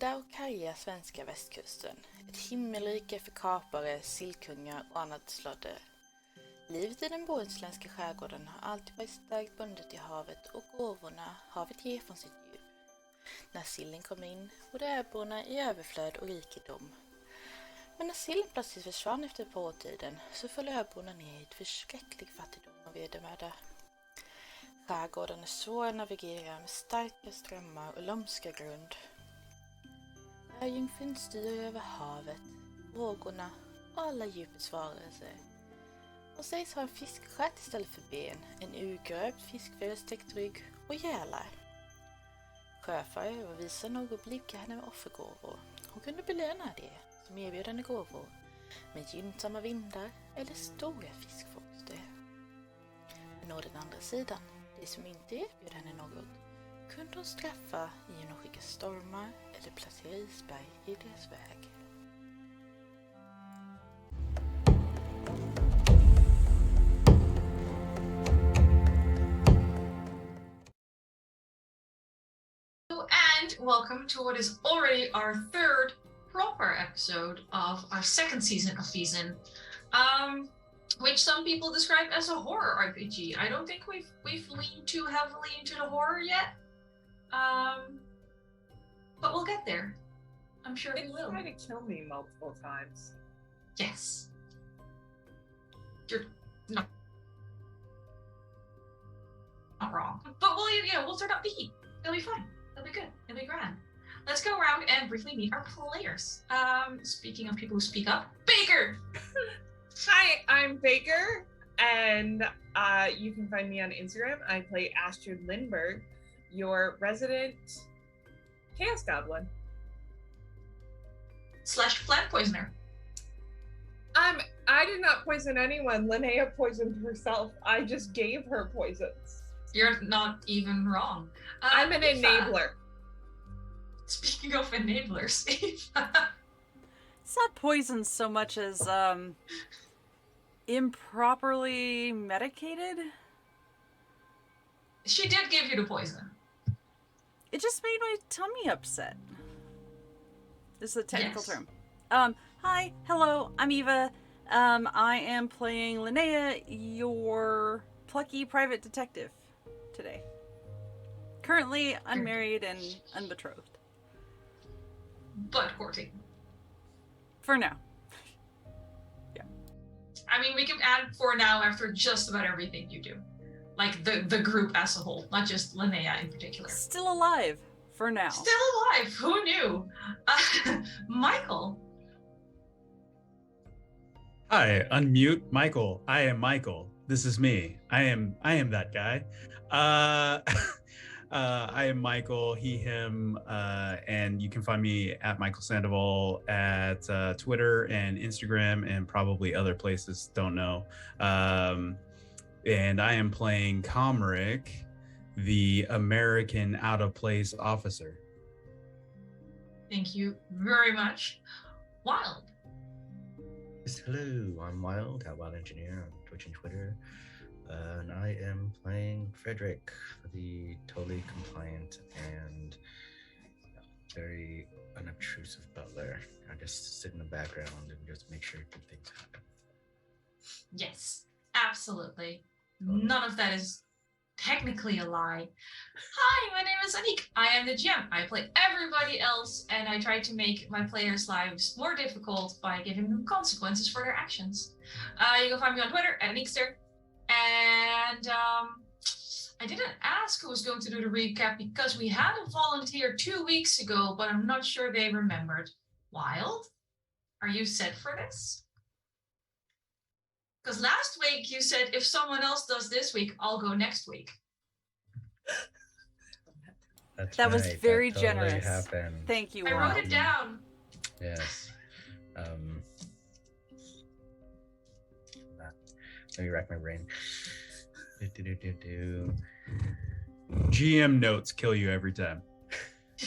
vilda och karga svenska västkusten. Ett himmelrike för kapare, sillkungar och annat slodder. Livet i den bohuslänska skärgården har alltid varit starkt bundet till havet och gåvorna havet ger från sitt djup. När sillen kom in bodde öborna i överflöd och rikedom. Men när sillen plötsligt försvann efter ett par årtiden så föll öborna ner i ett förskräcklig fattigdom och vedermöda. Skärgården är svår att navigera med starka strömmar och lömska grund. Öjungfrun styr över havet, vågorna och alla djupets varelser. Hon sägs ha en fiskstjärt istället för ben, en urgröpt fiskfjäderstäckt rygg och gälar. Sjöfarare var visa nog att blidka henne med offergåvor. Hon kunde belöna det som erbjöd henne gåvor med gynnsamma vindar eller stora fiskfångster. Men å den andra sidan, det som inte erbjöd henne något, kunde hon straffa genom att skicka stormar eller placera isberg i deras väg. And welcome to what is already our third proper episode of our second season of Vaesen, which some people describe as a horror RPG. I don't think we've leaned too heavily into the horror yet, but we'll get there. I'm sure we will. It's trying to kill me multiple times. Yes. You're not wrong. But we'll turn up the heat. It'll be fun. It'll be good. It'll be grand. Let's go around and briefly meet our players. Speaking of people who speak up, Baker! Hi, I'm Baker, and you can find me on Instagram. I play Astrid Lindberg, your resident Chaos Goblin. / plant poisoner. I did not poison anyone. Linnea poisoned herself. I just gave her poisons. You're not even wrong. I'm an Eva. enabler. Speaking of enablers, Eva. It's not poison so much as improperly medicated. She did give you the poison. It just made my tummy upset. This is a technical Yes. term. Hi, hello, I'm Eva. I am playing Linnea, your plucky private detective today. Currently unmarried and unbetrothed. But courting. For now. I mean, we can add for now after just about everything you do. Like the group as a whole, not just Linnea in particular. Still alive. For now. Still alive, who knew? Mikyl. Hi, unmute Mikyl. I am Mikyl. This is me. I am that guy. I am Mikyl, he, him, and you can find me at Mikyl Sandoval at Twitter and Instagram and probably other places, don't know. And I am playing Komrik, the American out-of-place officer. Thank you very much. Wilde. Yes, hello, I'm Wilde, Wild Engineer on Twitch and Twitter. And I am playing Fredrik, the totally compliant and very unobtrusive butler. I just sit in the background and just make sure good things happen. Yes, absolutely. None of that is technically a lie. Hi, my name is Anniek. I am the GM. I play everybody else, and I try to make my players' lives more difficult by giving them consequences for their actions. You can find me on Twitter at Anniekster. And I didn't ask who was going to do the recap because we had a volunteer 2 weeks ago, but I'm not sure they remembered. Wilde, are you set for this? Because last week you said if someone else does this week, I'll go next week. That was very that totally generous. Happened. Thank you, I Wilde. wrote it down. Yes. Let me rack my brain. GM notes kill you every time.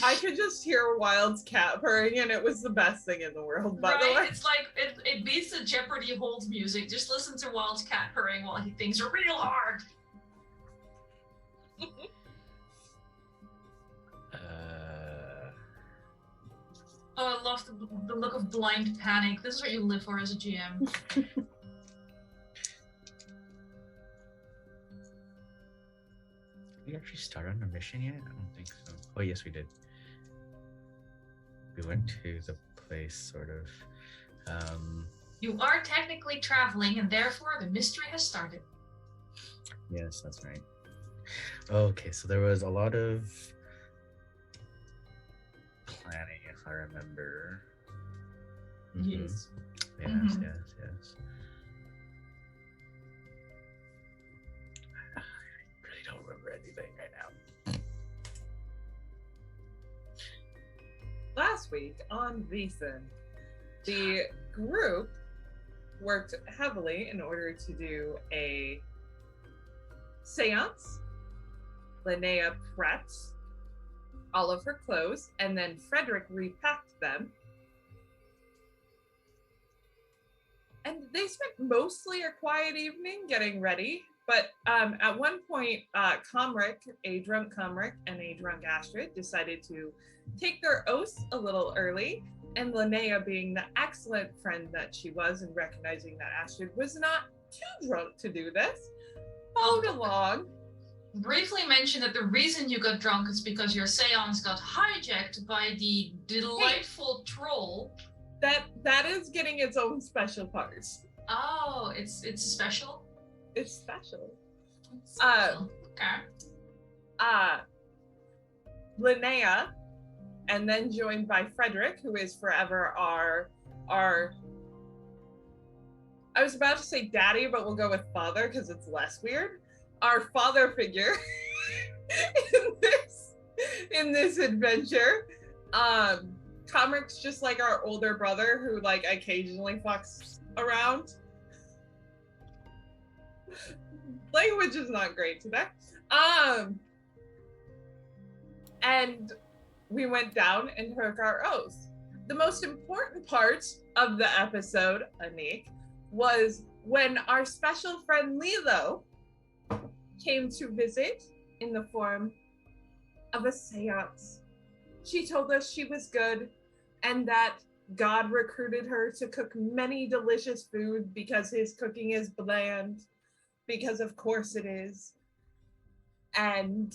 I could just hear Wild's cat purring, and it was the best thing in the world, by the way. It's like, it beats the Jeopardy hold music. Just listen to Wild's cat purring while he thinks real hard. Oh, I love the look of blind panic. This is what you live for as a GM. Did we actually start on a mission yet? I don't think so. Oh, yes, we did. We went to the place, sort of. You are technically traveling, and therefore the mystery has started. Yes, that's right. Okay, so there was a lot of planning, if I remember. Yes. Yes, Mhm. yes. I really don't remember anything right now. Last week on Vaesen, the group worked heavily in order to do a seance. Linnea prepped all of her clothes, and then Fredrik repacked them. And they spent mostly a quiet evening getting ready. But at one point, Komrik, a drunk Komrik, and a drunk Astrid decided to take their oaths a little early. And Linnea, being the excellent friend that she was and recognizing that Astrid was not too drunk to do this, followed along. Briefly mention that the reason you got drunk is because your seance got hijacked by the delightful troll. That is getting its own special parts. Oh, it's special? It's special. Okay. Linnea, and then joined by Fredrik, who is forever our I was about to say daddy, but we'll go with father because it's less weird. Our father figure in this adventure. Komrik's just like our older brother who like occasionally fucks around. Language is not great today. And we went down and took our oath. The most important part of the episode, Anniek, was when our special friend Lilo came to visit in the form of a seance. She told us she was good and that God recruited her to cook many delicious food because his cooking is bland, because of course it is, and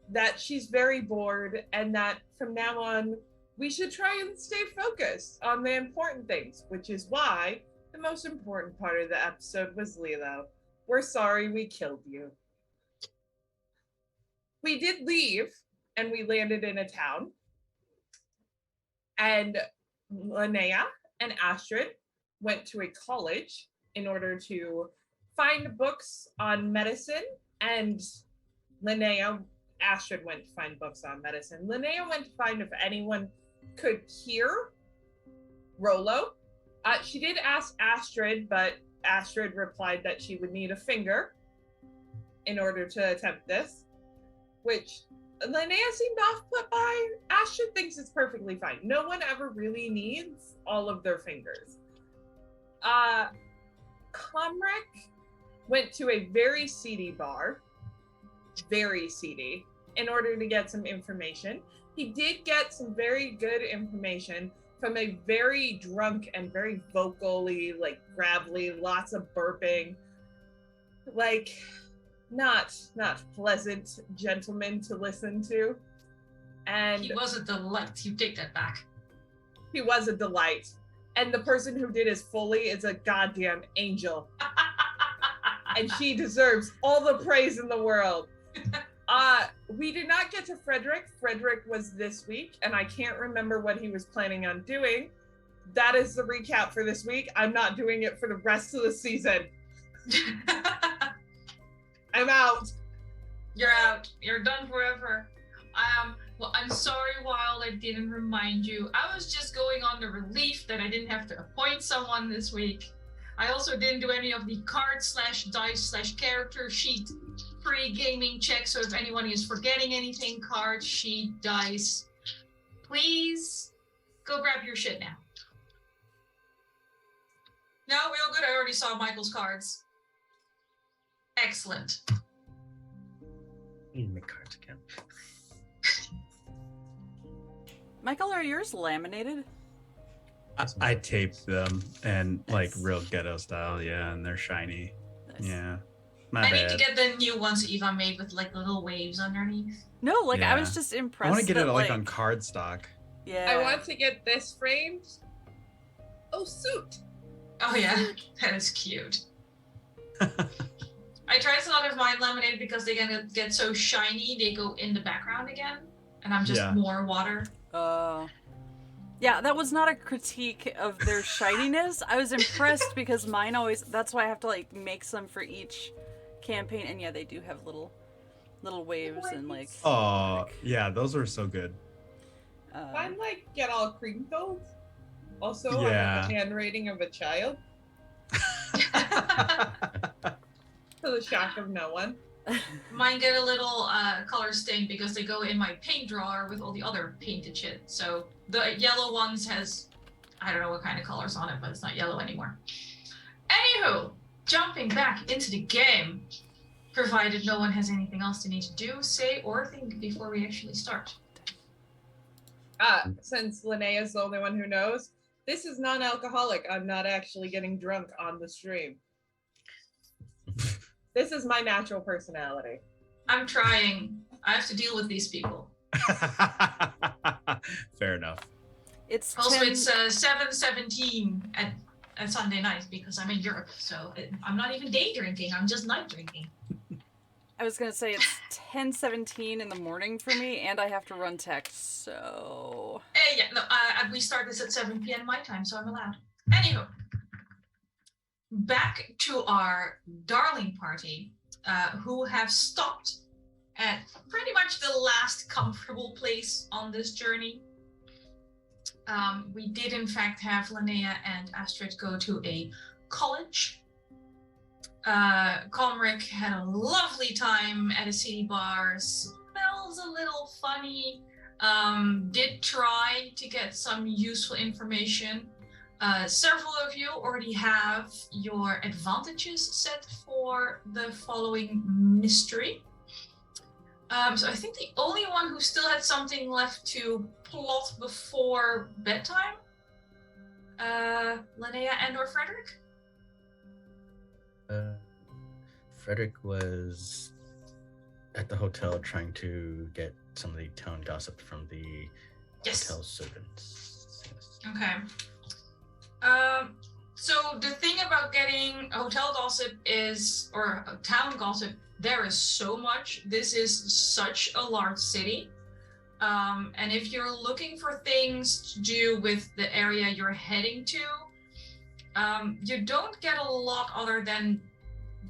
that she's very bored and that from now on we should try and stay focused on the important things, which is why the most important part of the episode was Lilo. We're sorry we killed you. We did leave and we landed in a town. And Linnea and Astrid went to a college in order to find books on medicine. And Astrid went to find books on medicine. Linnea went to find if anyone could hear Rolo. She did ask Astrid, but Astrid replied that she would need a finger in order to attempt this, which Linnea seemed off-put by. Astrid thinks it's perfectly fine. No one ever really needs all of their fingers. Komrik went to a very seedy bar, very seedy, in order to get some information. He did get some very good information from a very drunk and very vocally, like gravelly, lots of burping, like not pleasant gentleman to listen to. And he was a delight. You take that back. He was a delight. And the person who did his Foley is a goddamn angel. And she deserves all the praise in the world. We did not get to Fredrik. Fredrik was this week, and I can't remember what he was planning on doing. That is the recap for this week. I'm not doing it for the rest of the season. I'm out. You're out. You're done forever. Well, I'm sorry, Wilde, I didn't remind you. I was just going on the relief that I didn't have to appoint someone this week. I also didn't do any of the card/dice/character sheet pre-gaming checks, so if anyone is forgetting anything, card, sheet, dice, please go grab your shit now. No, we all good? I already saw Michael's cards. Excellent. I need to make cards again. Mikyl, are yours laminated? I taped them and like real ghetto style, yeah, and they're shiny. Nice. Yeah. My I bad. need to get the new ones Eva made with like little waves underneath. No, like I Yeah. was just I impressed. want to get that, it like on cardstock. Yeah. I want to get this framed. Oh, suit. Oh yeah, that is cute. I tried to not have mine laminated because they get so shiny, they go in the background again, and I'm just more water. Yeah, that was not a critique of their shininess. I was impressed because mine always. That's why I have to like make some for each campaign, and yeah, they do have little waves and like. Oh yeah, those are so good. Mine like get all crinkled. Also, Yeah. I have the handwriting of a child. To the shock of no one. Mine get a little color stain because they go in my paint drawer with all the other painted shit. So the yellow ones has, I don't know what kind of colors on it, but it's not yellow anymore. Anywho, jumping back into the game, provided no one has anything else they need to do, say, or think before we actually start. Since Linnea is the only one who knows, this is non-alcoholic. I'm not actually getting drunk on the stream. This is my natural personality. I'm trying. I have to deal with these people. Fair enough. It's Also, 10... it's 7:17 at Sunday night because I'm in Europe, so I'm not even day drinking. I'm just night drinking. I was gonna say it's 10:17 in the morning for me, and I have to run tech, so. Yeah, no, we start this at 7 p.m. my time, so I'm allowed. Anywho, back to our darling party, who have stopped at pretty much the last comfortable place on this journey. We did in fact have Linnea and Astrid go to a college. Komrik had a lovely time at a city bar, smells a little funny, did try to get some useful information. Several of you already have your advantages set for the following mystery. So I think the only one who still had something left to plot before bedtime, Linnea and or Fredrik? Fredrik was at the hotel trying to get some of the town gossip from the hotel servants. Yes. Okay. So the thing about getting hotel gossip is, or town gossip, there is so much. This is such a large city. And if you're looking for things to do with the area you're heading to, you don't get a lot other than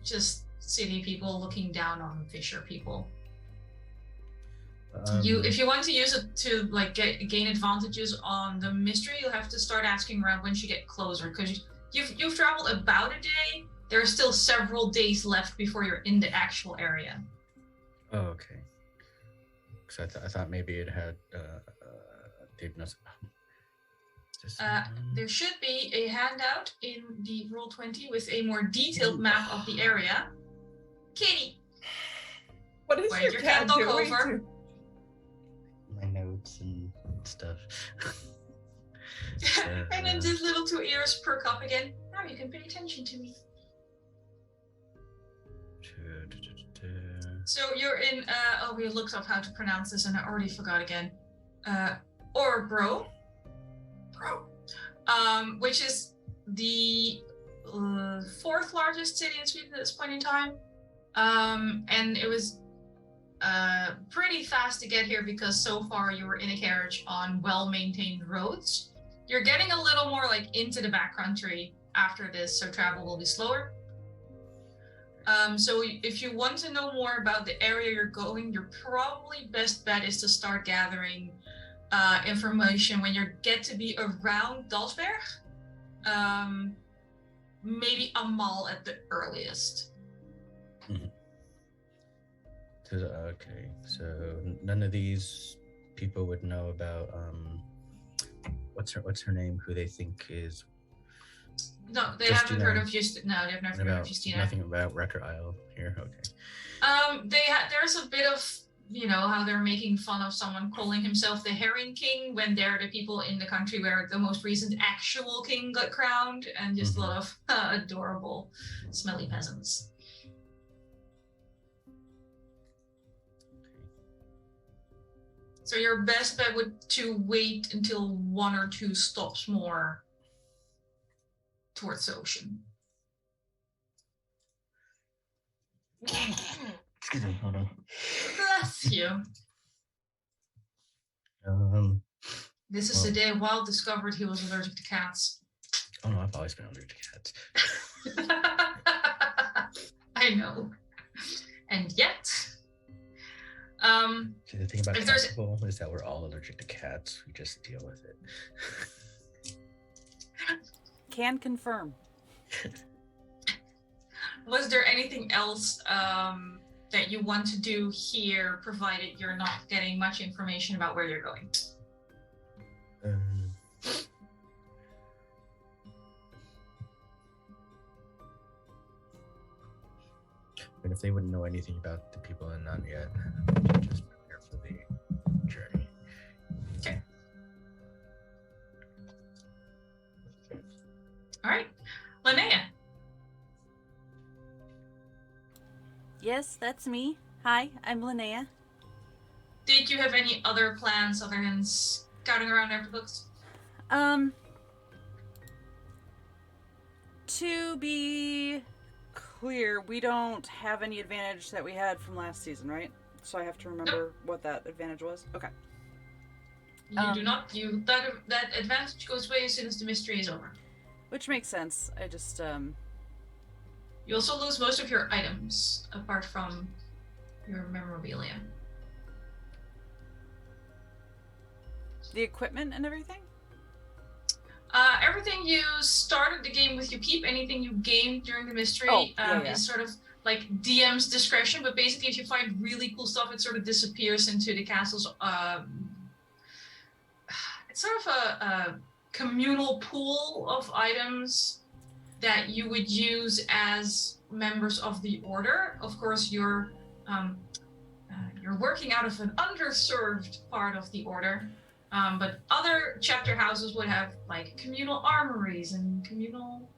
just city people looking down on fisher people. If you want to use it to like gain advantages on the mystery, you'll have to start asking around once you get closer, because you've traveled about a day. There are still several days left before you're in the actual area. Oh, okay. Because I thought maybe it had there should be a handout in the Roll20 with a more detailed map of the area. Kitty, What is your cat doing? over. My notes and stuff. And then his little two ears perk up again. Now you can pay attention to me. So you're in, we looked up how to pronounce this and I already forgot again. Örebro, which is the fourth largest city in Sweden at this point in time. And it was pretty fast to get here because so far you were in a carriage on well-maintained roads. You're getting a little more like into the backcountry after this, so travel will be slower. So if you want to know more about the area you're going, your probably best bet is to start gathering information when you get to be around Dalsberg. Maybe a mall at the earliest. Mm-hmm. Okay, so none of these people would know about what's her name? Who they think is? No, they haven't heard of Justina. No, they've never heard of Justina. Nothing about Record Isle here. Okay. There's a bit of you know, how they're making fun of someone calling himself the Herring King when they're the people in the country where the most recent actual king got crowned, and just a lot of adorable, smelly peasants. So your best bet would to wait until 1 or 2 stops more towards the ocean. Excuse me, hold on. Bless you. This is the day Wilde discovered he was allergic to cats. Oh no, I've always been allergic to cats. I know. And yet, See, the thing about if cat there's- people is that we're all allergic to cats. We just deal with it. Can confirm. was there anything else that you want to do here, provided you're not getting much information about where you're going? And if they wouldn't know anything about the people in None yet, just prepare for the journey. Okay. All right, Linnea. Yes, that's me. Hi, I'm Linnea. Did you have any other plans other than scouting around after books? To be clear, we don't have any advantage that we had from last season, right? So I have to remember what that advantage was. Okay. You do not. That advantage goes away as soon as the mystery is over. Which makes sense. I just You also lose most of your items, apart from your memorabilia. the equipment and everything? Everything you started the game with, you keep. Anything you gained during the mystery is sort of like DM's discretion, but basically if you find really cool stuff, it sort of disappears into the castle's it's sort of a communal pool of items that you would use as members of the order. Of course, you're working out of an underserved part of the order. But other chapter houses would have like communal armories and communal.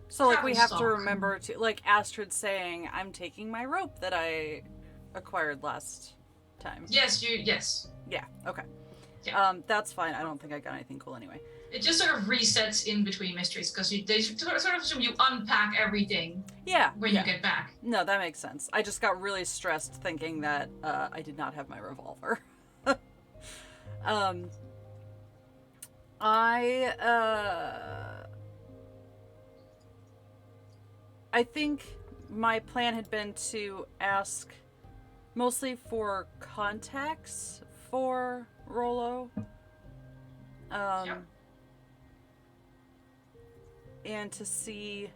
So like we have to stock. remember to, like Astrid saying, I'm taking my rope that I acquired last time. Yes. Yeah, okay. Yeah. That's fine. I don't think I got anything cool anyway. It just sort of resets in between mysteries because they sort of assume you unpack everything. Yeah. When you get back. No, that makes sense. I just got really stressed thinking that I did not have my revolver. I think my plan had been to ask mostly for contacts for Rollo. And to see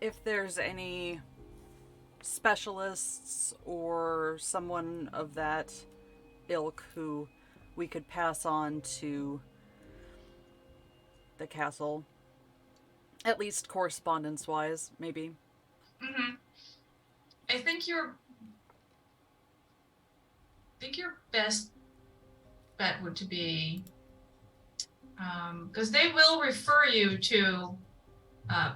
if there's any specialists or someone of that ilk who we could pass on to the castle, at least correspondence wise, maybe. I think your best bet would to be because they will refer you to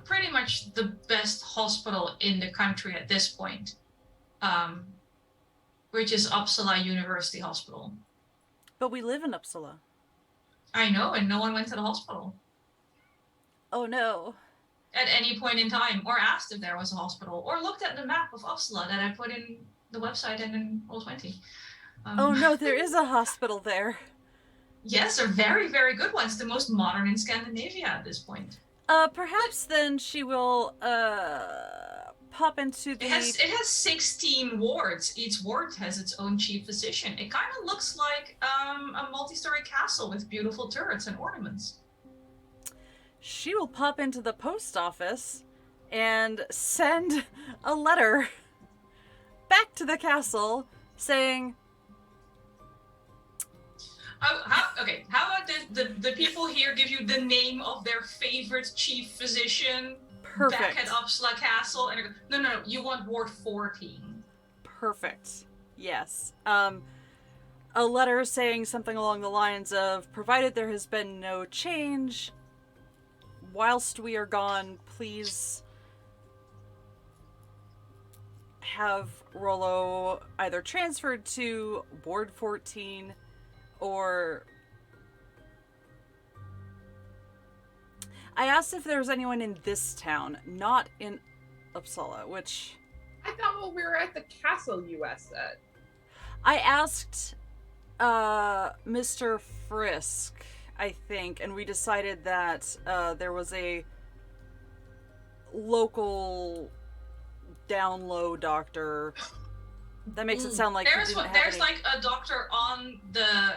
pretty much the best hospital in the country at this point, which is Uppsala University Hospital. But we live in Uppsala. I know, and no one went to the hospital. Oh no. At any point in time, or asked if there was a hospital, or looked at the map of Uppsala that I put in the website and in Roll20. Oh no, there is a hospital there. Yes, a very, very good one. It's the most modern in Scandinavia at this point. Perhaps then she will pop into the... It has 16 wards. Each ward has its own chief physician. It kind of looks like a multi-story castle with beautiful turrets and ornaments. She will pop into the post office and send a letter back to the castle saying... How about the people here give you the name of their favorite chief physician? Perfect. back at Uppsala Castle, and I go, no, you want Ward 14. Perfect. Yes. A letter saying something along the lines of, provided there has been no change, whilst we are gone, please have Rollo either transferred to Ward 14 or... I asked if there was anyone in this town, not in Uppsala, which... I thought when we were at the castle you asked that. I asked Mr. Frisk, I think, and we decided that there was a local down low doctor. That makes it sound like there's like a doctor on the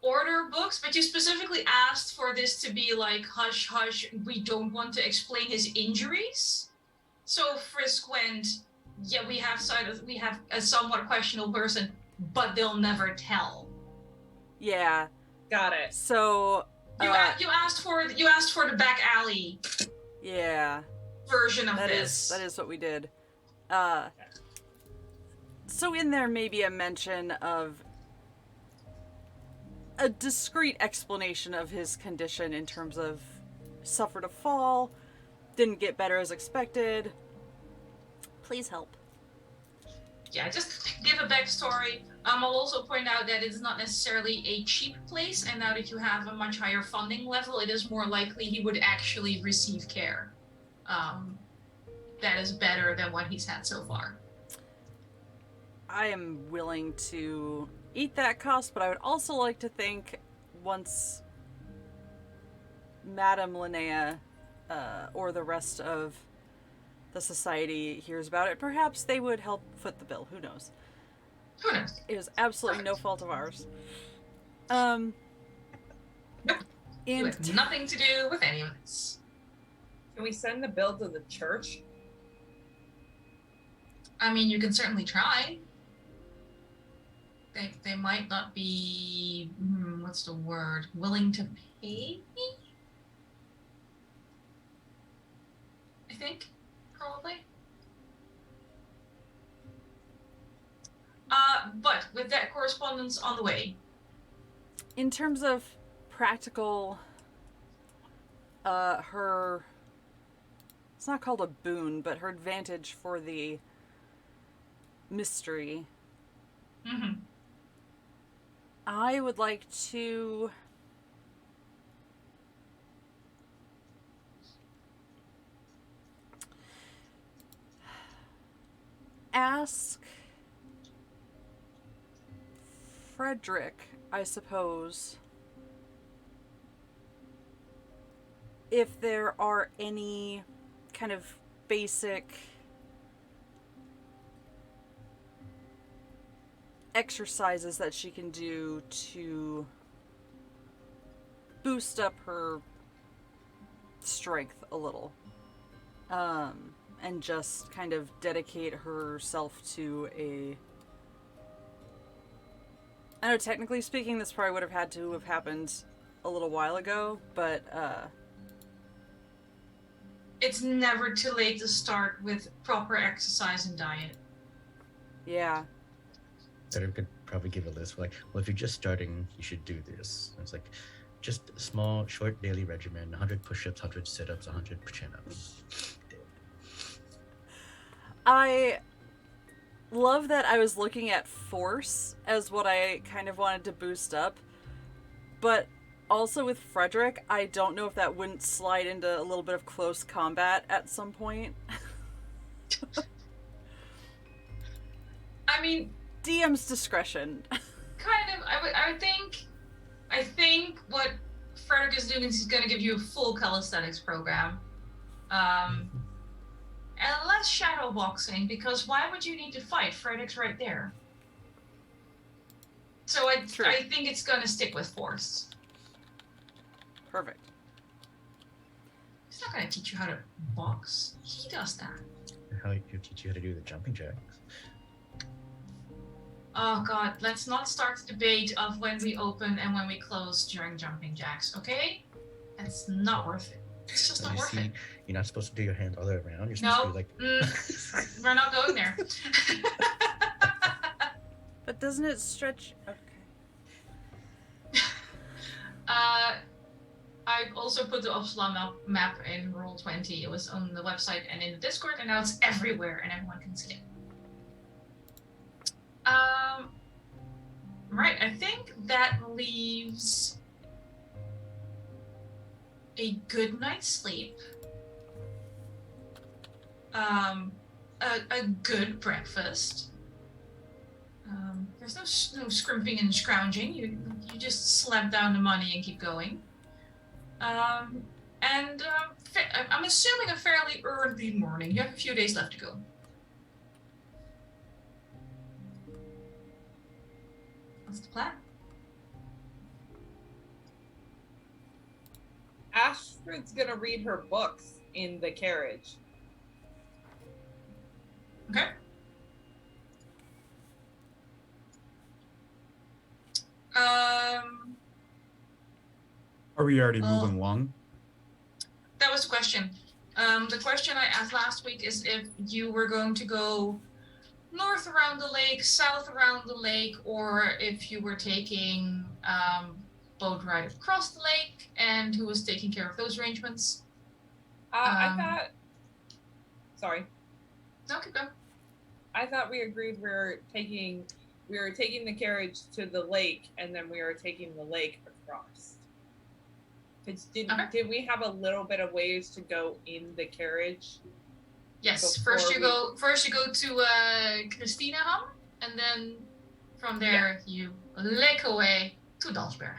order books, but you specifically asked for this to be like hush hush, we don't want to explain his injuries. So Frisk went, yeah, we have a somewhat questionable person, but they'll never tell. Yeah. Got it. So you asked for the back alley. Yeah. Version of this. That is what we did. So in there may be a mention of a discreet explanation of his condition in terms of suffered a fall, didn't get better as expected. Please help. Yeah, just give a backstory. I'll also point out that it's not necessarily a cheap place, and now that you have a much higher funding level, it is more likely he would actually receive care. That is better than what he's had so far. I am willing to eat that cost, but I would also like to think once Madame Linnea or the rest of the society hears about it, perhaps they would help foot the bill. Who knows? Who knows? It was absolutely no fault of ours. Nope. It had nothing to do with any of this. Can we send the bill to the church? I mean, you can certainly try. They might not be, what's the word, willing to pay me? I think, probably. But with that correspondence on the way. In terms of practical, her, it's not called a boon, but her advantage for the mystery. Mm-hmm. I would like to ask Fredrik, I suppose, if there are any kind of basic exercises that she can do to boost up her strength a little, and just kind of dedicate herself to I know technically speaking this probably would have had to have happened a little while ago, but it's never too late to start with proper exercise and diet. Yeah. Better could probably give a list like, well, if you're just starting, you should do this. And it's like, just a small, short daily regimen: 100 push-ups, 100 sit-ups, 100 chin-ups. I love that I was looking at force as what I kind of wanted to boost up, but also with Fredrik, I don't know if that wouldn't slide into a little bit of close combat at some point. I mean, DM's discretion. kind of. I think what Fredrik is doing is he's going to give you a full calisthenics program. And less shadow boxing, because why would you need to fight? Fredrik's right there. So I think it's going to stick with force. Perfect. He's not going to teach you how to box. He does that. How he'll teach you how to do the jumping jacks. Oh god, let's not start the debate of when we open and when we close during jumping jacks, okay? It's not worth it. It's just not You worth see, it. you're not supposed to do your hands all the way around. You're supposed No, to do like. we're not going there. But doesn't it stretch? Okay. I also put the Uppsala map in Roll20. It was on the website and in the Discord, and now it's everywhere, and everyone can see it. Right, I think that leaves a good night's sleep, a good breakfast. There's no scrimping and scrounging. You just slap down the money and keep going. I'm assuming a fairly early morning. You have a few days left to go. What's the plan? Astrid's gonna read her books in the carriage. Okay. Are we already moving along? That was the question. The question I asked last week is if you were going to go north around the lake, south around the lake, or if you were taking boat ride across the lake, and who was taking care of those arrangements. I thought. Sorry. No, keep going. I thought we agreed we were taking the carriage to the lake, and then we were taking the lake across. Did we have a little bit of ways to go in the carriage? Yes. First you go to Christineham, and then from there you lake away to Dalsberg.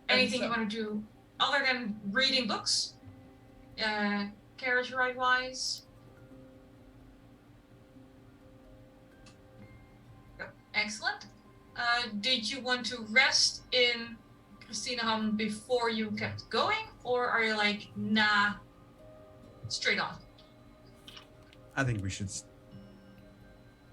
Anything you want to do other than reading books? Carriage ride wise? Excellent. Did you want to rest in Christineham before you kept going, or are you like, nah, straight on? I think we should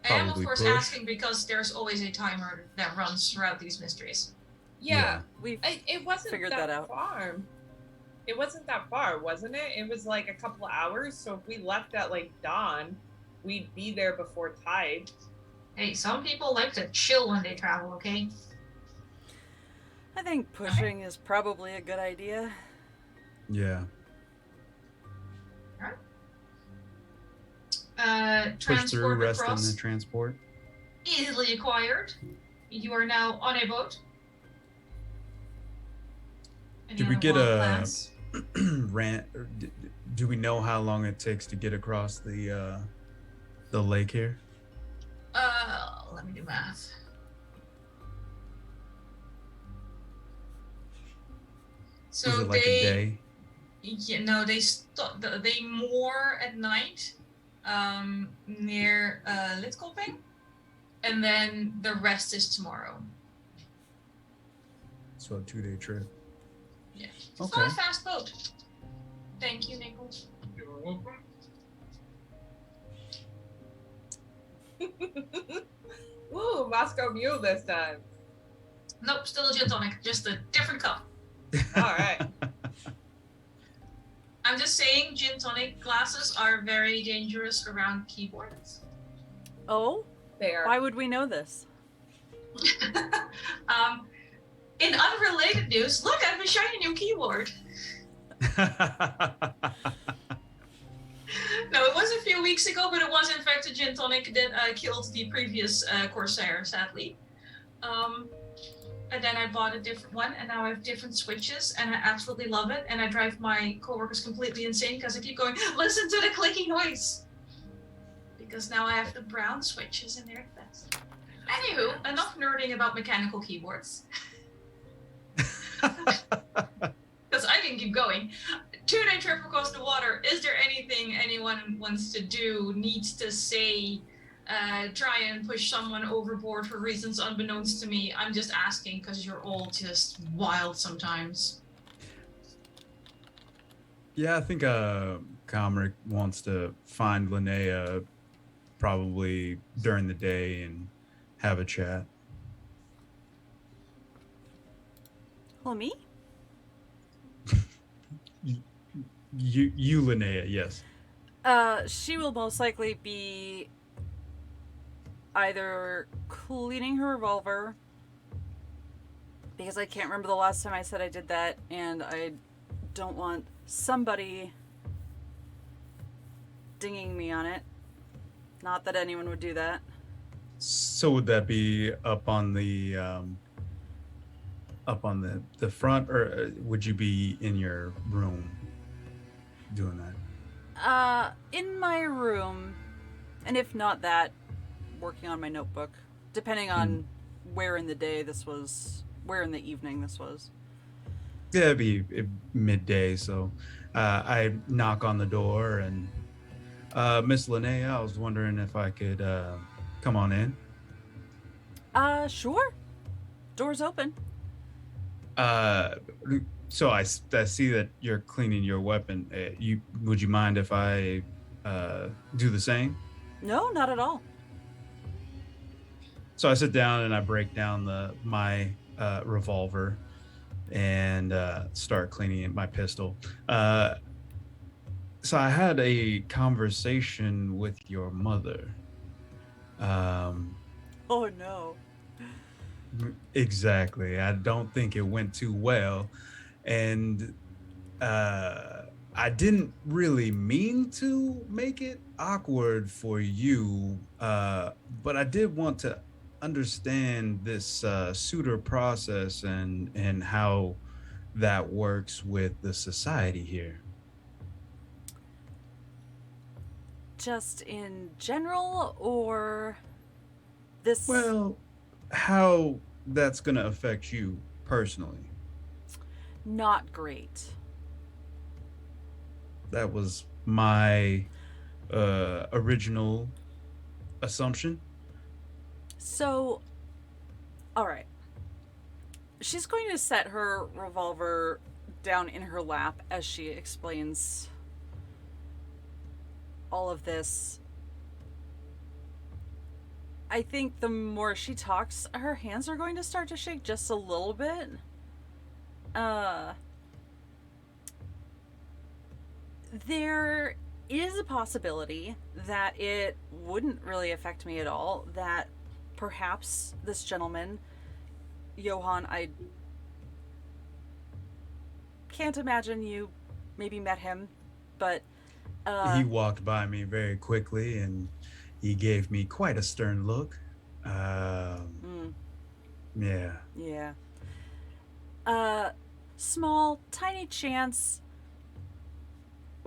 I am of probably course push. asking because there's always a timer that runs throughout these mysteries. Yeah, We've it wasn't figured that that out. far. It wasn't that far, wasn't it? It was like a couple of hours. So if we left at like dawn, we'd be there before tide. Hey, some people like to chill when they travel, okay? I think pushing is probably a good idea. Yeah. Push through, Transport rest in across, the transport. easily acquired. You are now on a boat. And Did you're we on get wild a plans. do we know how long it takes to get across the lake here? Let me do math. So Was it like a day? Yeah, no, they moor at night, near Lidkoping, and then the rest is tomorrow. So a 2-day trip. Yeah, it's Okay. not a fast boat. Thank you, Nichols. You're welcome. Ooh, Moscow Mule this time. Nope, still a gin tonic, just a different cup. All right. I'm just saying, gin tonic glasses are very dangerous around keyboards. Oh? There. Why would we know this? In unrelated news, look, I have a shiny new keyboard. No, it was a few weeks ago, but it was in fact a gin tonic that killed the previous Corsair, sadly. And then I bought a different one, and now I have different switches, and I absolutely love it. And I drive my coworkers completely insane because I keep going, listen to the clicking noise! Because now I have the brown switches, and they're the best. Anywho, enough nerding about mechanical keyboards. Because I can keep going. 2-day trip across the water. Is there anything anyone wants to do, needs to say, try and push someone overboard for reasons unbeknownst to me? I'm just asking because you're all just wild sometimes. Yeah, I think Komrik wants to find Linnea probably during the day and have a chat. Well, me? You, Linnea, yes. She will most likely be either cleaning her revolver, because I can't remember the last time I said I did that, and I don't want somebody dinging me on it. Not that anyone would do that. So would that be up on the front, or would you be in your room doing that? In my room, and if not that, working on my notebook, depending on where in the day this was, where in the evening this was. Yeah, it'd be midday, so I knock on the door and Miss Linnea, I was wondering if I could come on in. Sure. Door's open. So I see that you're cleaning your weapon. Would you mind if I do the same? No, not at all. So I sit down and I break down my revolver and start cleaning my pistol. So I had a conversation with your mother. Oh no. Exactly. I don't think it went too well. And I didn't really mean to make it awkward for you, but I did want to understand this suitor process and how that works with the society here. Just in general, or this? Well, how that's going to affect you personally. Not great. That was my original assumption. So, all right. She's going to set her revolver down in her lap as she explains all of this. I think the more she talks, her hands are going to start to shake just a little bit. There is a possibility that it wouldn't really affect me at all, that perhaps this gentleman, Johan, I can't imagine you maybe met him, but He walked by me very quickly and he gave me quite a stern look. Yeah. Yeah. Small, tiny chance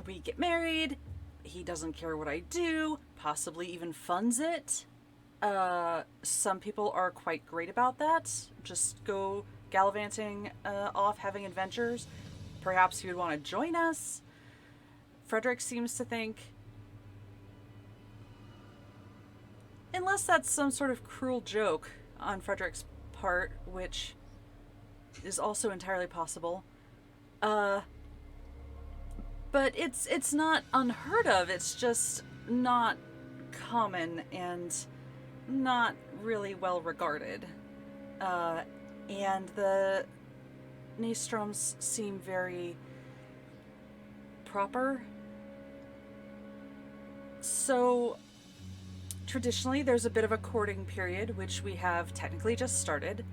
we get married. He doesn't care what I do, possibly even funds it. Some people are quite great about that. Just go gallivanting off, having adventures. Perhaps he would want to join us. Fredrik seems to think, unless that's some sort of cruel joke on Fredrik's part, which is also entirely possible. But it's not unheard of. It's just not common and not really well regarded. And the Nystroms seem very proper. So traditionally, there's a bit of a courting period, which we have technically just started.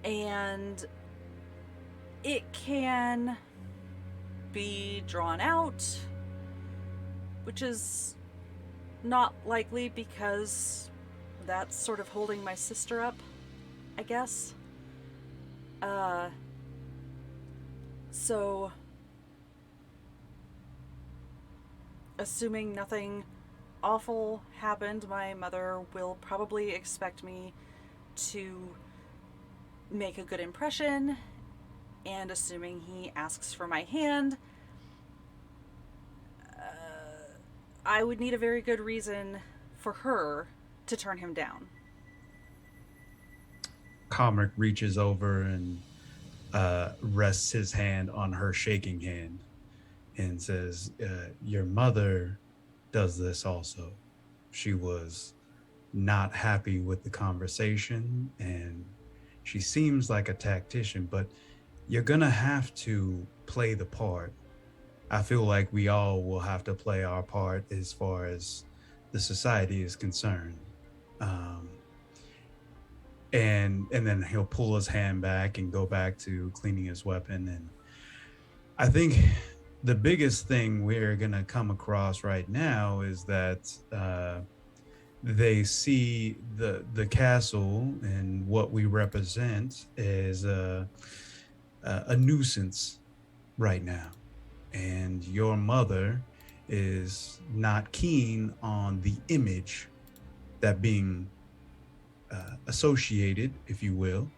And it can be drawn out, which is not likely because that's sort of holding my sister up, I guess. So, assuming nothing awful happened, my mother will probably expect me to make a good impression, and assuming he asks for my hand, I would need a very good reason for her to turn him down. Komrik reaches over and rests his hand on her shaking hand and says, your mother does this also. She was not happy with the conversation and She seems like a tactician, but you're gonna have to play the part. I feel like we all will have to play our part as far as the society is concerned. Um, and then he'll pull his hand back and go back to cleaning his weapon. And I think the biggest thing we're gonna come across right now is that they see the castle and what we represent as a nuisance right now, and your mother is not keen on the image that being associated, if you will,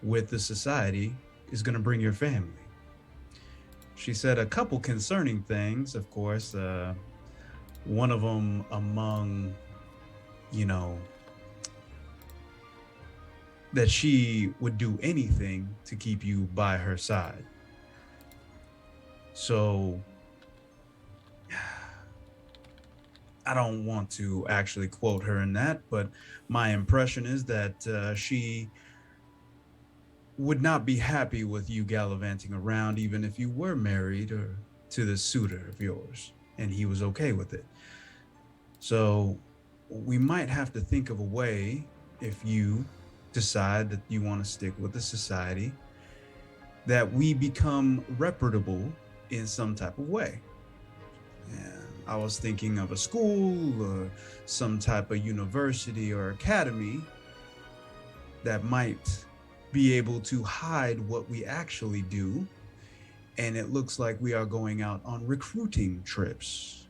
with the society is going to bring your family. She said a couple concerning things, of course. One of them among, you know, that she would do anything to keep you by her side. So I don't want to actually quote her in that, but my impression is that she would not be happy with you gallivanting around, even if you were married or to the suitor of yours, and he was okay with it. So we might have to think of a way, if you decide that you want to stick with the society, that we become reputable in some type of way. And I was thinking of a school or some type of university or academy that might be able to hide what we actually do. And it looks like we are going out on recruiting trips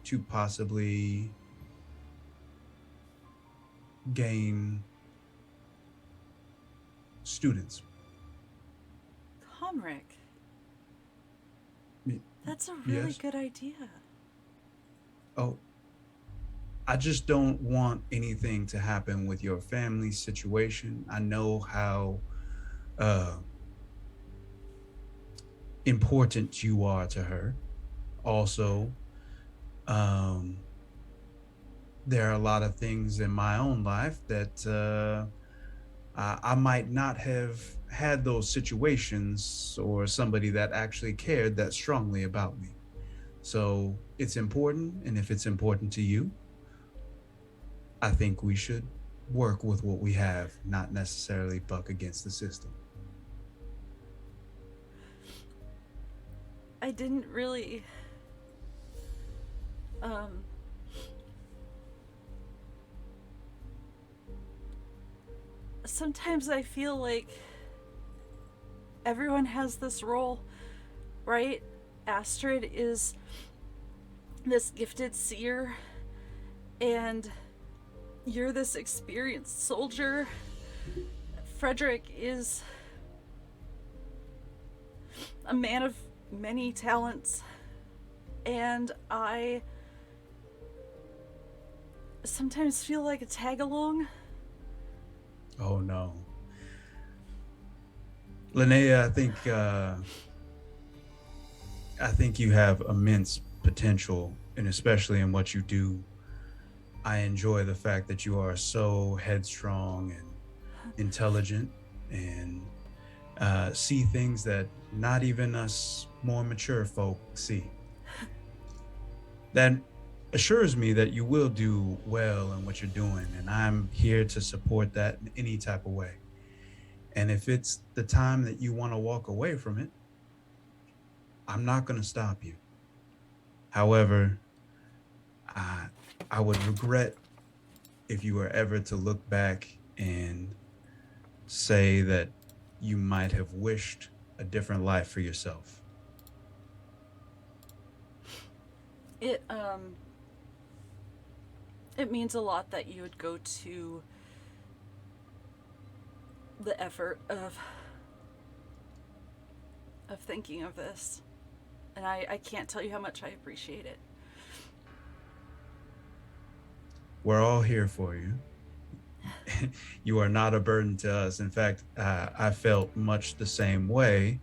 to possibly gain students. Komrik. That's a really good idea. Oh, I just don't want anything to happen with your family situation. I know how important you are to her. Also, there are a lot of things in my own life that I might not have had those situations or somebody that actually cared that strongly about me. So it's important, and if it's important to you, I think we should work with what we have, not necessarily buck against the system. I didn't really sometimes I feel like everyone has this role, right? Astrid is this gifted seer, and you're this experienced soldier. Fredrik is a man of many talents, and I sometimes feel like a tag-along. Oh no. Linnea, I think you have immense potential, and especially in what you do. I enjoy the fact that you are so headstrong and intelligent and see things that not even us more mature folk see. That assures me that you will do well in what you're doing, and I'm here to support that in any type of way. And if it's the time that you want to walk away from it, I'm not going to stop you. However, I would regret if you were ever to look back and say that you might have wished a different life for yourself. It means a lot that you would go to the effort of thinking of this. And I can't tell you how much I appreciate it. We're all here for you. You are not a burden to us. In fact, I felt much the same way,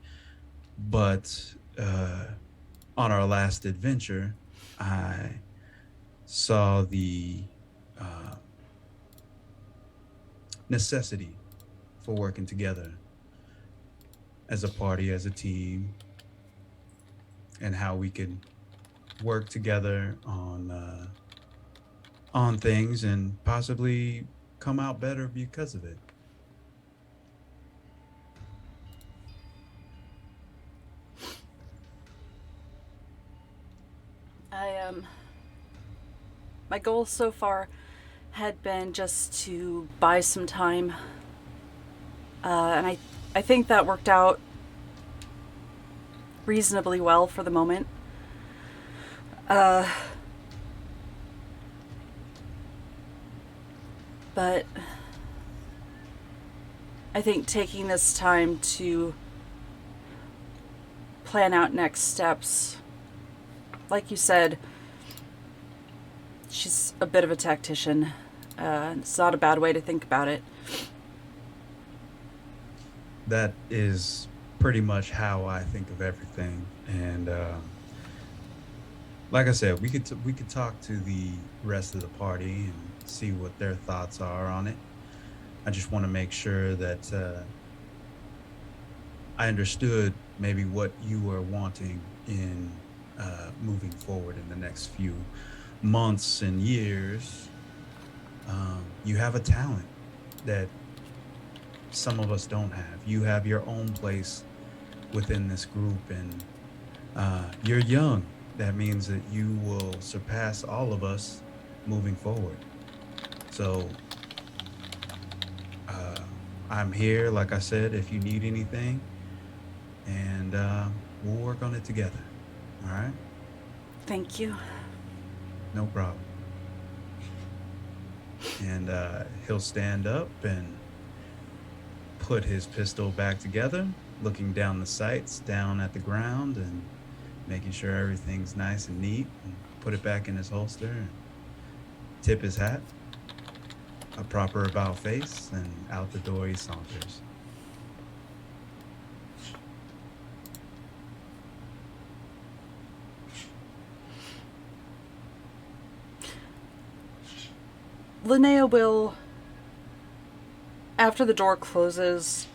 but on our last adventure, I saw the necessity for working together as a party, as a team, and how we could work together on things and possibly come out better because of it. My goal so far had been just to buy some time. And I think that worked out reasonably well for the moment. But I think taking this time to plan out next steps, like you said, she's a bit of a tactician. It's not a bad way to think about it. That is pretty much how I think of everything. And like I said, we could talk to the rest of the party and see what their thoughts are on it. I just want to make sure that I understood maybe what you were wanting in moving forward in the next few months and years. You have a talent that some of us don't have. You have your own place within this group, and you're young. That means that you will surpass all of us moving forward. So I'm here, like I said, if you need anything, and we'll work on it together. All right? Thank you. No problem. And he'll stand up and put his pistol back together, looking down the sights, down at the ground, and making sure everything's nice and neat, and put it back in his holster, and tip his hat, a proper about face, and out the door he saunters. Linnea will, after the door closes,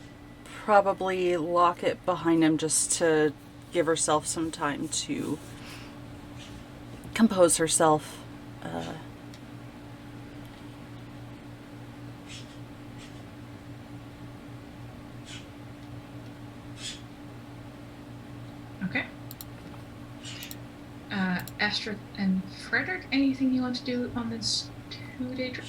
probably lock it behind him just to give herself some time to compose herself. Okay. Astrid and Fredrik, anything you want to do on this 2-day trip?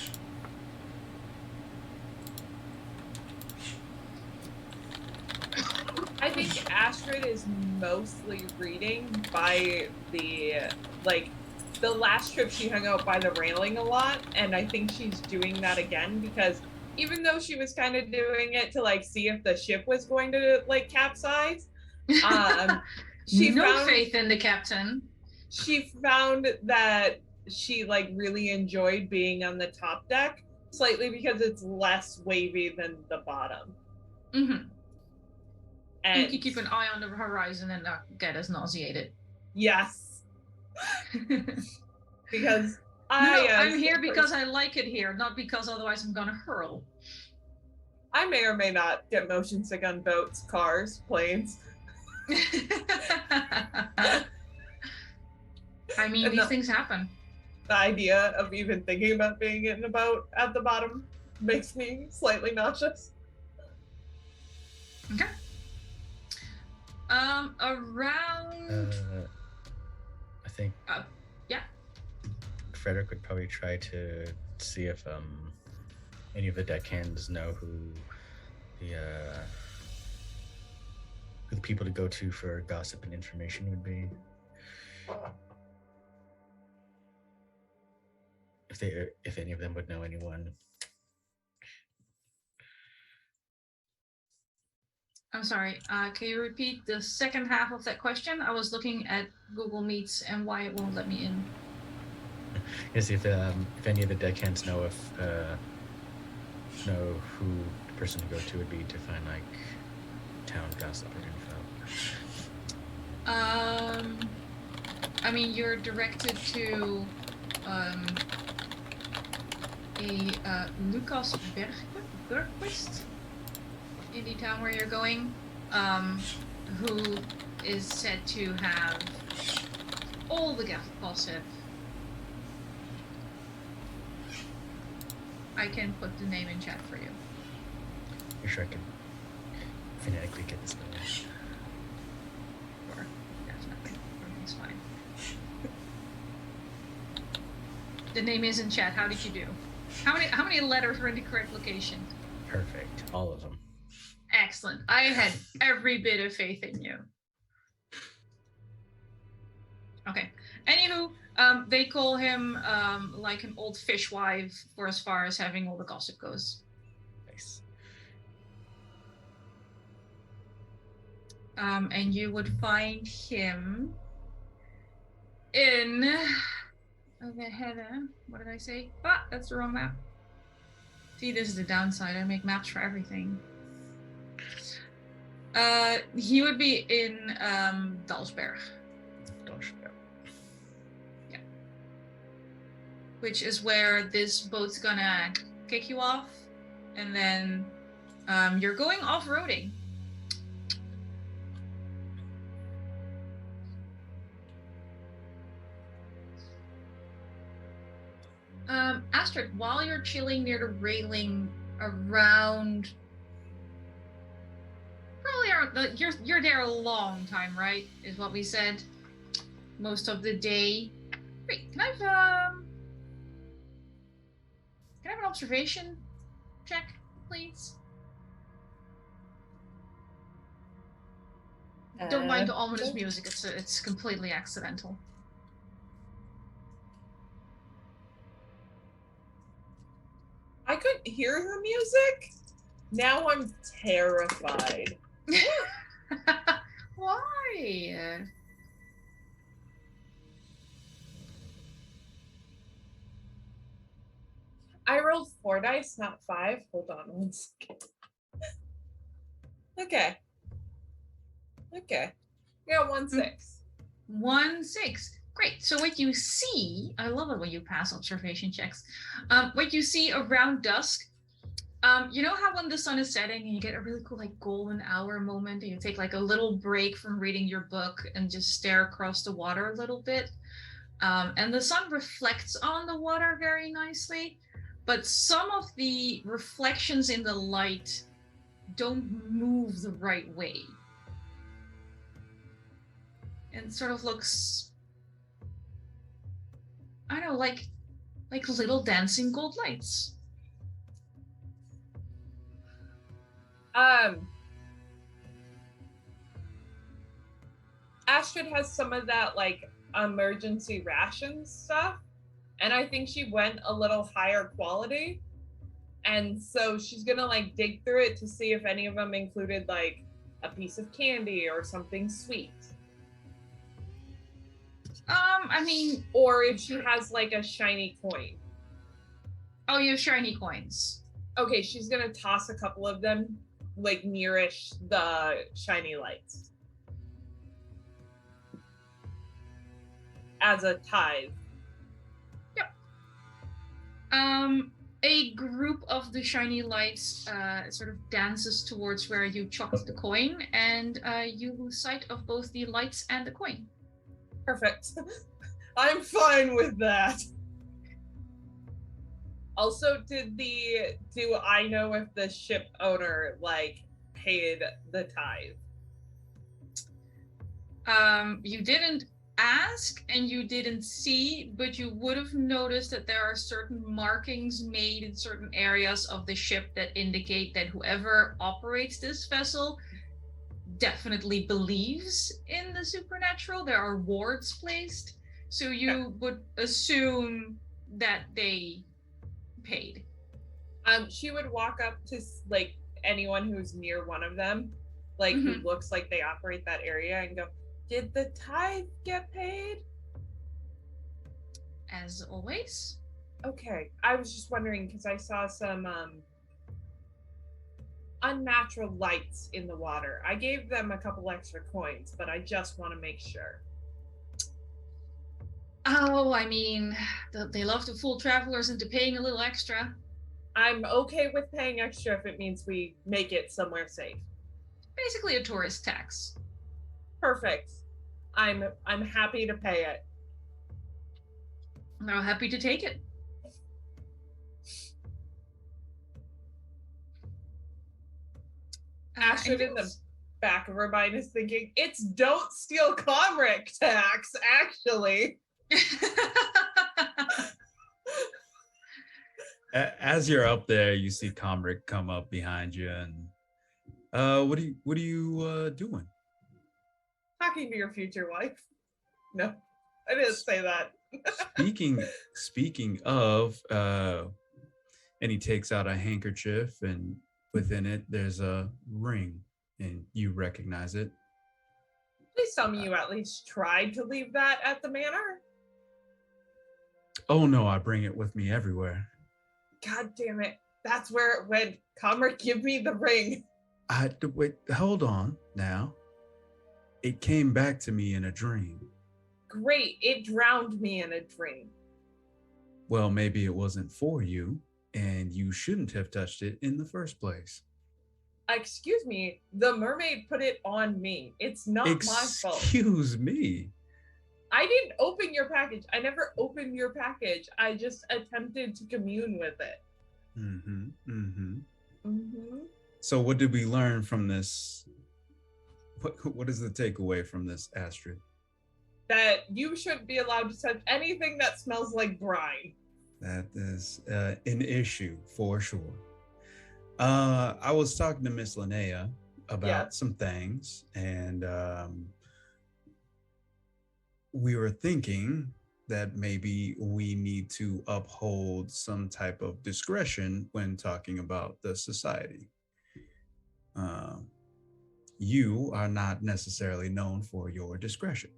I think Astrid is mostly reading by the last trip she hung out by the railing a lot, and I think she's doing that again because even though she was kind of doing it to see if the ship was going to capsize, she found faith in the captain. She found that she really enjoyed being on the top deck slightly because it's less wavy than the bottom. Mm-hmm. And you can keep an eye on the horizon and not get as nauseated. Yes. Because I'm here because I like it here, not because otherwise I'm gonna hurl. I may or may not get motion sick on boats, cars, planes. I mean, these things happen. The idea of even thinking about being in a boat at the bottom makes me slightly nauseous. Okay. Around. I think. Yeah. Fredrik would probably try to see if any of the deckhands know who the people to go to for gossip and information would be. If any of them would know anyone. I'm sorry, can you repeat the second half of that question? I was looking at Google Meets and why it won't let me in. Is if any of the deckhands know who the person to go to would be to find town gossip or info. I mean, you're directed to a Lukas Bergquist. in the town where you're going, who is said to have all the gossip. I can put the name in chat for you. I'm sure I can phonetically get this name. Sure, definitely. Everything's fine. The name is in chat. How did you do? How many letters were in the correct location? Perfect. All of them. Excellent. I had every bit of faith in you. Okay. Anywho, they call him like an old fishwife for as far as having all the gossip goes. Nice. And you would find him in the header. What did I say? Ah, that's the wrong map. See, this is the downside. I make maps for everything. He would be in Dalsberg. Dalsberg. Yeah. Which is where this boat's gonna kick you off, and then you're going off-roading. Astrid, while you're chilling near the railing around, probably around, you're there a long time, right? Is what we said. Most of the day. Wait, can I have an observation check, please? Don't mind the ominous music. It's completely accidental. I couldn't hear her music. Now I'm terrified. Why? I rolled 4 dice, not 5. Hold on one second. Okay. Yeah, 1 6. 1 6. Great. So what you see, I love it when you pass observation checks. What you see around dusk, you know how when the sun is setting and you get a really cool like golden hour moment and you take like a little break from reading your book and just stare across the water a little bit. And the sun reflects on the water very nicely, but some of the reflections in the light don't move the right way. And sort of looks, I don't know, like little dancing gold lights. Astrid has some of that like emergency ration stuff, and I think she went a little higher quality, and so she's gonna like dig through it to see if any of them included like a piece of candy or something sweet. I mean, or if she has like a shiny coin. Oh, you have shiny coins. Okay, she's gonna toss a couple of them like nearish the shiny lights as a tithe. Yep. A group of the shiny lights sort of dances towards where you chucked the coin, and you lose sight of both the lights and the coin. Perfect. I'm fine with that. Also, do I know if the ship owner like paid the tithe? You didn't ask and you didn't see, but you would have noticed that there are certain markings made in certain areas of the ship that indicate that whoever operates this vessel definitely believes in the supernatural. There are wards placed, so you would assume that they paid. She would walk up to like anyone who's near one of them, like who looks like they operate that area, and go, "Did the tithe get paid?" As always. Okay, I was just wondering because I saw some unnatural lights in the water. I gave them a couple extra coins, but I just want to make sure. Oh, I mean, they love to fool travelers into paying a little extra. I'm okay with paying extra if it means we make it somewhere safe. Basically a tourist tax. Perfect. I'm happy to pay it. I'm happy to take it. Astrid in the back of her mind is thinking, it's don't steal Komrik tax, actually. As you're up there, you see Komrik come up behind you, and what are you doing? Talking to your future wife. No, I didn't say that. Speaking of, and he takes out a handkerchief, and within it there's a ring, and you recognize it. Please tell me you at least tried to leave that at the manor. Oh no, I bring it with me everywhere. God damn it. That's where it went. Komrik, give me the ring. Wait, hold on now. It came back to me in a dream. Great, it drowned me in a dream. Well, maybe it wasn't for you, and you shouldn't have touched it in the first place. Excuse me, the mermaid put it on me. It's not my fault. Excuse me. I didn't open your package. I never opened your package. I just attempted to commune with it. So what did we learn from this? What is the takeaway from this, Astrid? That you shouldn't be allowed to touch anything that smells like brine. That is an issue for sure. I was talking to Miss Linnea about some things, and we were thinking that maybe we need to uphold some type of discretion when talking about the society. You are not necessarily known for your discretion.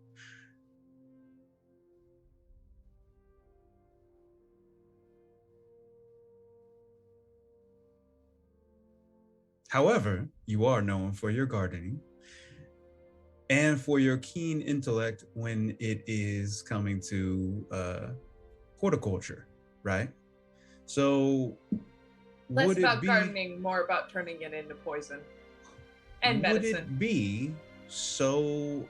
However, you are known for your gardening and for your keen intellect when it is coming to horticulture, right? So less about gardening, more about turning it into poison and medicine. Would it be so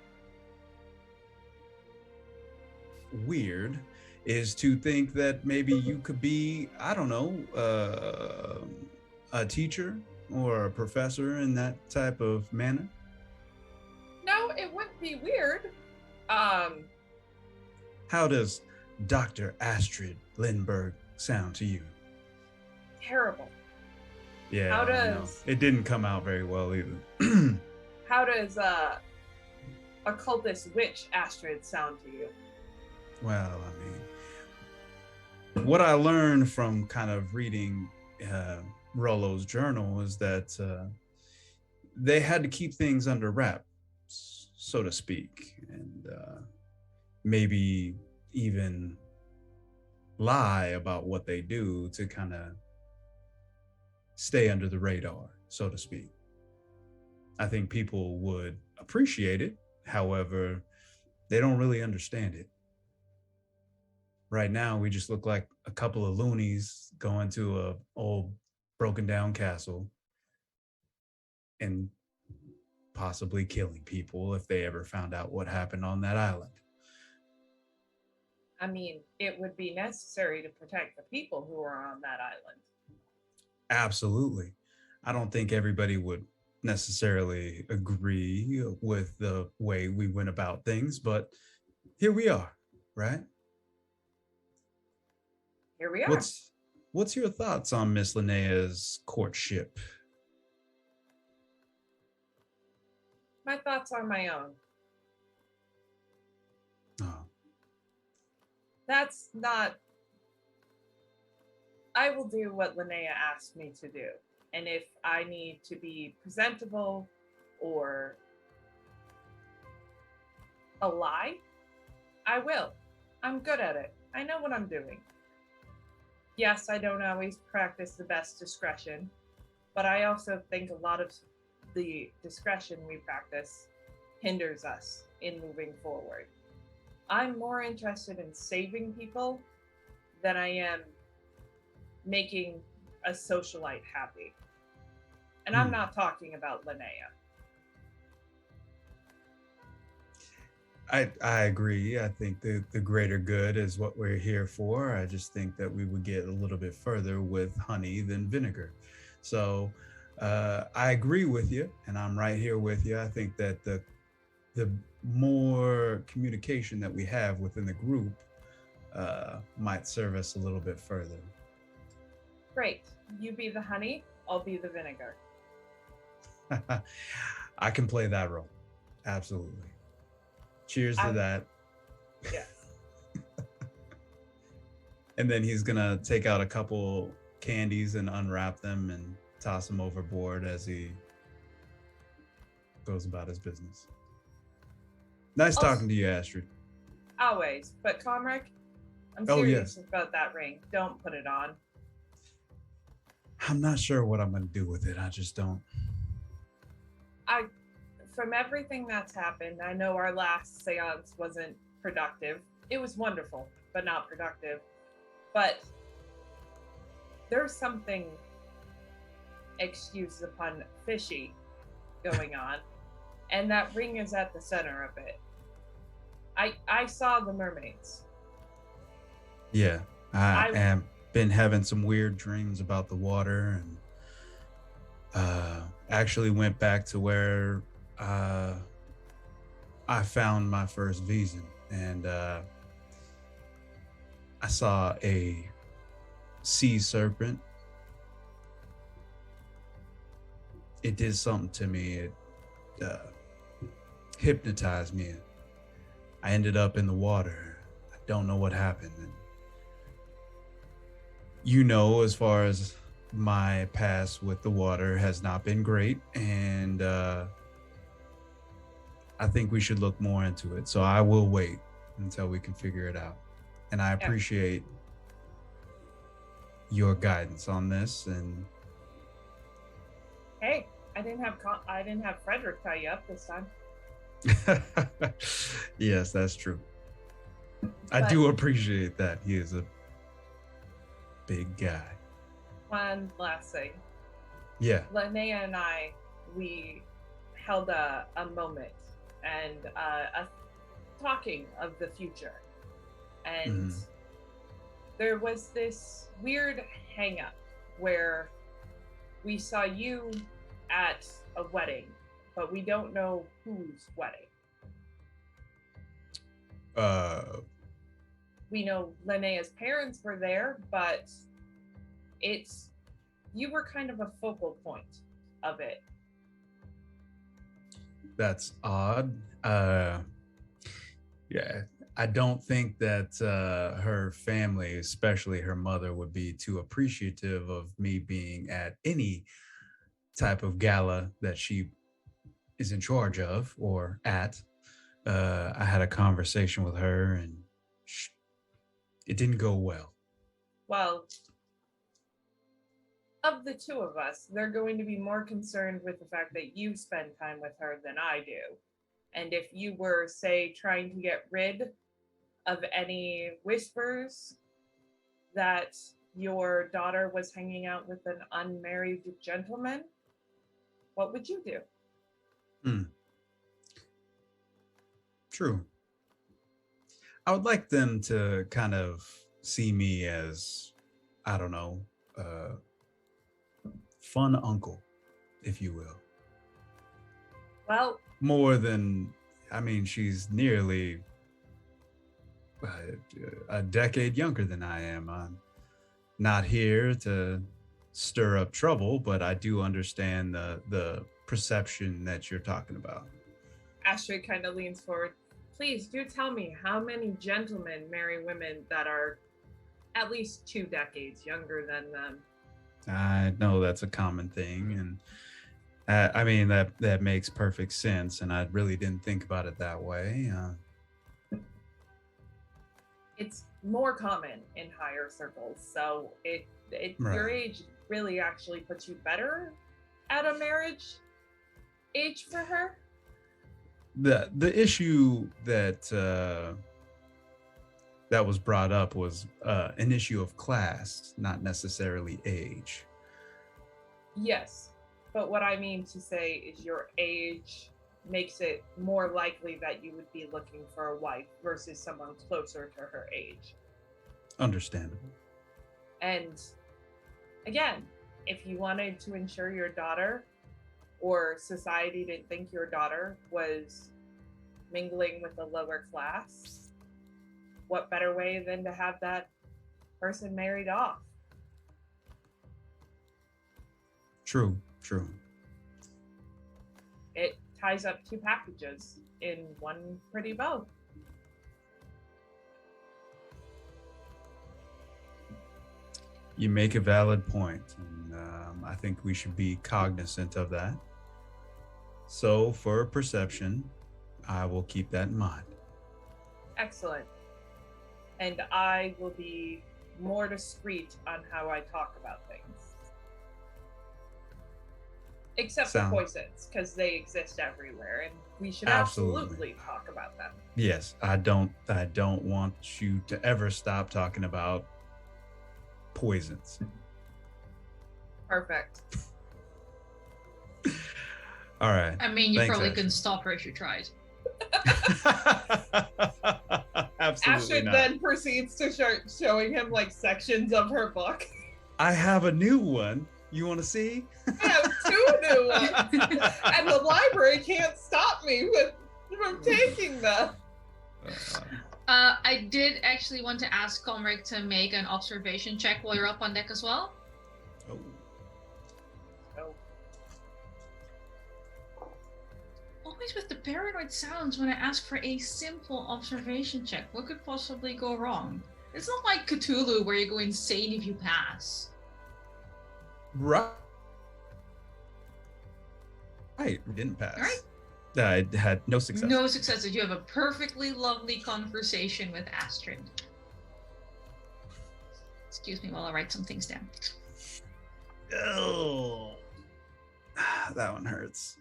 weird is to think that maybe you could be, I don't know, a teacher or a professor in that type of manner? No, it wouldn't be weird. How does Dr. Astrid Lindbergh sound to you? Terrible. Yeah, how does it didn't come out very well either. How does occultist witch Astrid sound to you? Well, I mean, what I learned from kind of reading Rollo's journal is that they had to keep things under wraps, so to speak, and maybe even lie about what they do to kind of stay under the radar, so to speak. I think people would appreciate it. However, they don't really understand it. Right now, we just look like a couple of loonies going to a old broken down castle and possibly killing people if they ever found out what happened on that island. I mean, it would be necessary to protect the people who are on that island. Absolutely. I don't think everybody would necessarily agree with the way we went about things, but here we are, right? Here we are. What's your thoughts on Miss Linnea's courtship? My thoughts are my own. Oh. That's not... I will do what Linnea asked me to do. And if I need to be presentable or a lie, I will. I'm good at it. I know what I'm doing. Yes, I don't always practice the best discretion, but I also think a lot of the discretion we practice hinders us in moving forward. I'm more interested in saving people than I am making a socialite happy. And I'm not talking about Linnea. I agree. I think the greater good is what we're here for. I just think that we would get a little bit further with honey than vinegar. So I agree with you, and I'm right here with you. I think that the more communication that we have within the group might serve us a little bit further. Great. You be the honey, I'll be the vinegar. I can play that role. Absolutely. Cheers to that. Yes. And then he's gonna take out a couple candies and unwrap them and toss them overboard as he goes about his business. Nice talking to you, Astrid. Always. But Komrik, I'm Oh, serious yes. about that ring. Don't put it on. I'm not sure what I'm gonna do with it. I just don't. From everything that's happened, I know our last seance wasn't productive. It was wonderful, but not productive. But there's something, excuse the pun, fishy going on. And that ring is at the center of it. I saw the mermaids. Yeah, I am been having some weird dreams about the water, and actually went back to where I found my first Vaesen, and I saw a sea serpent. It did something to me. It hypnotized me. I ended up in the water. I don't know what happened. And you know, as far as my past with the water has not been great, and I think we should look more into it. So I will wait until we can figure it out. And I appreciate your guidance on this. And Hey, I didn't have Fredrik tie you up this time. yes, that's true. I do appreciate that. He is a big guy. One last thing. Yeah. Linnea and I, we held a moment and a talking of the future. And there was this weird hang up where we saw you at a wedding, but we don't know whose wedding. We know Linnea's parents were there, but you were kind of a focal point of it. That's odd. Yeah, I don't think that her family, especially her mother, would be too appreciative of me being at any type of gala that she is in charge of or at. I had a conversation with her, and it didn't go well. Well, of the two of us, they're going to be more concerned with the fact that you spend time with her than I do. And if you were, say, trying to get rid of any whispers that your daughter was hanging out with an unmarried gentleman, what would you do? True. I would like them to kind of see me as, I don't know, fun uncle, if you will. Well, More than, I mean, she's nearly a decade younger than I am. I'm not here to stir up trouble, but I do understand the perception that you're talking about. Astrid kind of leans forward. Please do tell me how many gentlemen marry women that are at least 2 decades younger than them. I know that's a common thing, and I mean that makes perfect sense, and I really didn't think about it that way. It's more common in higher circles, so your age really actually puts you better at a marriage age for her. The issue that that was brought up was an issue of class, not necessarily age. Yes, but what I mean to say is your age makes it more likely that you would be looking for a wife versus someone closer to her age. Understandable. And again, if you wanted to ensure your daughter or society didn't think your daughter was mingling with the lower class, what better way than to have that person married off? True. It ties up two packages in one pretty bow. You make a valid point, and I think we should be cognizant of that. So for perception, I will keep that in mind. Excellent. And I will be more discreet on how I talk about things. Except for poisons, because they exist everywhere, and we should absolutely talk about them. Yes, I don't want you to ever stop talking about poisons. Perfect. All right. I mean, you Thanks, probably Astrid. couldn't stop her if you tried. Absolutely Astrid not. then proceeds to start showing him like sections of her book. I have a new one. You want to see? I have two new ones, and the library can't stop me from taking them. I did actually want to ask Komrik to make an observation check while you're up on deck as well. Oh. Always with the paranoid sounds when I ask for a simple observation check. What could possibly go wrong? It's not like Cthulhu where you go insane if you pass. Right. We didn't pass. Right. I had no success. No successes. You have a perfectly lovely conversation with Astrid. Excuse me while I write some things down. Oh, that one hurts.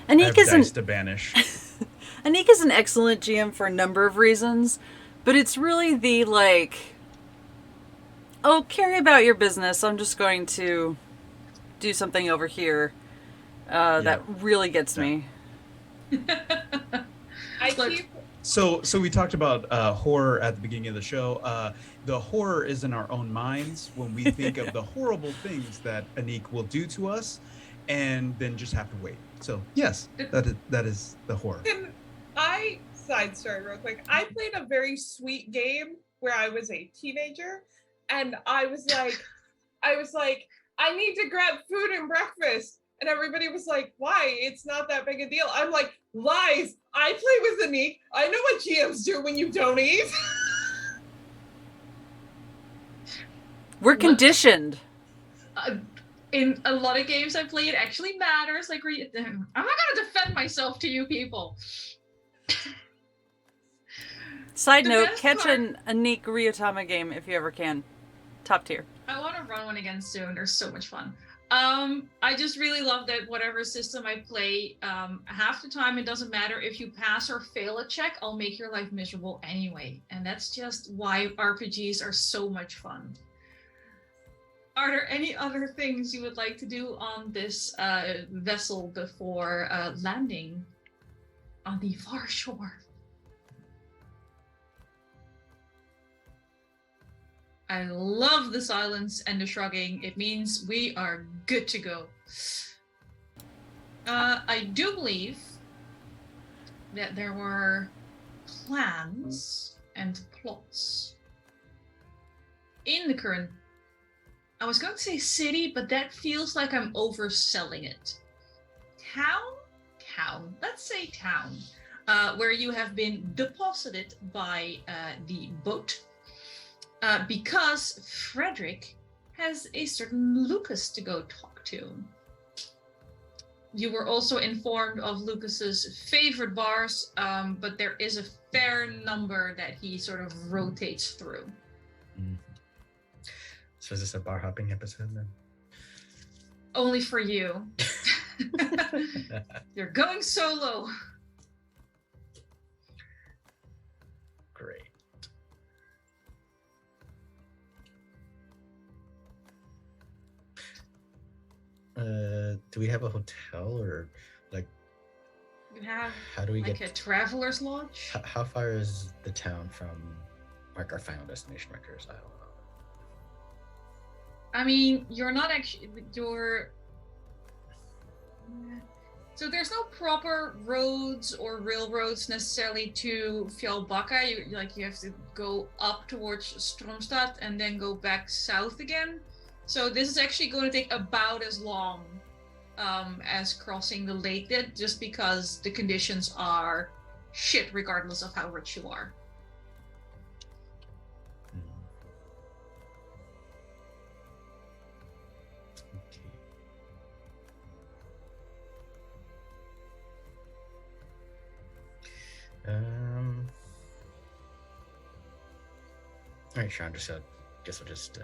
Anniek I have dice to banish. Anniek is an excellent GM for a number of reasons, but it's really the carry about your business. I'm just going to do something over here that really gets me. So we talked about horror at the beginning of the show. The horror is in our own minds when we think of the horrible things that Anniek will do to us, and then just have to wait. So yes, that is the horror. Can I side story real quick? I played a very sweet game where I was a teenager, and I was like, I need to grab food and breakfast. And everybody was like, why? It's not that big a deal. I'm like, lies. I play with Anniek. I know what GMs do when you don't eat. We're conditioned. In a lot of games I play, it actually matters. Like, I'm not going to defend myself to you people. Side note, catch an Anniek Ryotama game if you ever can. Top tier. I want to run one again soon. They're so much fun. I just really love that whatever system I play, half the time it doesn't matter if you pass or fail a check, I'll make your life miserable anyway. And that's just why RPGs are so much fun. Are there any other things you would like to do on this vessel before landing on the far shore? I love the silence and the shrugging. It means we are good to go. I do believe that there were plans and plots in the current, I was going to say city, but that feels like I'm overselling it. Town, let's say town, where you have been deposited by the boat. Because Fredrik has a certain Lukas to go talk to. You were also informed of Lukas's favorite bars, but there is a fair number that he sort of rotates through. Mm. So is this a bar hopping episode then? Only for you. You're going solo. Great. Do we have a hotel or like? You have How do we like get? a traveler's lodge. How far is the town from like our final destination markers? I don't know. I mean, you're not actually so there's no proper roads or railroads necessarily to Fjällbacka. You have to go up towards Stromstad and then go back south again. So this is actually going to take about as long as crossing the lake did, just because the conditions are shit regardless of how rich you are. All right, Sean. Guess I'll just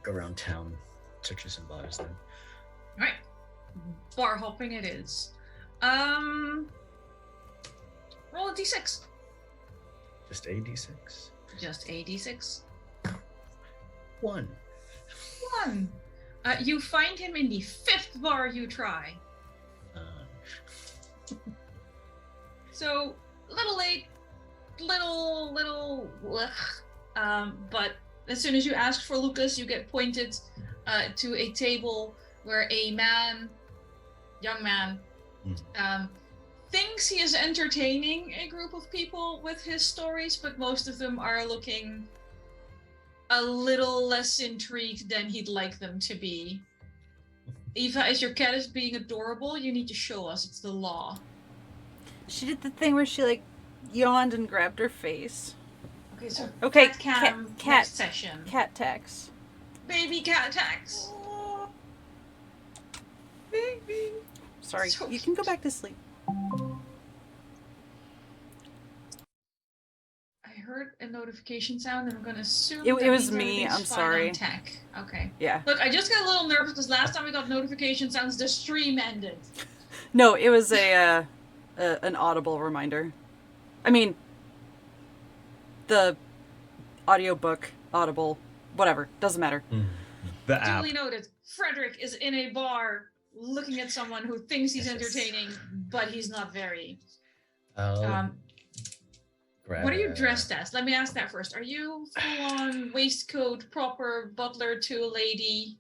go around town, searching some bars then. All right, bar hopping it is. Roll a d6. Just a d6. Just a d6. 1. 1. You find him in the 5th bar you try. So, little late, little, but as soon as you ask for Lukas, you get pointed to a table where a young man, thinks he is entertaining a group of people with his stories, but most of them are looking a little less intrigued than he'd like them to be. Eva, as your cat is being adorable, you need to show us. It's the law. She did the thing where she like yawned and grabbed her face. Okay, so Okay, cat cam cat next session. Cat tax. Baby cat attacks. Baby. Sorry, So you can go back to sleep. I heard a notification sound, and I'm going to assume It that was means me, everything's I'm fine sorry. on tech. Okay. Yeah. Look, I just got a little nervous because last time we got notification sounds, the stream ended. No, it was an audible reminder. I mean, the audiobook, audible, whatever, doesn't matter. The app. Duly noted. Fredrik is in a bar looking at someone who thinks he's Yes. entertaining, but he's not very. Grab What are you dressed as? Let me ask that first. Are you full on waistcoat, proper butler to a lady?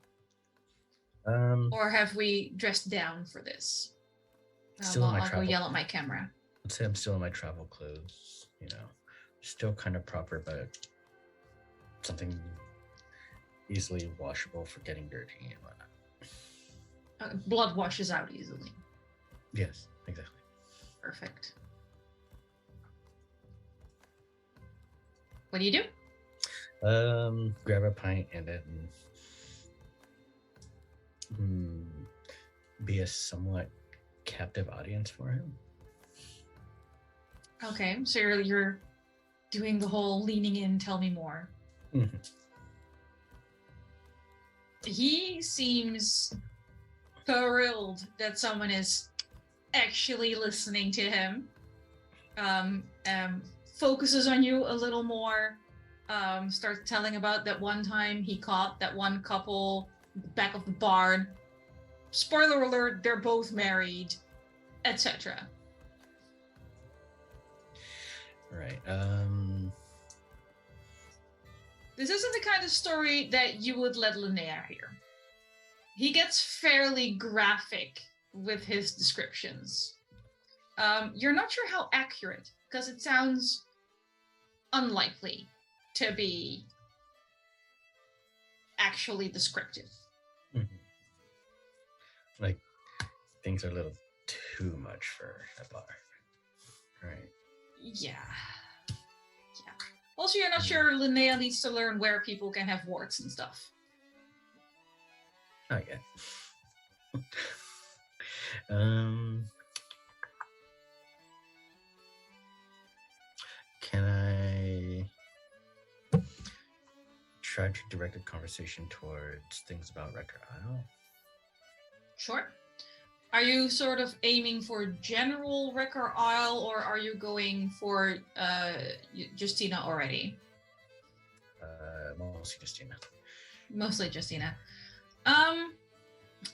Or have we dressed down for this? Still in my I'll go travel. yell at my camera. Let's say I'm still in my travel clothes, you know. Still kind of proper, but something easily washable for getting dirty and whatnot. Blood washes out easily. Yes, exactly. Perfect. What do you do? Grab a pint and then be a somewhat captive audience for him. Okay, so you're doing the whole leaning in, tell me more. Mm-hmm. He seems thrilled that someone is actually listening to him. Focuses on you a little more. Starts telling about that one time he caught that one couple back of the barn. Spoiler alert, they're both married, etc. Right. This isn't the kind of story that you would let Linnea hear. He gets fairly graphic with his descriptions. You're not sure how accurate, because it sounds unlikely to be actually descriptive. Mm-hmm. Like, things are a little too much for a bar. Right. Yeah. Also, you're not sure Linnea needs to learn where people can have warts and stuff. Not yet. Can I try to direct a conversation towards things about Record Isle? Sure. Are you sort of aiming for general Wrecker Isle, or are you going for Justina already? Mostly Justina. Mostly Justina.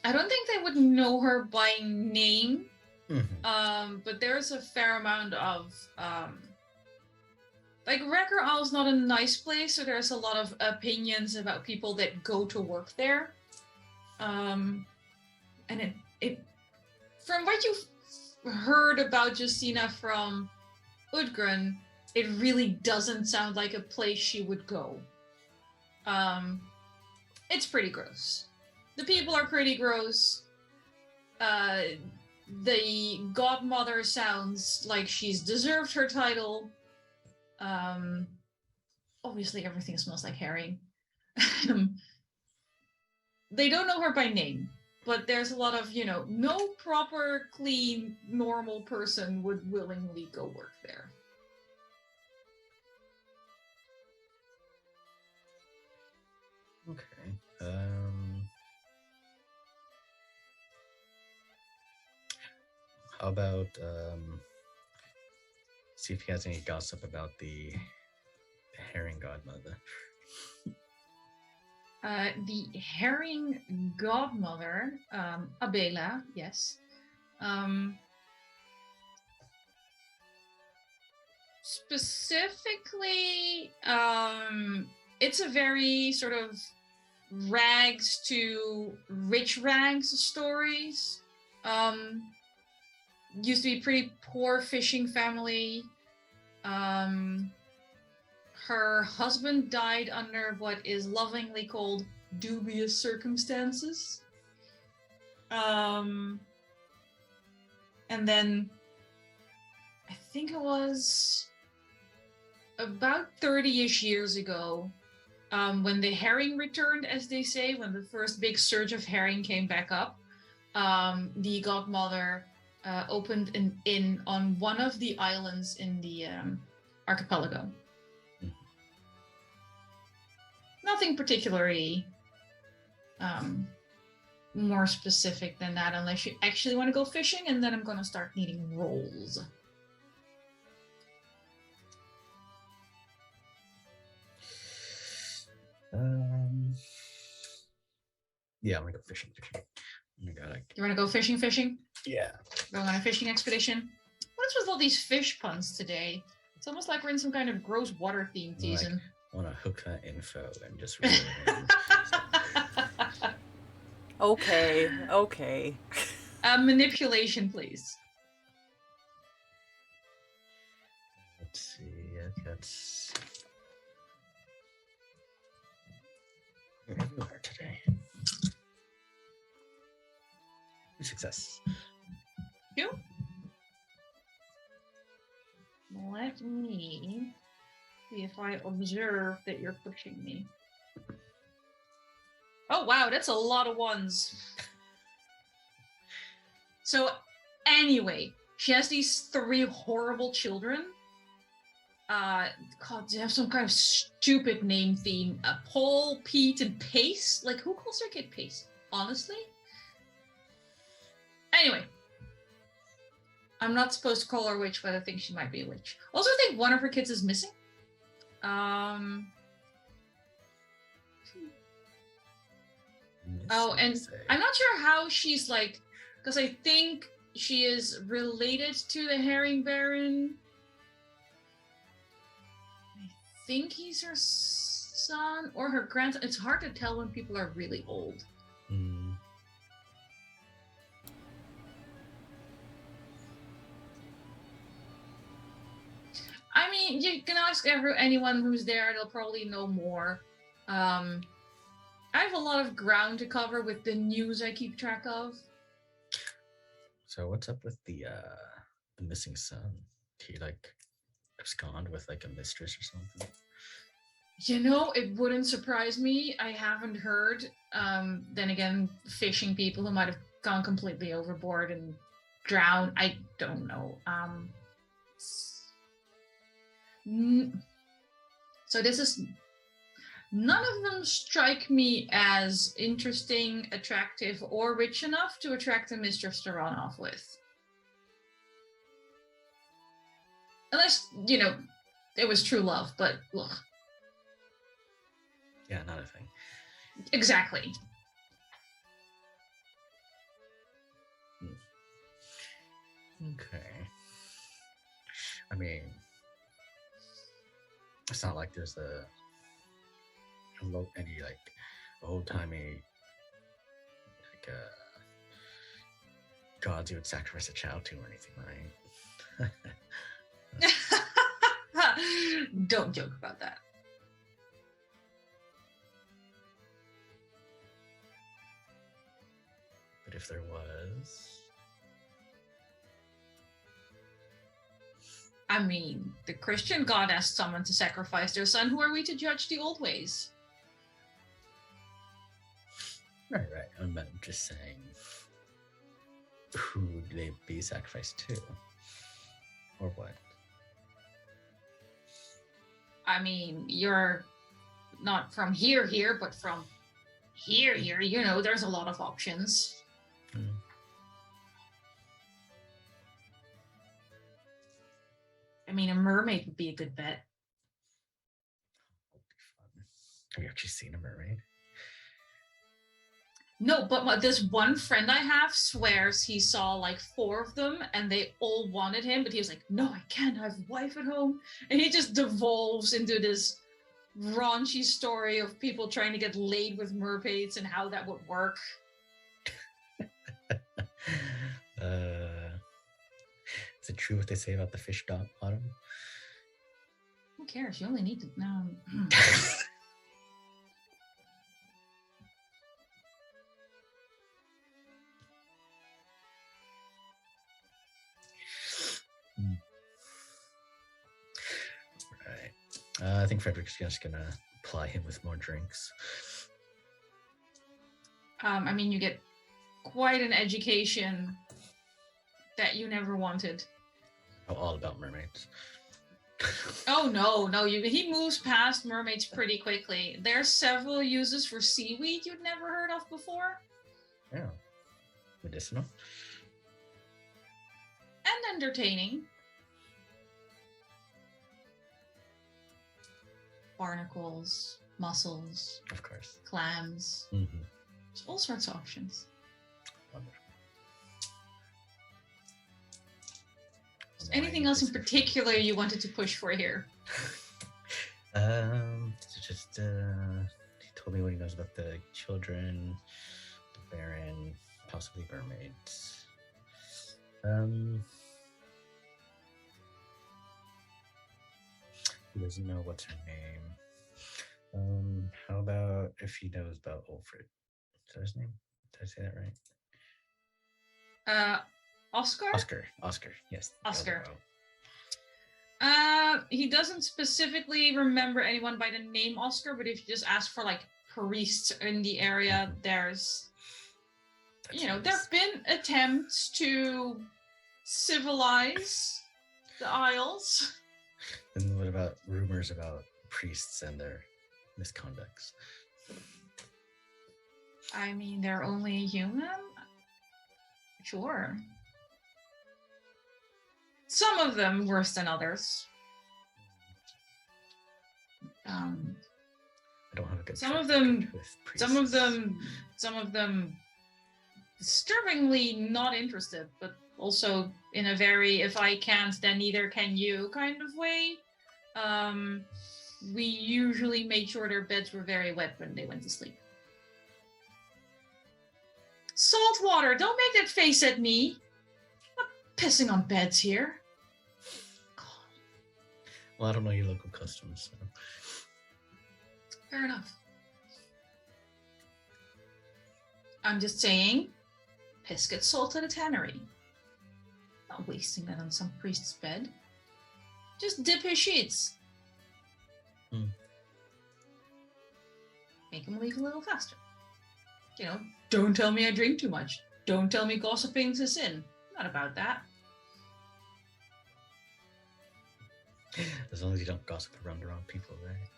I don't think they would know her by name. Mhm. But there's a fair amount of like Wrecker Isle's not a nice place, so there's a lot of opinions about people that go to work there. And it from what you've heard about Justina from Udgren, it really doesn't sound like a place she would go. It's pretty gross. The people are pretty gross. The godmother sounds like she's deserved her title. Obviously everything smells like herring. They don't know her by name, but there's a lot of, no proper, clean, normal person would willingly go work there. Okay. How about see if he has any gossip about the herring godmother. The herring godmother, Abela, yes. Specifically, it's a very sort of rags to rich rags stories. Used to be pretty poor fishing family. Her husband died under what is lovingly called dubious circumstances. And then I think it was about 30-ish years ago, when the herring returned, as they say, when the first big surge of herring came back up, the godmother opened an inn on one of the islands in the archipelago. Nothing particularly more specific than that, unless you actually want to go fishing, and then I'm going to start needing rolls. Yeah, I'm gonna go fishing. Oh my god. You want to go fishing? Yeah. Going on a fishing expedition? What's with all these fish puns today? It's almost like we're in some kind of gross water theme season. I want to hook that info and just reel it in. Okay. Manipulation, please. Let's see. That's everywhere today. Success. You? Let me see if I observe that you're pushing me. Oh wow, that's a lot of ones. So anyway, she has these 3 horrible children. God, they have some kind of stupid name theme. Paul, Pete, and Pace. Like, who calls their kid Pace? Honestly? Anyway. I'm not supposed to call her a witch, but I think she might be a witch. Also, I think one of her kids is missing. Oh, and I'm not sure how she's like, because I think she is related to the Herring Baron. I think he's her son or her grandson. It's hard to tell when people are really old. Mm. I mean, you can ask anyone who's there. They'll probably know more. I have a lot of ground to cover with the news I keep track of. So what's up with the missing son? He like abscond with like a mistress or something? You know, it wouldn't surprise me. I haven't heard. Then again, fishing people who might have gone completely overboard and drowned. I don't know. So this is... None of them strike me as interesting, attractive, or rich enough to attract a mistress to run off with. Unless, you know, it was true love, but look. Yeah, not a thing. Exactly. Okay. I mean, it's not like there's any like old timey like gods you would sacrifice a child to or anything, right? Don't joke about that. But if there was, I mean, the Christian God asked someone to sacrifice their son. Who are we to judge the old ways? right. I'm just saying, who would they be sacrificed to, or what? I mean, you're not from here, but from here. You know, there's a lot of options. I mean, a mermaid would be a good bet. Have you actually seen a mermaid? No, but this one friend I have swears he saw like 4 of them and they all wanted him, but he was like, no, I can't, I have a wife at home. And he just devolves into this raunchy story of people trying to get laid with mermaids and how that would work. Is it true what they say about the fish bottom? Who cares? You only need to know. Right. I think Frederick's just gonna ply him with more drinks. I mean, you get quite an education that you never wanted. Oh, all about mermaids. Oh no, he moves past mermaids pretty quickly. There's several uses for seaweed you'd never heard of before. Yeah. Medicinal. And entertaining. Barnacles, mussels, Of course. clams. Mm-hmm. There's all sorts of options. Wonderful. Anything else in particular you wanted to push for here? Just he told me what he knows about the children, the Baron, possibly mermaids. He doesn't know what's her name. How about if he knows about Ulfred? Is that his name? Did I say that right? Oscar? Oscar, yes. Oscar. Oh. He doesn't specifically remember anyone by the name Oscar, but if you just ask for like priests in the area, there's there have been attempts to civilize the Isles. And what about rumors about priests and their misconducts? I mean, they're only human? Sure. Some of them worse than others. I don't have a good Some track of them record with priests. some of them disturbingly not interested, but also in a very if I can't then neither can you kind of way. We usually made sure their beds were very wet when they went to sleep. Salt water, don't make that face at me. I'm not pissing on beds here. God. Well, I don't know your local customs, so. Fair enough. I'm just saying, piss gets sold to the tannery. Not wasting that on some priest's bed. Just dip his sheets. Make him leave a little faster. Don't tell me I drink too much. Don't tell me gossiping's a sin. Not about that. As long as you don't gossip around the wrong people, right?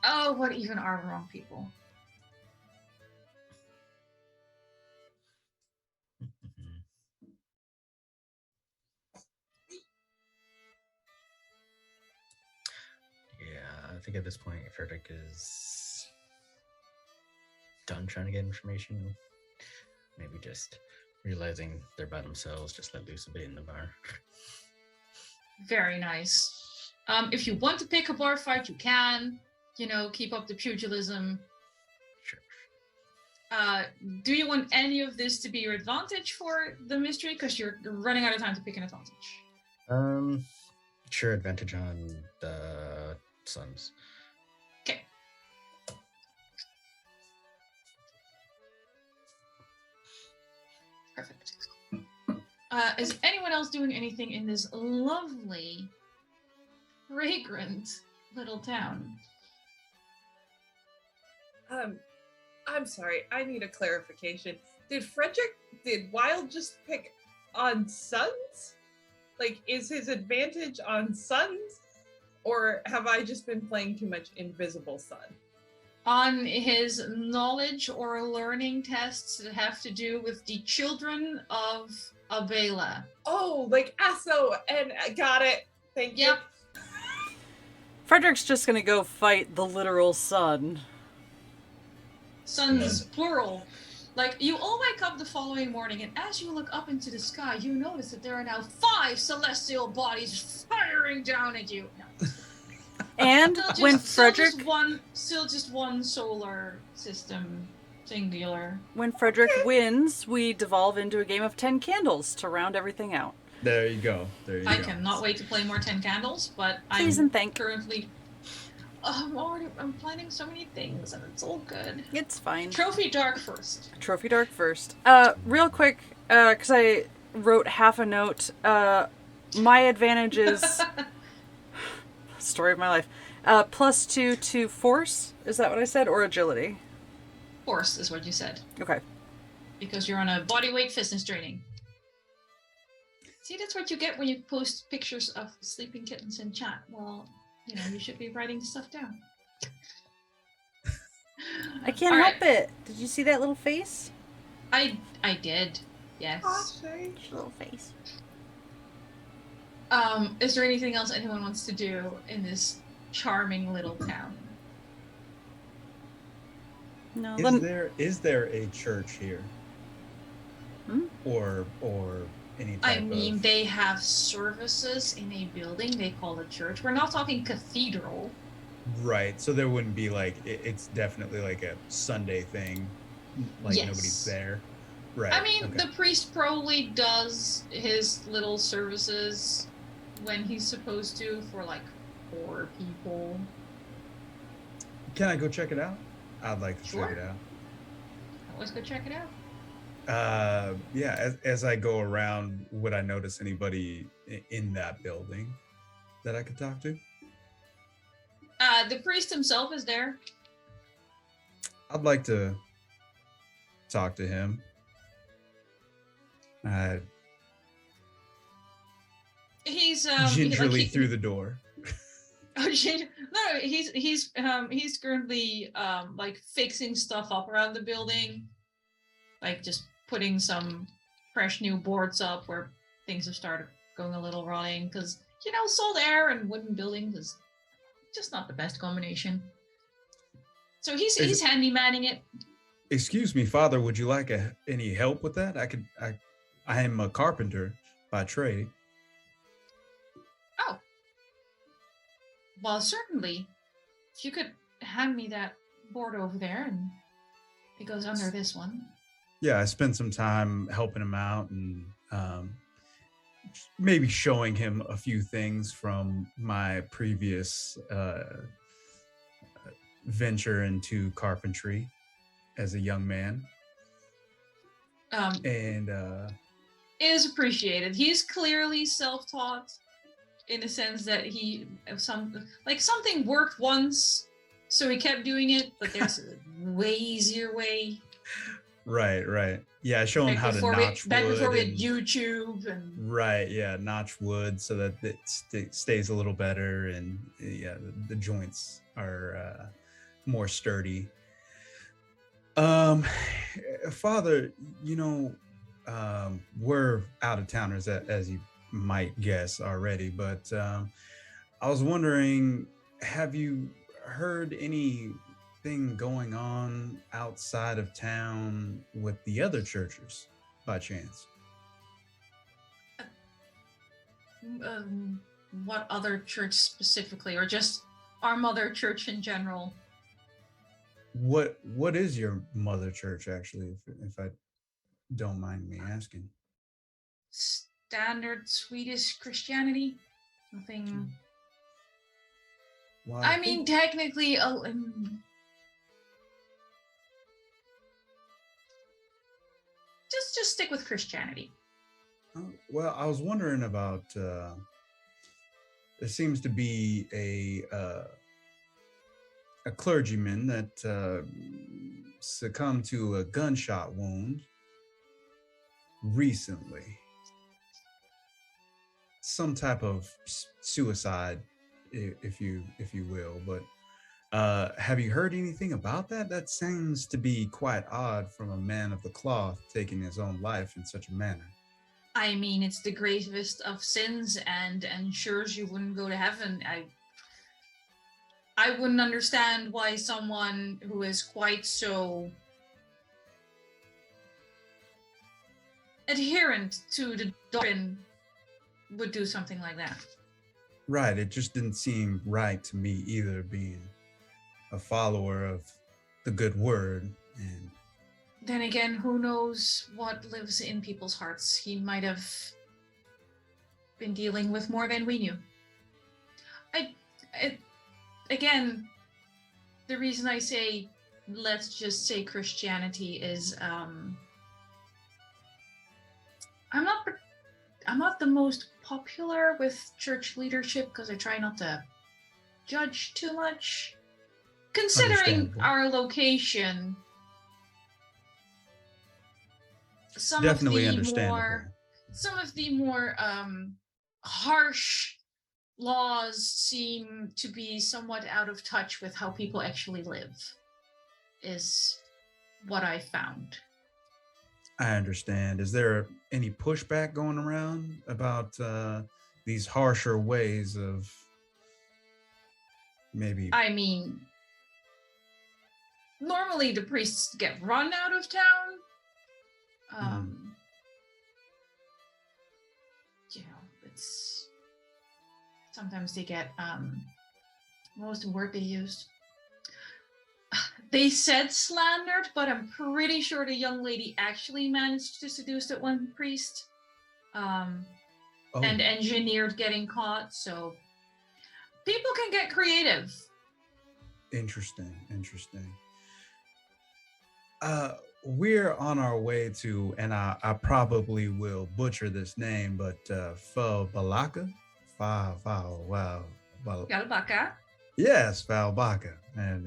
Oh, what even are the wrong people? Yeah, I think at this point, Frederick is done trying to get information. Maybe just realizing they're by themselves, just let loose a bit in the bar. Very nice. If you want to pick a bar fight, you can. Keep up the pugilism. Sure. Do you want any of this to be your advantage for the mystery? Because you're running out of time to pick an advantage. Sure, advantage on the sons. Okay. Perfect. Is anyone else doing anything in this lovely, fragrant little town? I'm sorry, I need a clarification. Did Wilde just pick on sons? Like, is his advantage on sons? Or have I just been playing too much Invisible Son? On his knowledge or learning tests that have to do with the children of Abela. Oh, like Asso, and got it. Thank you. Yep. Frederick's just gonna go fight the literal sun. Sons, plural. Like, you all wake up the following morning, and as you look up into the sky, you notice that there are now 5 celestial bodies firing down at you. No. And when Frederick... Still just one solar system, singular. When Frederick wins, we devolve into a game of 10 candles to round everything out. There you go. I cannot wait to play more 10 candles, but Please I'm and thank. currently... I'm planning so many things, and it's all good. It's fine. Trophy Dark first. Trophy Dark first. Real quick, because I wrote half a note. My advantage is... Story of my life. +2 to force? Is that what I said? Or agility? Force is what you said. Okay. Because you're on a bodyweight fitness training. See, that's what you get when you post pictures of sleeping kittens in chat. Well, you should be writing stuff down. I can't help it. Did you see that little face? I did. Yes. Little face. Is there anything else anyone wants to do in this charming little town? No. Is there a church here? Or any type of... they have services in a building they call a church. We're not talking cathedral. Right. So there wouldn't be it's definitely like a Sunday thing. Like Yes. Nobody's there. Right. I mean, okay. the priest probably does his little services when he's supposed to for 4 people. Can I go check it out? I'd like to Sure. check it out. Let's go check it out. Yeah, as I go around, would I notice anybody in that building that I could talk to? The priest himself is there. I'd like to talk to him. He's gingerly through the door. No, he's currently fixing stuff up around the building, just putting some fresh new boards up where things have started going a little rotting because salt air and wooden buildings is just not the best combination. So he's handymanning it. Excuse me, Father, would you like any help with that? I am a carpenter by trade. Oh. Well, certainly. If you could hand me that board over there, and it goes under this one. Yeah, I spent some time helping him out and maybe showing him a few things from my previous venture into carpentry as a young man. And is appreciated. He's clearly self-taught in the sense that something worked once, so he kept doing it, but there's a way easier way. Right. Yeah, I show him how to notch wood. Back before we had YouTube and... Right, yeah, notch wood so that it stays a little better, and yeah, the joints are more sturdy. Father, we're out of towners, as you might guess already, but I was wondering, have you heard anything going on outside of town with the other churches? by chance? What other church specifically, or just our mother church in general? What is your mother church actually, if I don't mind me asking? Standard Swedish Christianity. Nothing. Well, I mean, technically, just stick with Christianity. well, I was wondering about. There seems to be a clergyman that succumbed to a gunshot wound recently. Some type of suicide, if you will. But have you heard anything about that? That seems to be quite odd from a man of the cloth taking his own life in such a manner. I mean, it's the gravest of sins, and ensures you wouldn't go to heaven. I wouldn't understand why someone who is quite so adherent to the doctrine would do something like that. Right, it just didn't seem right to me either, being a follower of the good word. And then again, who knows what lives in people's hearts? He might have been dealing with more than we knew. Again, the reason I say let's just say Christianity is I'm not the most popular with church leadership because I try not to judge too much. Considering our location, some of the more harsh laws seem to be somewhat out of touch with how people actually live, is what I found. I understand. Is there any pushback going around about these harsher ways of maybe? I mean, normally the priests get run out of town. You know, it's sometimes they get what was the word they used? They said slandered, but I'm pretty sure the young lady actually managed to seduce that one priest and engineered getting caught. So people can get creative. Interesting. We're on our way to, and I probably will butcher this name, but Falbalaka? Galbaka. Yes, Falbaka. And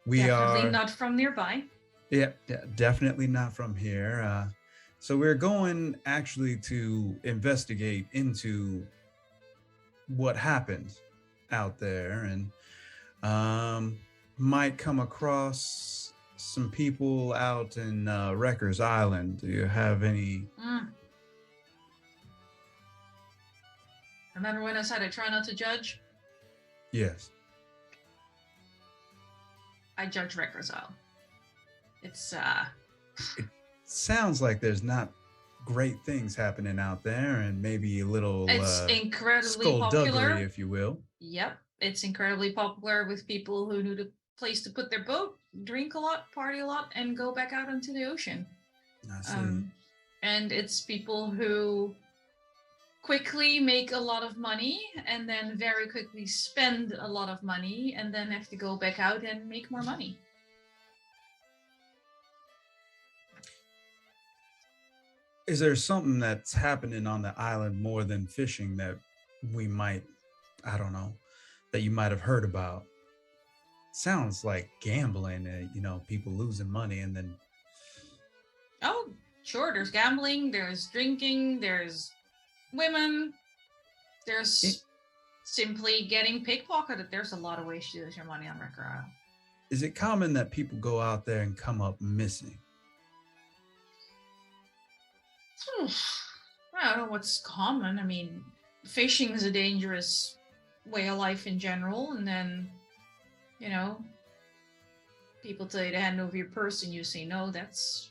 we definitely are not from nearby. Yeah, definitely not from here. So we're going actually to investigate into what happened out there, and might come across some people out in Wrecker's Island. Do you have any? Remember when I said I try not to judge? Yes. I judge Wrecker's Isle. It sounds like there's not great things happening out there, and maybe a little it's incredibly skullduggery, popular, if you will. Yep, it's incredibly popular with people who need a place to put their boat, drink a lot, party a lot, and go back out into the ocean. I see. And it's people who quickly make a lot of money and then very quickly spend a lot of money and then have to go back out and make more money. Is there something that's happening on the island more than fishing that we might, I don't know, that you might have heard about? Sounds like gambling, people losing money and then... Oh, sure, there's gambling, there's drinking, there's women, there's simply getting pickpocketed. There's a lot of ways to lose your money on Wrecker Isle. Is it common that people go out there and come up missing? I don't know what's common. I mean, fishing is a dangerous way of life in general, and then, people tell you to hand over your purse and you say no. That's,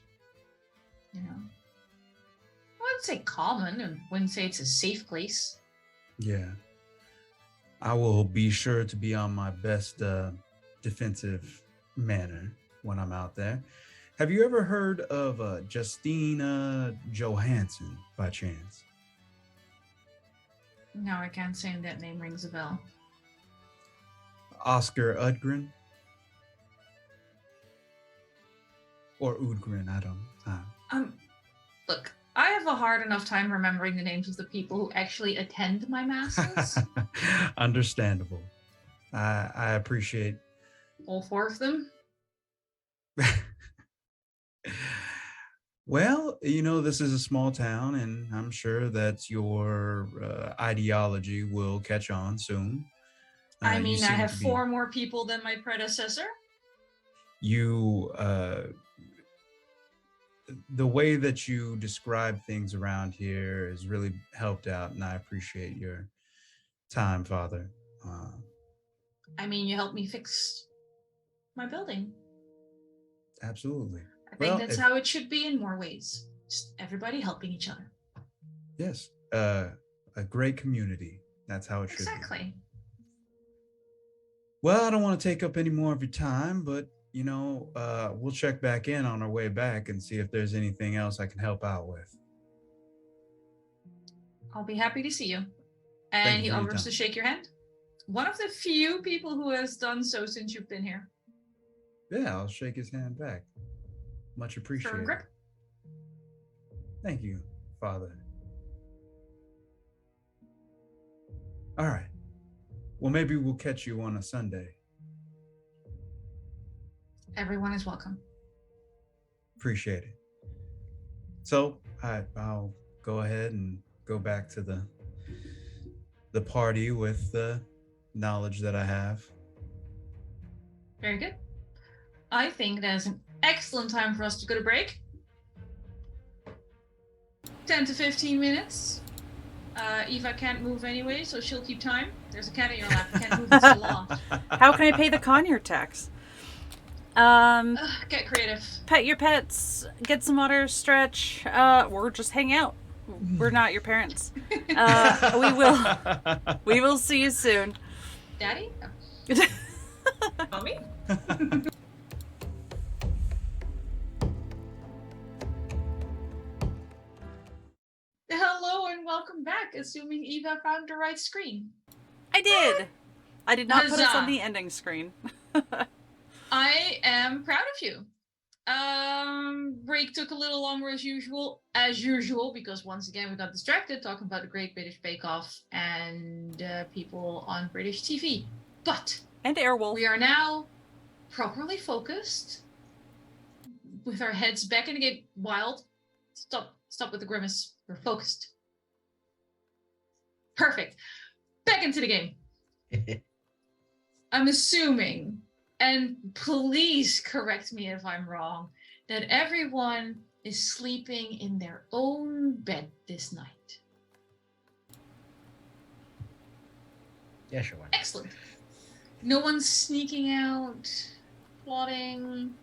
wouldn't say common, and wouldn't say it's a safe place. Yeah. I will be sure to be on my best defensive manner when I'm out there. Have you ever heard of Justina Johansson by chance? No, I can't say that name rings a bell. Oscar Udgren? Or Udgren, I don't know. Look, I have a hard enough time remembering the names of the people who actually attend my masses. Understandable. I appreciate All 4 of them. Well, this is a small town, and I'm sure that your ideology will catch on soon. I mean, I have 4 more people than my predecessor. The way that you describe things around here has really helped out, and I appreciate your time, Father. I mean, you helped me fix my building. Absolutely. I think that's how it should be in more ways. Just everybody helping each other. Yes. A great community. That's how it should be. Exactly. Well, I don't want to take up any more of your time, but we'll check back in on our way back and see if there's anything else I can help out with. I'll be happy to see you. And he offers to shake your hand. One of the few people who has done so since you've been here. Yeah, I'll shake his hand back. Much appreciated. Firm grip. Thank you, Father. All right. Well, maybe we'll catch you on a Sunday. Everyone is welcome. Appreciate it. So I'll go ahead and go back to the party with the knowledge that I have. Very good. I think that's an excellent time for us to go to break. 10 to 15 minutes. Eva can't move anyway, so she'll keep time. There's a cat in your lap. You can't move, it's the law. How can I pay the conure tax? Get creative. Pet your pets, get some water, stretch, or just hang out. We're not your parents. We will see you soon. Daddy? Mommy? Hello and welcome back, assuming Eva found the right screen. I did. I did not put us on Huzzah. the ending screen. I am proud of you. Break took a little longer as usual, because once again we got distracted talking about the Great British Bake Off and people on British TV. But And Airwolf. we are now properly focused, with our heads back in the game. Wilde, stop with the grimace. We're focused. Perfect. Back into the game. I'm assuming, and please correct me if I'm wrong, that everyone is sleeping in their own bed this night. Yeah, sure. Why not? Excellent. No one's sneaking out, plotting.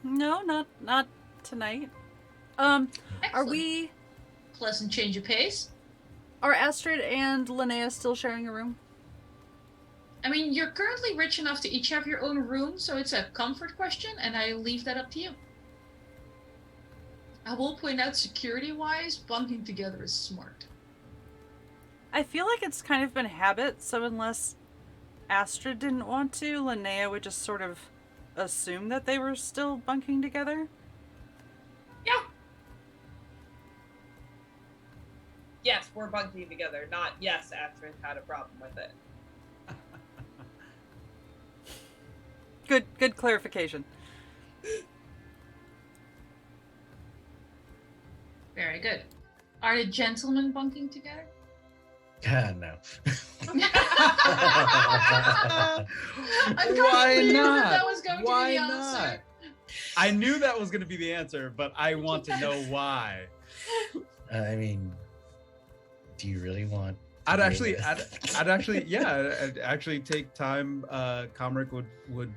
No, not tonight. Are Excellent. we? Pleasant change of pace. Are Astrid and Linnea still sharing a room? I mean, you're currently rich enough to each have your own room, so it's a comfort question, and I leave that up to you. I will point out, security-wise, bunking together is smart. I feel like it's kind of been habit, so unless Astrid didn't want to, Linnea would just sort of assume that they were still bunking together. Yeah. Yes, we're bunking together, not yes, Astrid had a problem with it. Good clarification. Very good. Are the gentlemen bunking together? No. Why not? That was going Why to be the not? answer. I knew that was going to be the answer, but I want to know why. I mean, do you really want? I'd actually take time. Komrik would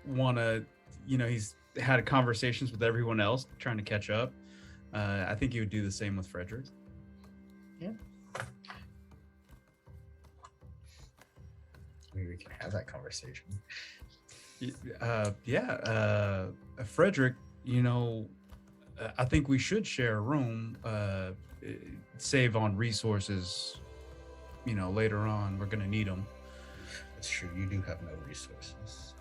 want to, he's had conversations with everyone else, trying to catch up. I think you would do the same with Frederick. Yeah. Maybe we can have that conversation. Frederick, I think we should share a room, save on resources, later on. We're going to need them. That's true. You do have no resources.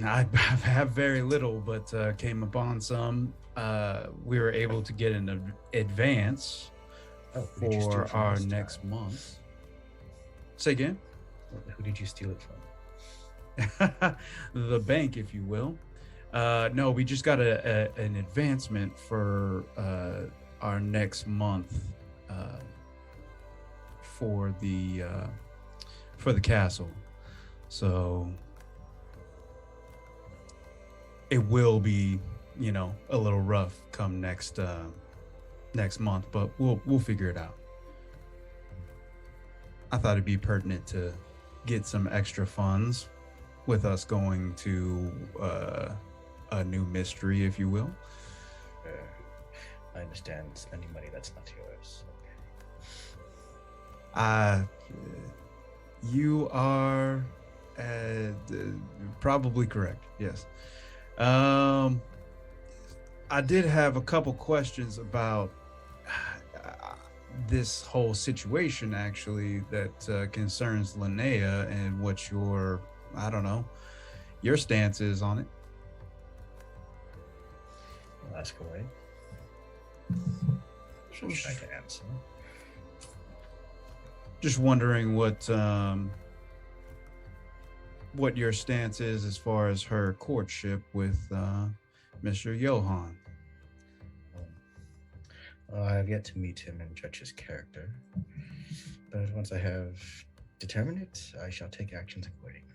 I have very little, but came upon some. We were able to get an advance for our next month. Say again? Who did you steal it from? The bank, if you will. No, we just got an advancement for our next month for the castle. So it will be, a little rough come next month, but we'll figure it out. I thought it'd be pertinent to get some extra funds with us going to a new mystery, if you will. I understand spending money that's not yours. You are probably correct. Yes. I did have a couple questions about this whole situation, actually, that concerns Linnea and what your stance is on it. I'll ask away. She'll try to answer. Just wondering what your stance is as far as her courtship with Mr. Johann. Well, I have yet to meet him and judge his character, but once I have determined it, I shall take actions accordingly.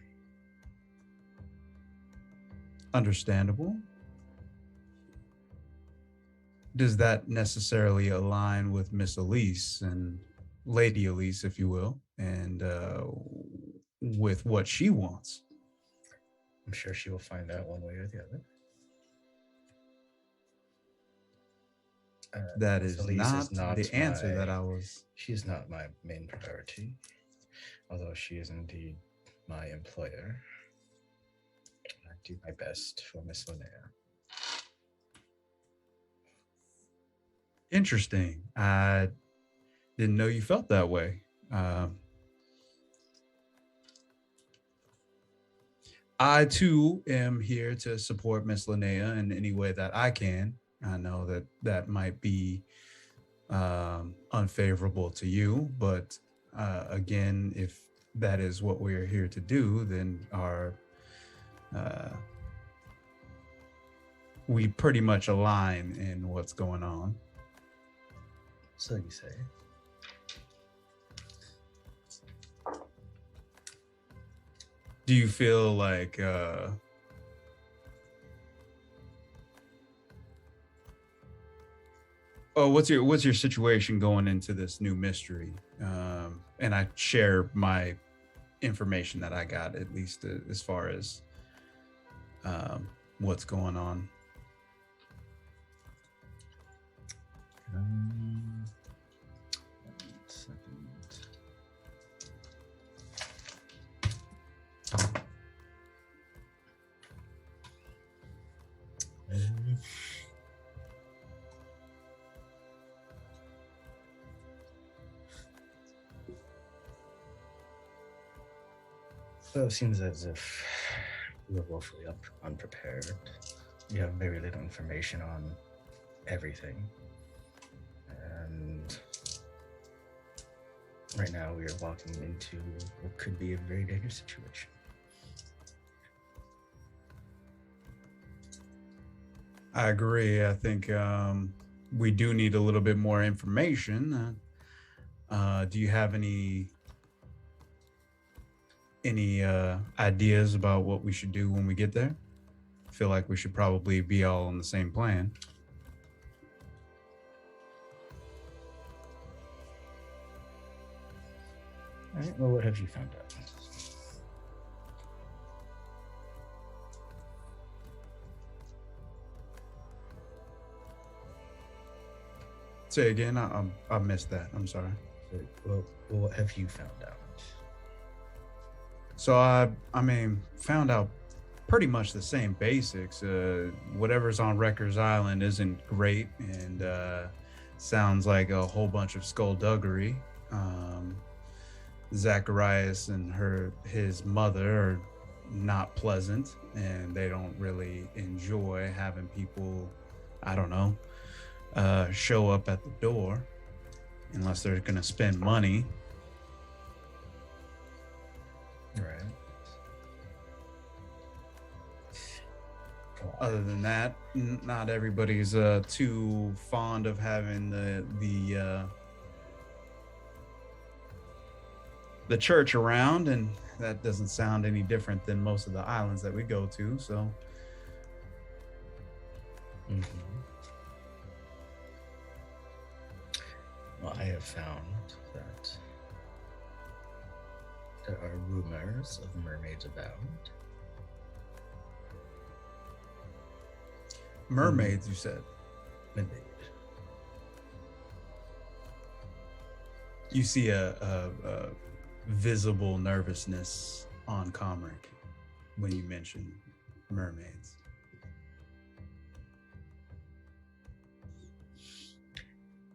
Understandable. Does that necessarily align with Miss Elise and Lady Elise, if you will, and with what she wants? I'm sure she will find out one way or the other. That is not the answer that I was... She is not my main priority, although she is indeed my employer. I do my best for Miss Linnea. Interesting. I didn't know you felt that way. I too am here to support Miss Linnea in any way that I can. I know that might be unfavorable to you, but again, if that is what we're here to do, then we pretty much align in what's going on. So you say. Do you feel like what's your situation going into this new mystery? And I share my information that I got, at least as far as what's going on. One second. So it seems as if we were woefully unprepared. We have very little information on everything. And right now we are walking into what could be a very dangerous situation. I agree. I think we do need a little bit more information. Do you have any ideas about what we should do when we get there? I feel like we should probably be all on the same plan. All right, well, what have you found out? Say again. I missed that. I'm sorry. Well, what have you found out? So I mean, found out pretty much the same basics. Whatever's on Wrecker's Island isn't great, and sounds like a whole bunch of skullduggery. Zacharias and his mother are not pleasant, and they don't really enjoy having people, I don't know, show up at the door unless they're gonna spend money. Right. Other than that, not everybody's too fond of having the church around, and that doesn't sound any different than most of the islands that we go to. So, Well, I have found that there are rumors of mermaids abound. mermaids, you said. Mermaid. You see a visible nervousness on Komrik when you mention mermaids.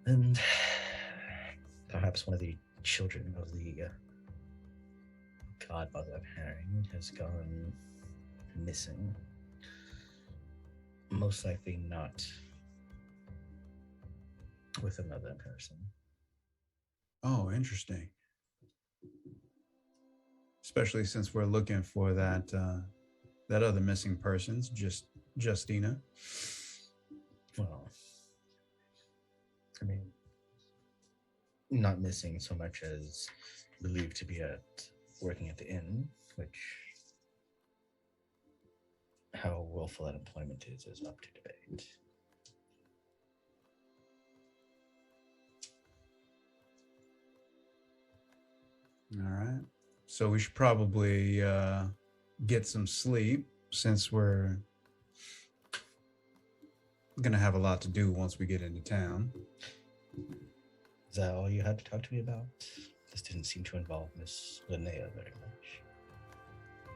And perhaps one of the children of the godmother of Herring has gone missing. Most likely not with another person. Oh, interesting. Especially since we're looking for that other missing persons, Justina. Well, I mean, not missing so much as believed to be working at the inn, which how willful that employment is up to debate. All right. So we should probably get some sleep since we're going to have a lot to do once we get into town. Is that all you had to talk to me about? This didn't seem to involve Miss Linnea very much.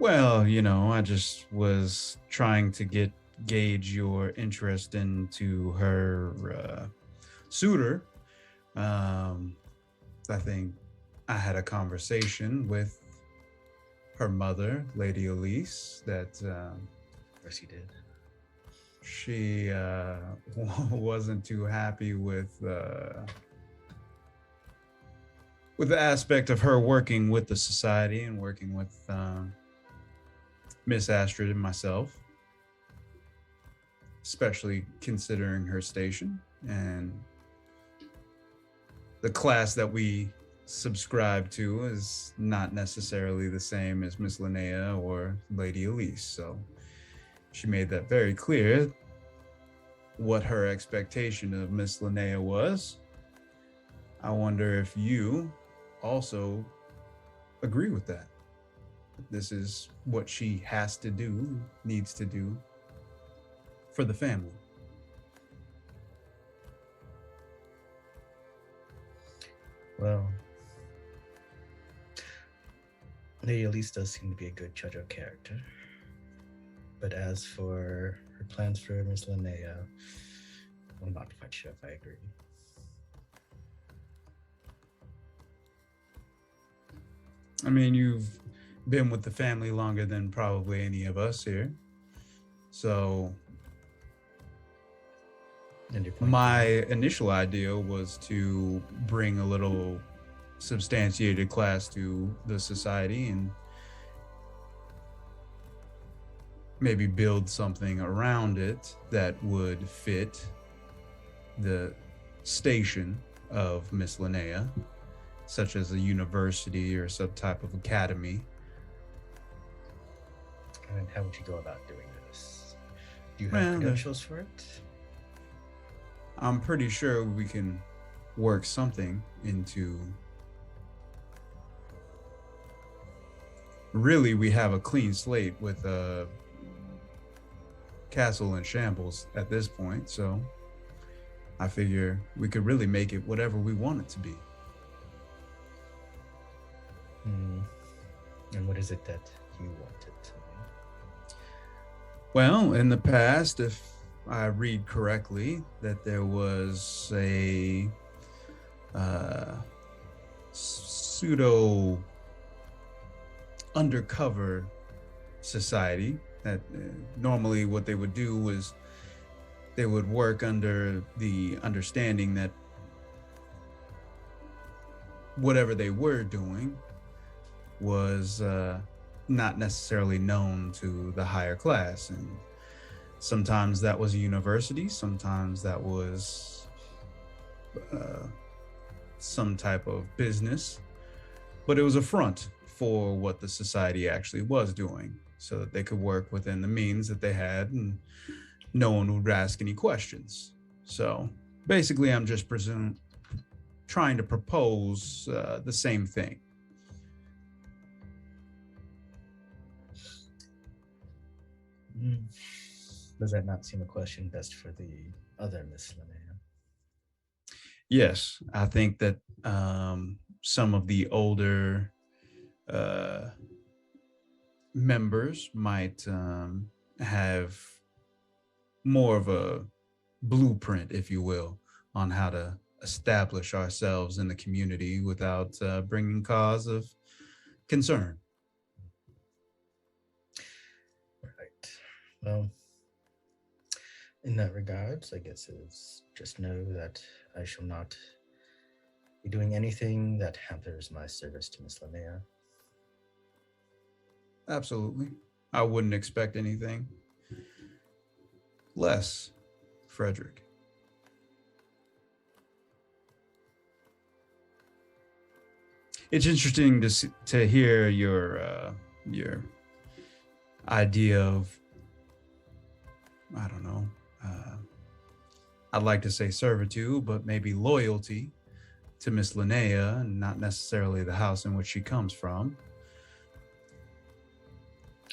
Well, you know, I just was trying to gauge your interest into her suitor. I think I had a conversation with her mother, Lady Elise, that Of course you did. she wasn't too happy with the aspect of her working with the society and working with Miss Astrid and myself, especially considering her station and the class that we subscribe to is not necessarily the same as Miss Linnea or Lady Elise. So she made that very clear what her expectation of Miss Linnea was. I wonder if you also agree with that. This is what she has to do, needs to do for the family. Well, Lady Elise does seem to be a good judge of character. But as for her plans for Miss Linnea, I'm not quite sure if I agree. I mean, you've been with the family longer than probably any of us here. So my initial idea was to bring a little substantiated class to the society and maybe build something around it that would fit the station of Miss Linnea, such as a university or some type of academy. And how would you go about doing this? Do you have credentials for it? I'm pretty sure we can work something into. Really, we have a clean slate with a castle in shambles at this point, so I figure we could really make it whatever we want it to be. And what is it that you want it to be? Well, in the past, if I read correctly, that there was a pseudo undercover society that normally what they would do was they would work under the understanding that whatever they were doing was not necessarily known to the higher class. And sometimes that was a university, sometimes that was some type of business, but it was a front for what the society actually was doing so that they could work within the means that they had and no one would ask any questions. So basically I'm just trying to propose the same thing. Does that not seem a question best for the other Miss Linnea? Yes, I think that some of the older members might have more of a blueprint, if you will, on how to establish ourselves in the community without bringing cause of concern. Right. Well, in that regards, I guess it's just know that I shall not be doing anything that hampers my service to Miss Linnea. Absolutely. I wouldn't expect anything less, Frederick. It's interesting to hear your idea of, I don't know, I'd like to say servitude, but maybe loyalty to Miss Linnea, and not necessarily the house in which she comes from.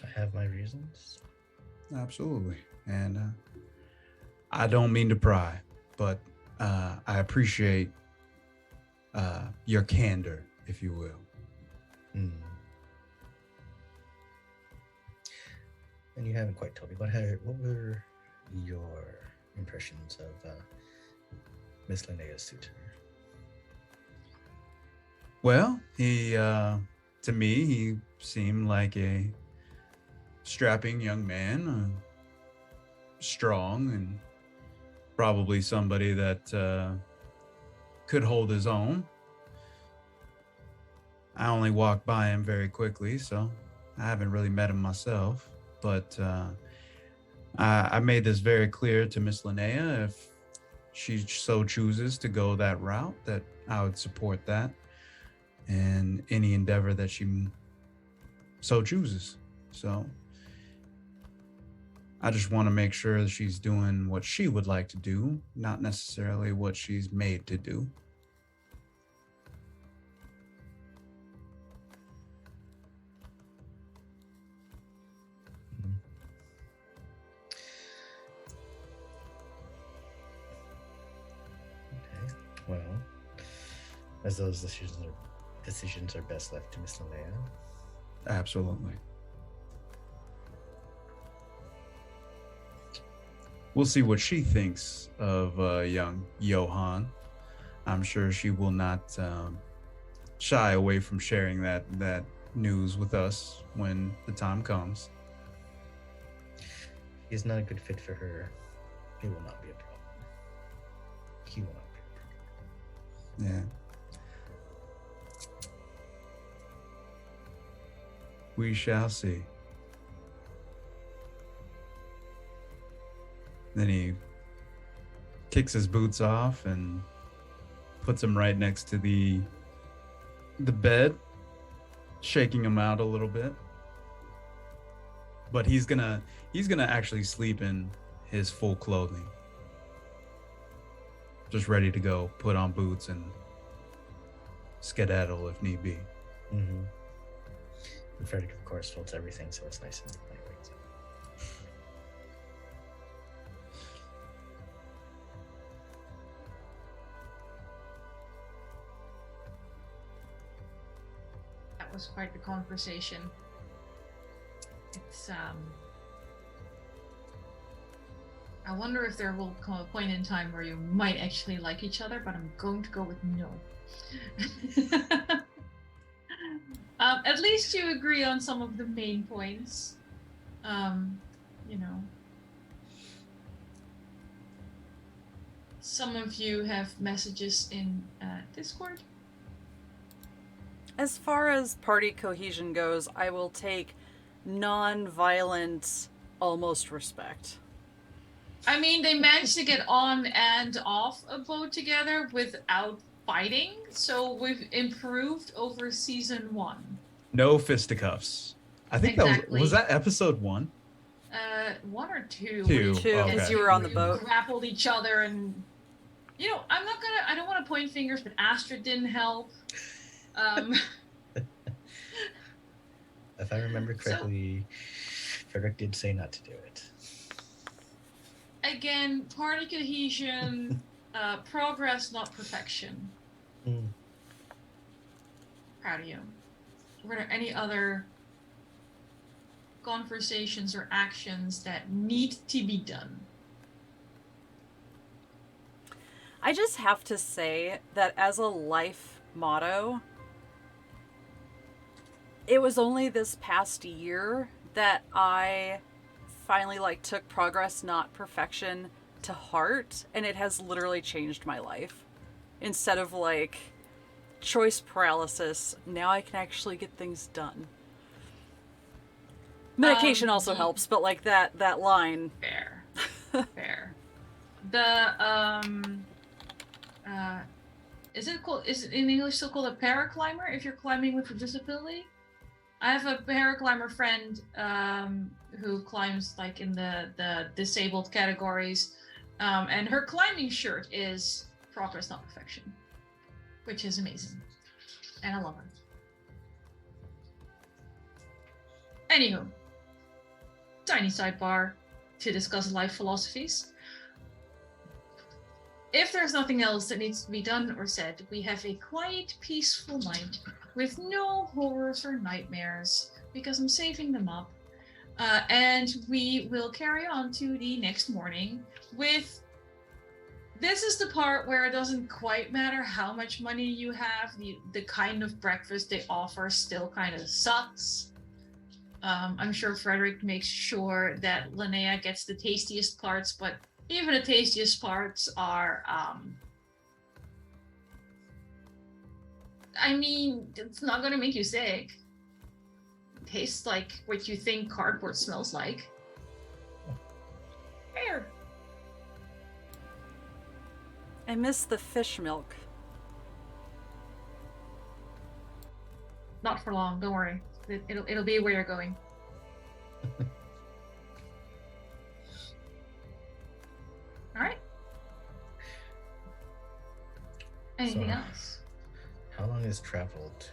I have my reasons. Absolutely. And I don't mean to pry, but I appreciate your candor, if you will. And you haven't quite told me, what were your impressions of Miss Linnea's suitor? Well, he, to me, he seemed like a strapping young man, strong, and probably somebody that could hold his own. I only walked by him very quickly, so I haven't really met him myself, but I made this very clear to Miss Linnea. If she so chooses to go that route, that I would support that and any endeavor that she so chooses. So I just want to make sure that she's doing what she would like to do, not necessarily what she's made to do. Okay, well, as those decisions are best left to Miss Linnea. Absolutely. We'll see what she thinks of young Johan. I'm sure she will not shy away from sharing that news with us when the time comes. He's not a good fit for her. He will not be a problem. He will not be a problem. Yeah. We shall see. Then he kicks his boots off and puts them right next to the bed, shaking him out a little bit. But he's gonna actually sleep in his full clothing, just ready to go, put on boots and skedaddle if need be. Mm-hmm. And Frederick, of course, folds everything so it's nice and lightweight. that was quite the conversation. It's I wonder if there will come a point in time where you might actually like each other, but I'm going to go with no. At least you agree on some of the main points. You know. Some of you have messages in Discord. As far as party cohesion goes, I will take non-violent almost respect. I mean, they managed to get on and off a boat together without fighting, so we've improved over season 1. No fisticuffs. I think Exactly. was that episode 1? 1 or 2. Two. Too, Okay. because you were on the boat. Grappled each other, and you know, I don't want to point fingers, but Astrid didn't help. If I remember correctly, Frederick did say not to do it. Again, party cohesion, progress, not perfection. Proud of you. Were there any other conversations or actions that need to be done? I just have to say that as a life motto, it was only this past year that I finally took progress, not perfection, to heart, and it has literally changed my life. Instead of choice paralysis, now I can actually get things done. Medication also helps, but that line. Fair. Fair. The is it in English still called a paraclimber if you're climbing with a disability? I have a paraclimber friend who climbs in the disabled categories, and her climbing shirt is progress, not perfection, which is amazing, and I love her. Anywho, tiny sidebar to discuss life philosophies. If there's nothing else that needs to be done or said, we have a quiet, peaceful night with no horrors or nightmares, because I'm saving them up. And we will carry on to the next morning with... This is the part where it doesn't quite matter how much money you have. The kind of breakfast they offer still kind of sucks. I'm sure Frederick makes sure that Linnea gets the tastiest parts, but even the tastiest parts are, I mean, it's not gonna make you sick. It tastes like what you think cardboard smells like. Fair. I miss the fish milk. Not for long, don't worry. It'll be where you're going. All right. Anything else? How long is travel to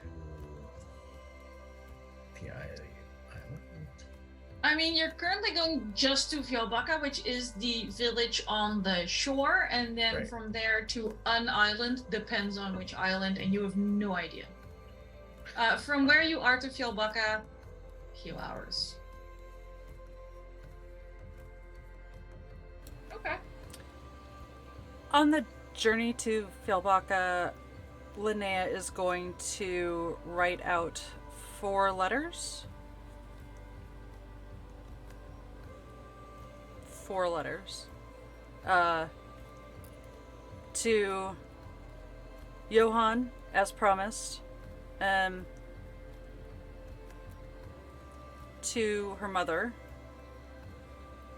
the island? I mean, you're currently going just to Fjallbacka, which is the village on the shore, and then Right. from there to an island, depends on which island, and you have no idea. From where you are to Fjallbacka, a few hours. Okay. On the journey to Fjallbacka, Linnea is going to write out 4 letters. 4 letters. To Johan, as promised. To her mother.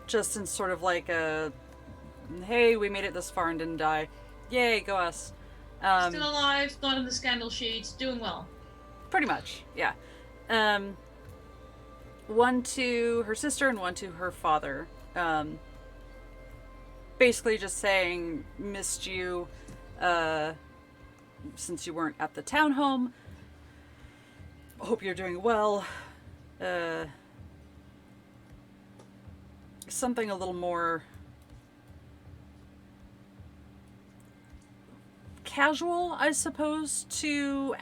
Just in sort of a, hey, we made it this far and didn't die. Yay, go us. Still alive, not in the scandal sheets, doing well. Pretty much, yeah. 1 to her sister and 1 to her father. Basically just saying, missed you, since you weren't at the townhome. Hope you're doing well. Something a little more casual, I suppose, to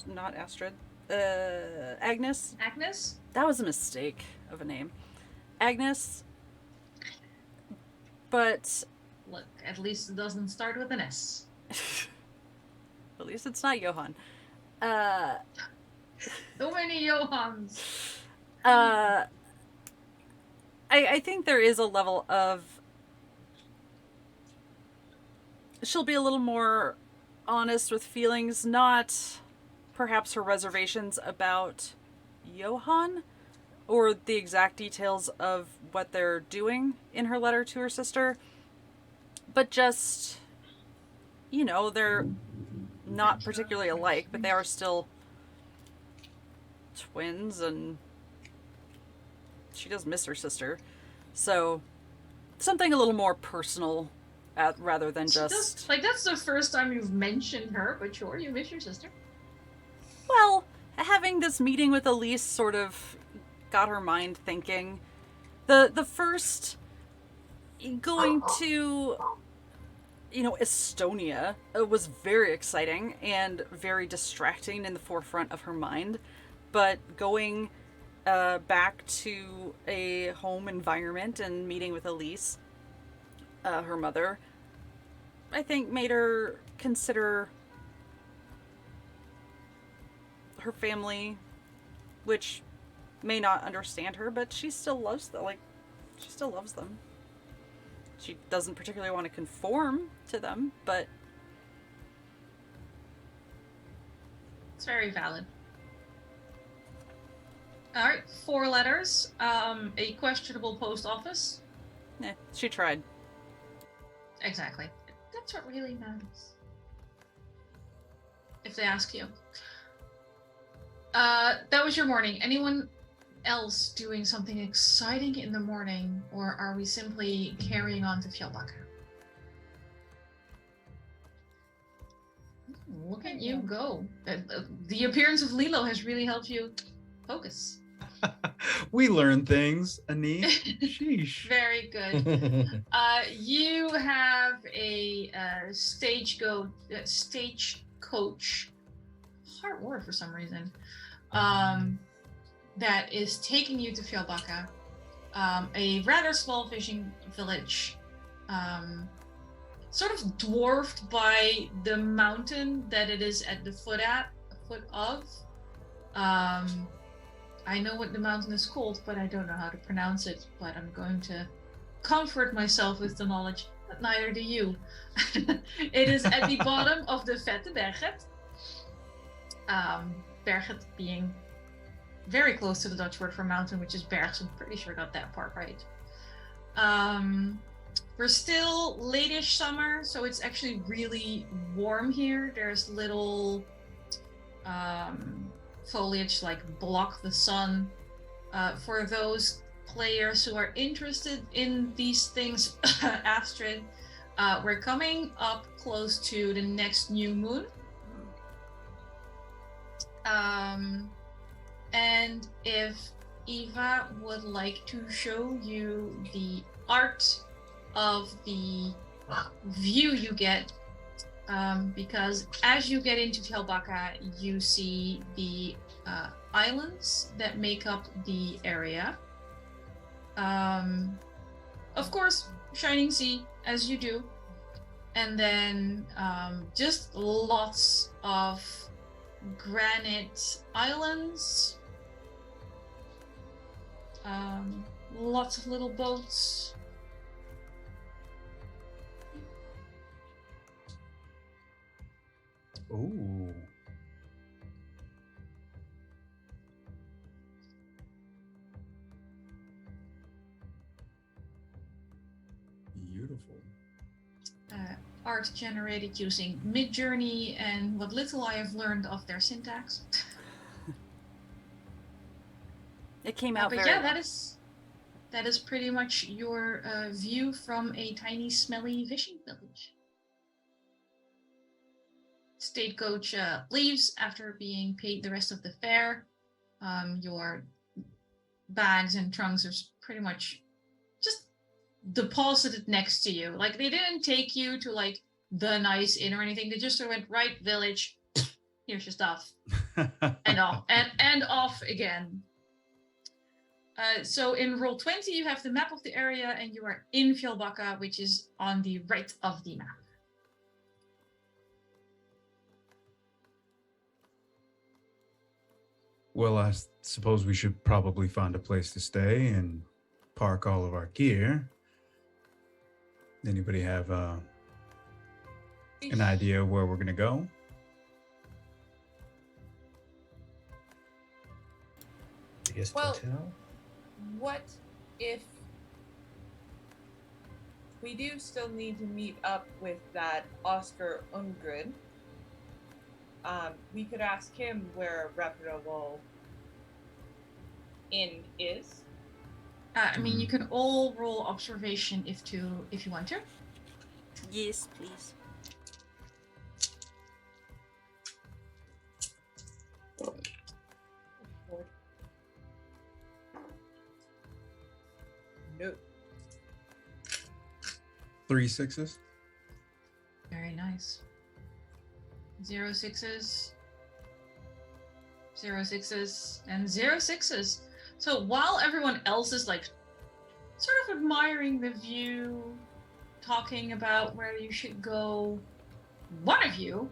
not Astrid. Agnes. Agnes? That was a mistake of a name. Agnes. But Look, at least it doesn't start with an S. at least it's not Johan. So many Johans. I think there is a level of... She'll be a little more honest with feelings, not perhaps her reservations about Johan or the exact details of what they're doing in her letter to her sister, but just, you know, they're not particularly alike, but they are still twins, and she does miss her sister. So something a little more personal rather than just... That's the first time you've mentioned her, but sure, you miss your sister. Well, having this meeting with Elise sort of got her mind thinking. The first going to, you know, Estonia was very exciting and very distracting in the forefront of her mind. But going back to a home environment and meeting with Elise, her mother, I think made her consider her family, which may not understand her, but she still loves them. She still loves them. She doesn't particularly want to conform to them, but it's very valid. All right, 4 letters. A questionable post office. She tried. Exactly. That's what really matters. If they ask you. That was your morning. Anyone else doing something exciting in the morning, or are we simply carrying on to Fjellbacka? Look at you go. The appearance of Lilo has really helped you focus. We learn things, Anniek. Sheesh. Very good. You have a stagecoach, hard word for some reason, that is taking you to Fjellbacka, a rather small fishing village, sort of dwarfed by the mountain that it is at the foot of. I know what the mountain is called, but I don't know how to pronounce it, but I'm going to comfort myself with the knowledge that neither do you. It is at the bottom of the Vette Berget. Berget being very close to the Dutch word for mountain, which is berg, so I'm pretty sure I got that part right. We're still late-ish summer, so it's actually really warm here. There's little foliage like block the sun. For those players who are interested in these things, Astrid, we're coming up close to the next new moon. And if Eva would like to show you the art of the view you get, because as you get into Fjellbacka, you see the islands that make up the area. Of course, shining sea, as you do. And then just lots of granite islands. Lots of little boats. Ooh. Beautiful. Art generated using Midjourney and what little I have learned of their syntax. It came out but very yeah, well. that is pretty much your view from a tiny, smelly fishing village. Stagecoach leaves after being paid the rest of the fare. Your bags and trunks are pretty much just deposited next to you. Like, they didn't take you to like the nice inn or anything. They just sort of went right village. here's your stuff. And off and off again. So in roll 20, you have the map of the area, and you are in Fjällbacka, which is on the right of the map. Well, I suppose we should probably find a place to stay and park all of our gear. Anybody have an idea of where we're gonna go? Biggest Well- hotel? What if we do still need to meet up with that Oscar Ungren? We could ask him where a reputable inn is. I mean, you can all roll observation if you want to. Yes, please. No. 3 6s. Very nice. 0 6s, 0 6s, and 0 6s. So while everyone else is like sort of admiring the view, talking about where you should go, one of you,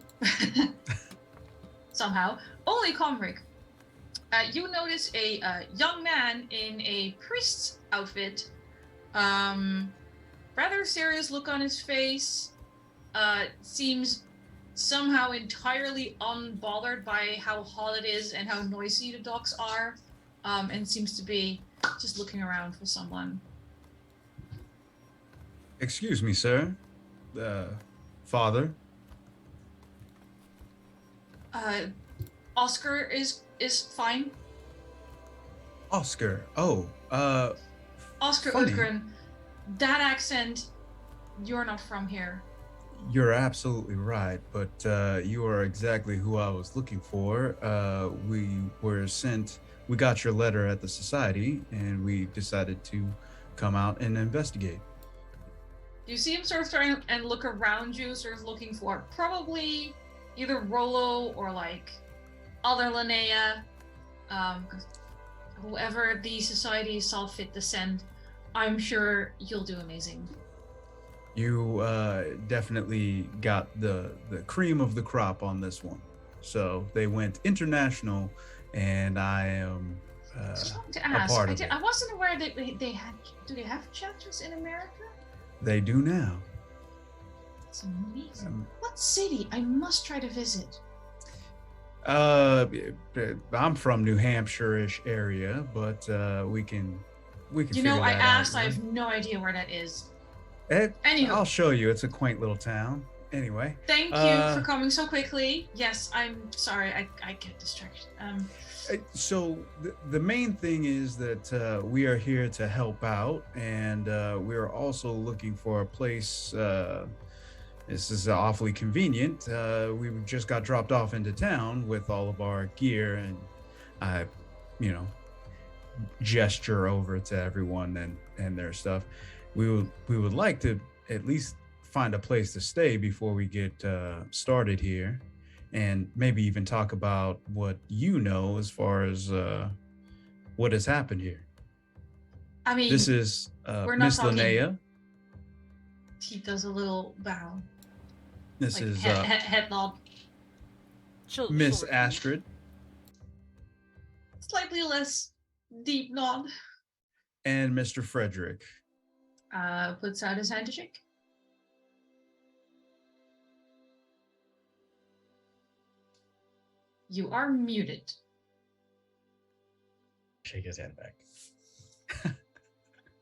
somehow, only Komrik, you notice a young man in a priest's outfit, rather serious look on his face, seems somehow entirely unbothered by how hot it is and how noisy the docks are, and seems to be just looking around for someone. Excuse me, sir. Father. Oscar is fine. Oscar. Oh, Oscar funny. Udgren, that accent, you're not from here. You're absolutely right, but you are exactly who I was looking for. We got your letter at the society, and we decided to come out and investigate. You see him sort of trying and look around you, sort of looking for probably either Rollo or like other Linnea, whoever the society saw fit to send. I'm sure you'll do amazing. You definitely got the cream of the crop on this one. So they went international, and I am I just wanted to a ask. part of it. I wasn't aware that they had. Do they have chapters in America? They do now. It's amazing. What city? I must try to visit. I'm from New Hampshire-ish area, but we can You figure know, I that asked. out, I right? have no idea where that is. Anywho, Anywho. I'll show you. It's a quaint little town. Anyway, Thank you for coming so quickly. Yes, I'm sorry. I get distracted. so the main thing is that we are here to help out, and we are also looking for a place. This is awfully convenient. We just got dropped off into town with all of our gear, and I, gesture over to everyone and their stuff. We would like to at least find a place to stay before we get started here, and maybe even talk about what you know as far as what has happened here. I mean, This is we're not Miss talking- Linnea. he does a little bow, This like is head nod, Miss Sure. Astrid, slightly less deep nod. and Mr. Fredrik. Puts out his hand to shake. You are muted. Shake his hand back.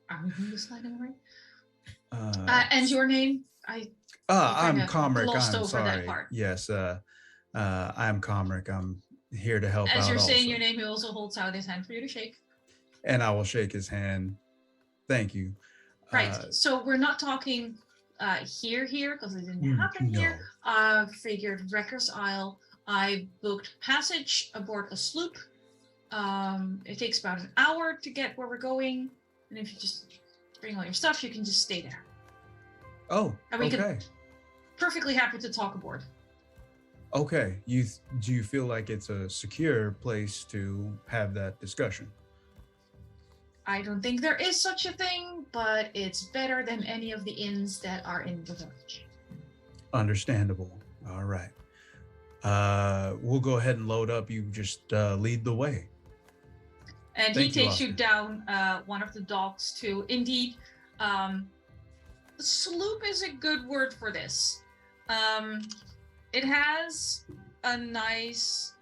Are we going to slide him right? And your name? I'm kinda Komrik. glossed I'm over that sorry. part. Yes, I'm Komrik. I'm here to help out. As you're saying also. your name, he also holds out his hand for you to shake. And I will shake his hand. Thank you. Right. So we're not talking here because it didn't happen no. here. Figured Wrecker's Isle. I booked passage aboard a sloop. It takes about an hour to get where we're going, and if you just bring all your stuff, you can just stay there. Oh, And we okay. can perfectly happy to talk aboard. Okay. Do you feel like it's a secure place to have that discussion? I don't think there is such a thing, but it's better than any of the inns that are in the village. Understandable. All right. We'll go ahead and load up. You just lead the way. And Thank he you, takes you Oscar. down one of the docks to, indeed, sloop is a good word for this. It has a nice,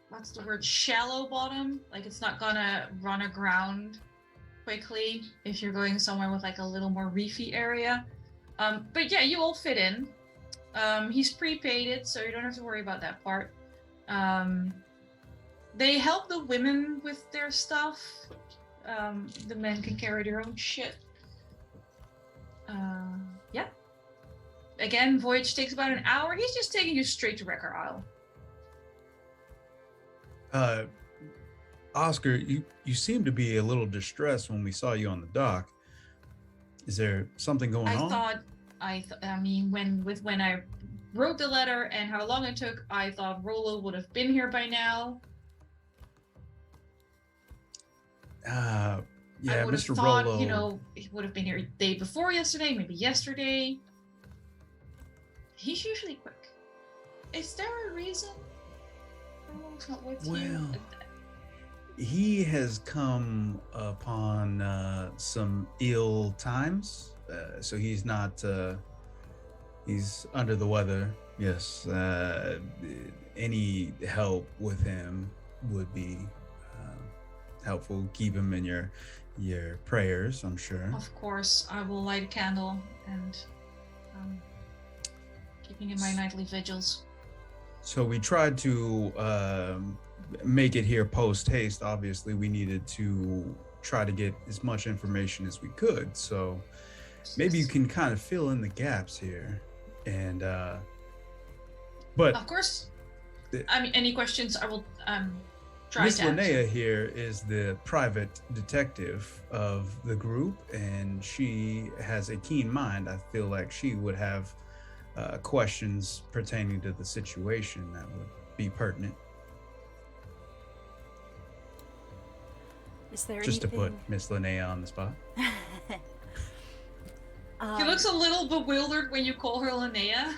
what's the word, shallow bottom. Like it's not gonna run aground quickly if you're going somewhere with like a little more reefy area. But yeah, you all fit in. He's prepaid it, so you don't have to worry about that part. They help the women with their stuff. The men can carry their own shit. Yeah. Again, voyage takes about an hour. He's just taking you straight to Wrecker Isle. Oscar, you seem to be a little distressed when we saw you on the dock. Is there something going on? I mean, when I wrote the letter and how long it took, I thought Rollo would have been here by now. Yeah, I would Mr. have thought, Rollo. he would have been here the day before yesterday, maybe yesterday. He's usually quick. Is there a reason Rollo's not with you? Well, he has come upon some ill times, so he's not. He's under the weather. Yes. Any help with him would be helpful. Keep him in your prayers, I'm sure. Of course, I will light a candle and keeping in my nightly vigils. So we tried to make it here post haste. Obviously, we needed to try to get as much information as we could. So maybe you can kind of fill in the gaps here. And but of course, I mean, any questions I will try Miss to answer. Linnea here is the private detective of the group, and she has a keen mind. I feel like she would have questions pertaining to the situation that would be pertinent. Is there Just anything... to put Miss Linnea on the spot. He looks a little bewildered when you call her Linnea.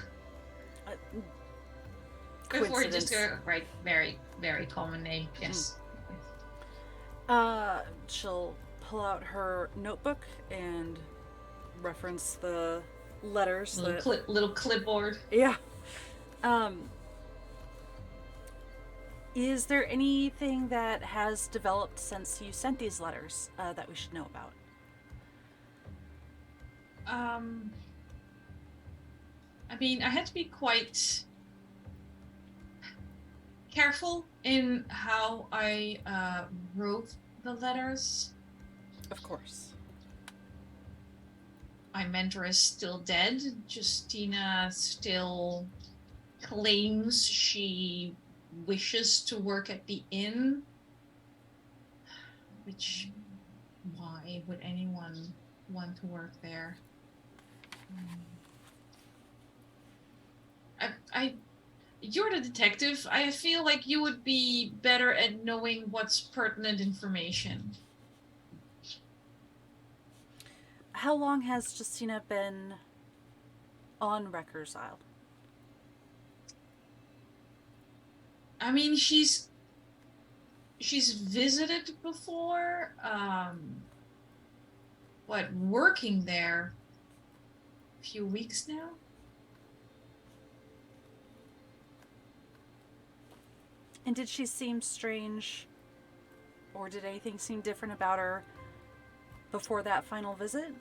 Before you just go, right, very, very common name, yes. She'll pull out her notebook and reference the letters. Little clipboard. Yeah. Is there anything that has developed since you sent these letters that we should know about? I mean, I had to be quite careful in how I wrote the letters. Of course. My mentor is still dead. Justina still claims she wishes to work at the inn. Which, why would anyone want to work there? You're the detective. I feel like you would be better at knowing what's pertinent information. How long has Justina been on Wrecker's Isle? I mean, she's visited before. Working there a few weeks now? And did she seem strange, or did anything seem different about her before that final visit?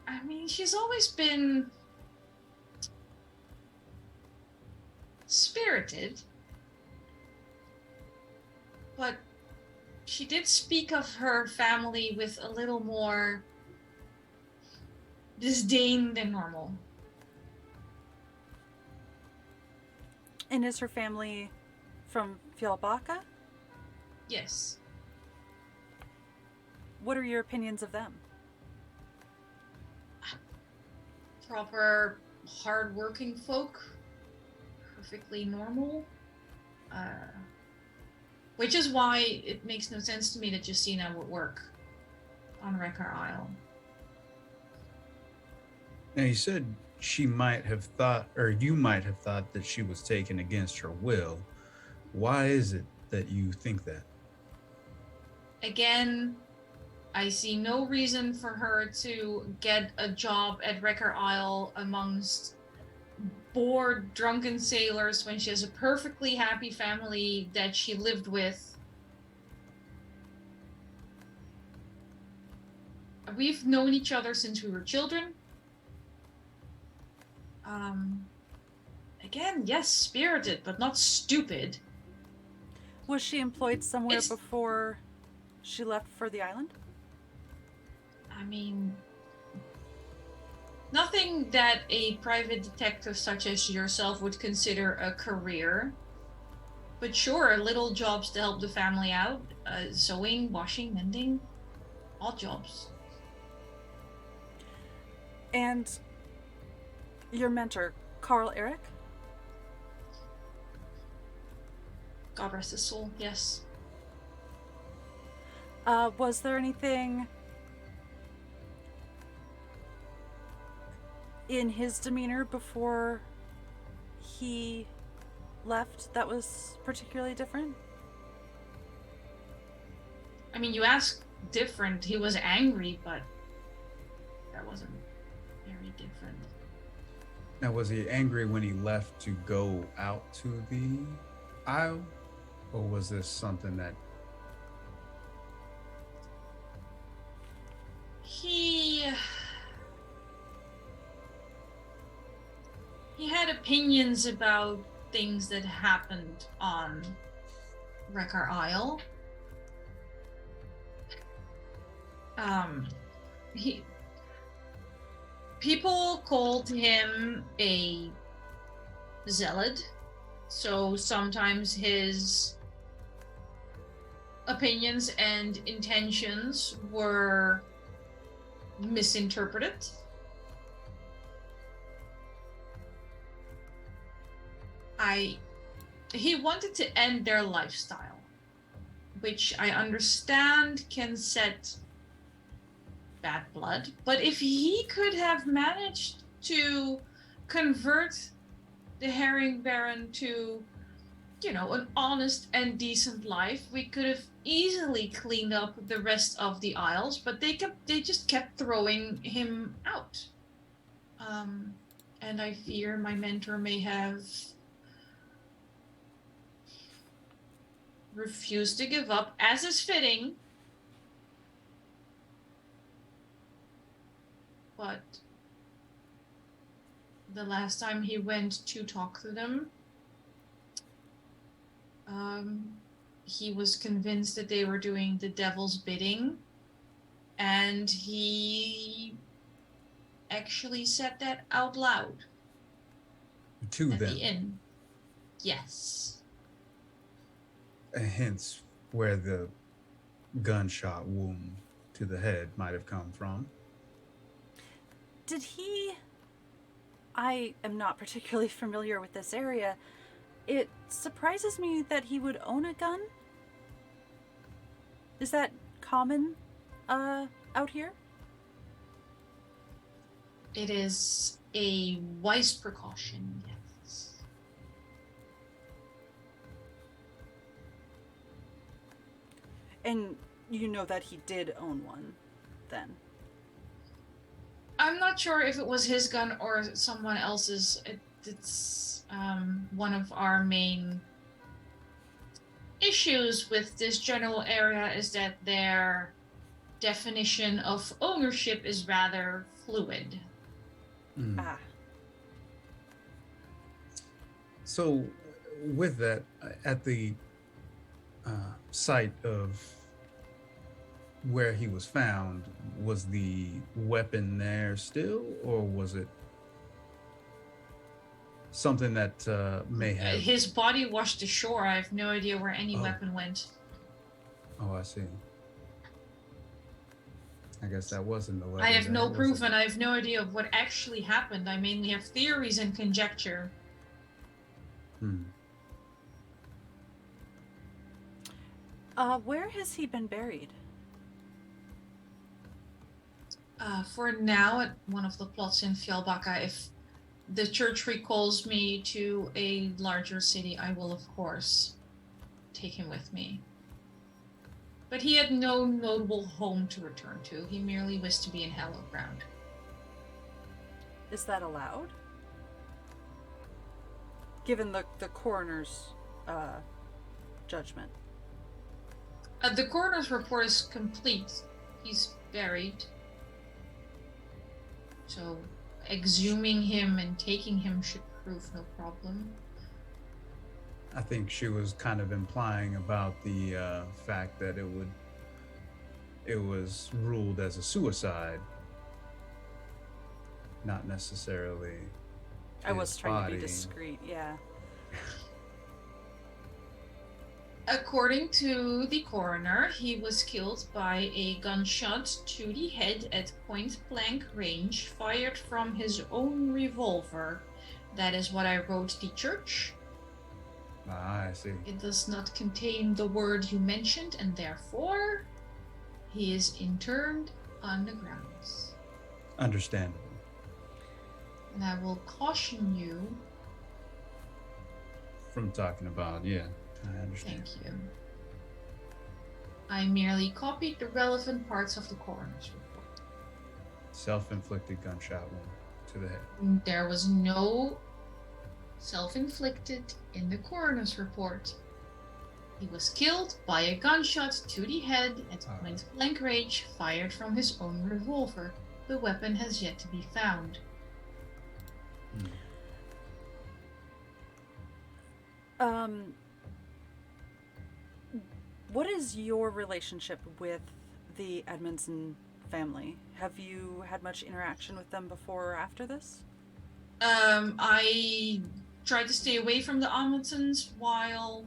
I mean, she's always been spirited, but she did speak of her family with a little more disdain than normal. And is her family from Fjallbacka? Yes. What are your opinions of them? proper, hard-working folk. Perfectly normal. Which is why it makes no sense to me that Justina would work on Wrecker Isle. Now you said she might have thought, or you might have thought that she was taken against her will. Why is it that you think that? Again, I see no reason for her to get a job at Wrecker Isle amongst bored, drunken sailors when she has a perfectly happy family that she lived with. We've known each other since we were children. Again, yes, spirited, but not stupid. Was she employed somewhere before she left for the island? I mean, nothing that a private detective such as yourself would consider a career. But sure, little jobs to help the family out. Sewing, washing, mending. Odd jobs. And your mentor, Carl Eric? God rest his soul, yes. Was there anything in his demeanor before he left that was particularly different? I mean, you ask different. He was angry, but that wasn't very different. Now, was he angry when he left to go out to the Isle? Or was this something that... He had opinions about things that happened on Wrecker Isle. People called him a zealot, so sometimes his opinions and intentions were misinterpreted. He wanted to end their lifestyle, which I understand can set bad blood, but if he could have managed to convert the Herring Baron to, you know, an honest and decent life, we could have easily cleaned up the rest of the Isles, but they just kept throwing him out. And I fear my mentor may have refused to give up, as is fitting. But the last time he went to talk to them, he was convinced that they were doing the devil's bidding, and he actually said that out loud. To at them? The inn. Yes. Hence where the gunshot wound to the head might have come from. Did he... I am not particularly familiar with this area. It surprises me that he would own a gun. Is that common out here? It is a wise precaution, yes. And you know that he did own one, then? I'm not sure if it was his gun or someone else's. It's one of our main issues with this general area is that their definition of ownership is rather fluid. Ah. So, with that, at the site of where he was found, was the weapon there still, or was it something that may have... His body washed ashore. I have no idea where any weapon went. Oh, I see. I guess that wasn't the letter. I have then, no was proof it? and I have no idea of what actually happened. I mainly have theories and conjecture. Where has he been buried? For now, at one of the plots in Fjällbacka, if the church recalls me to a larger city, I will, of course, take him with me. But he had no notable home to return to. He merely wished to be in hallowed ground. Is that allowed? Given the coroner's judgment. The coroner's report is complete. He's buried. So, exhuming him and taking him should prove no problem. I think she was kind of implying about the fact that it was ruled as a suicide, not necessarily. I was his trying to be body. discreet, yeah. According to the coroner, he was killed by a gunshot to the head at point-blank range, fired from his own revolver. That is what I wrote the church. Ah, I see. It does not contain the word you mentioned, and therefore, he is interned on the grounds. Understandable. And I will caution you. From talking about, yeah, I understand. Thank you. I merely copied the relevant parts of the coroner's report. Self-inflicted gunshot wound to the head. There was no self-inflicted in the coroner's report. He was killed by a gunshot to the head at point-blank range, fired from his own revolver. The weapon has yet to be found. What is your relationship with the Edmondson family? Have you had much interaction with them before or after this? I tried to stay away from the Amundsen's while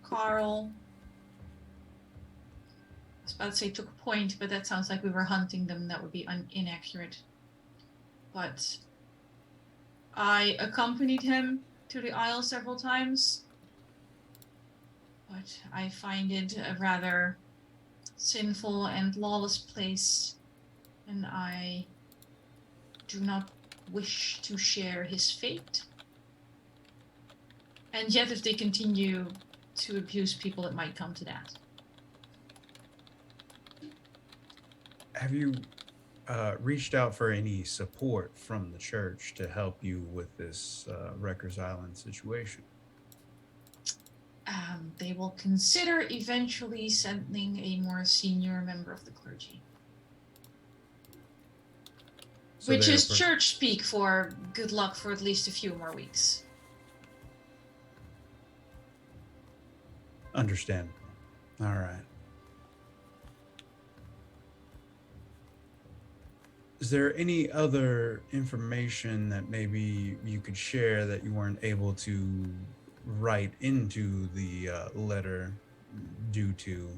Carl, I was about to say took a point, but that sounds like we were hunting them. That would be inaccurate. But I accompanied him to the Isle several times. But I find it a rather sinful and lawless place, and I do not wish to share his fate. And yet, if they continue to abuse people, it might come to that. Have you reached out for any support from the church to help you with this Rikers Island situation? They will consider eventually sending a more senior member of the clergy. So Which is they're church speak for good luck for at least a few more weeks. Understandable. All right. Is there any other information that maybe you could share that you weren't able to write into the letter due to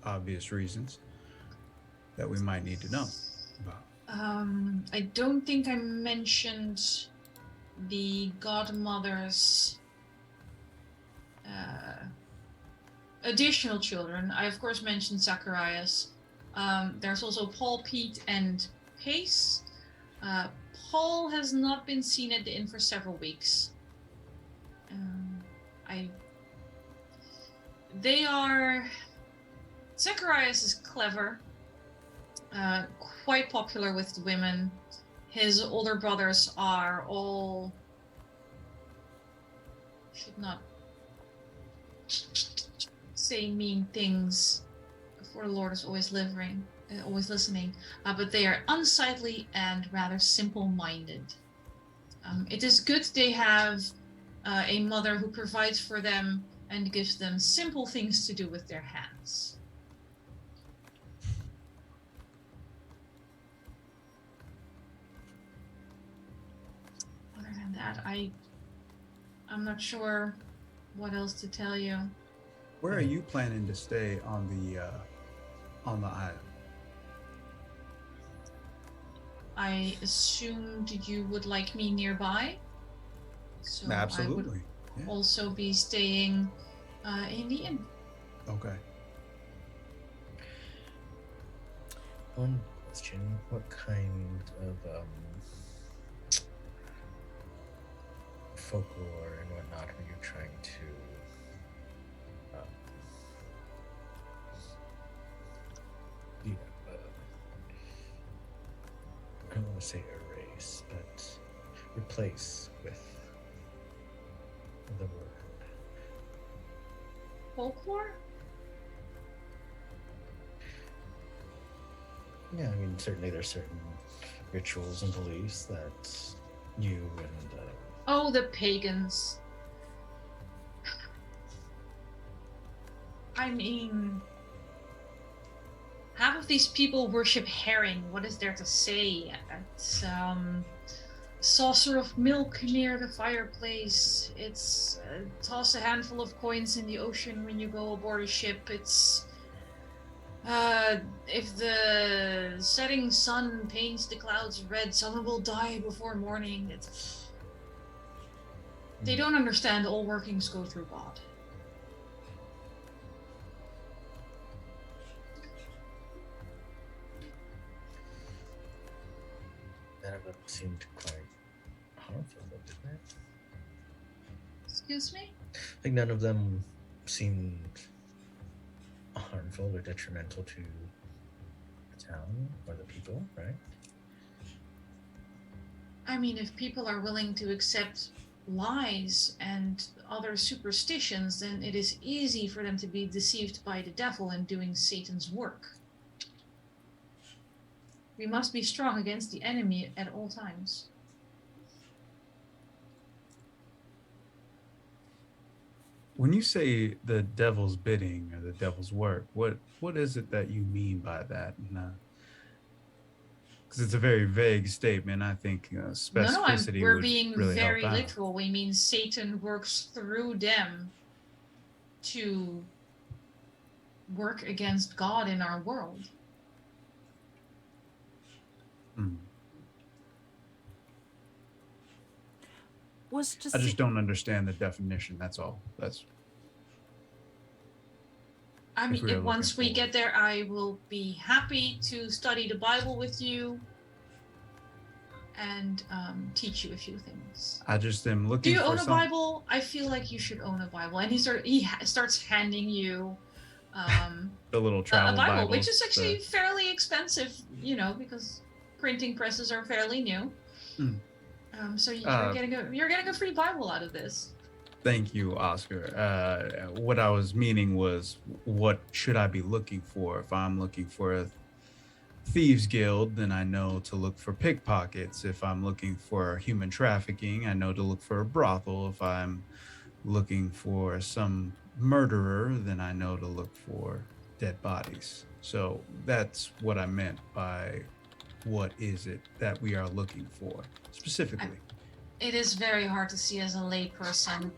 obvious reasons that we might need to know about? I don't think I mentioned the godmother's additional children. I of course mentioned Zacharias. There's also Paul, Pete, and Pace. Paul has not been seen at the inn for several weeks. Zacharias is clever, quite popular with the women. His older brothers are all, should not say mean things, for the Lord is always listening, but they are unsightly and rather simple-minded. It is good they have a mother who provides for them and gives them simple things to do with their hands. Other than that, I'm not sure what else to tell you. Where are you planning to stay on on the island. I assumed you would like me nearby. So Absolutely. I would also be staying in the inn. Okay. One question: what kind of folklore and whatnot are you trying to I don't want to say erase, but replace with the word? Folklore? Yeah, I mean, certainly there's certain rituals and beliefs that you and Oh, the pagans. I mean, half of these people worship herring. What is there to say? It's saucer of milk near the fireplace. It's toss a handful of coins in the ocean when you go aboard a ship. It's if the setting sun paints the clouds red, someone will die before morning. They don't understand all workings go through God. none of them seemed quite harmful, didn't it? Excuse me? I think none of them seemed harmful or detrimental to the town or the people, right? I mean, if people are willing to accept lies and other superstitions, then it is easy for them to be deceived by the devil and doing Satan's work. We must be strong against the enemy at all times. When you say the devil's bidding or the devil's work, what is it that you mean by that? Because it's a very vague statement. I think specificity we're would being really very help out. literal. We mean Satan works through them to work against God in our world. Mm. Was I just don't understand the definition. That's all. I If we mean, are once looking we get there, I will be happy to study the Bible with you and teach you a few things. I just am looking. Do you for own a Bible? I feel like you should own a Bible. And he starts handing you the little travel a Bible, Bibles, which is actually fairly expensive, because printing presses are fairly new. Mm. So you're getting a free Bible out of this. Thank you, Oscar. What I was meaning was, what should I be looking for? If I'm looking for a thieves guild, then I know to look for pickpockets. If I'm looking for human trafficking, I know to look for a brothel. If I'm looking for some murderer, then I know to look for dead bodies. So that's what I meant by what is it that we are looking for specifically. It is very hard to see as a lay person.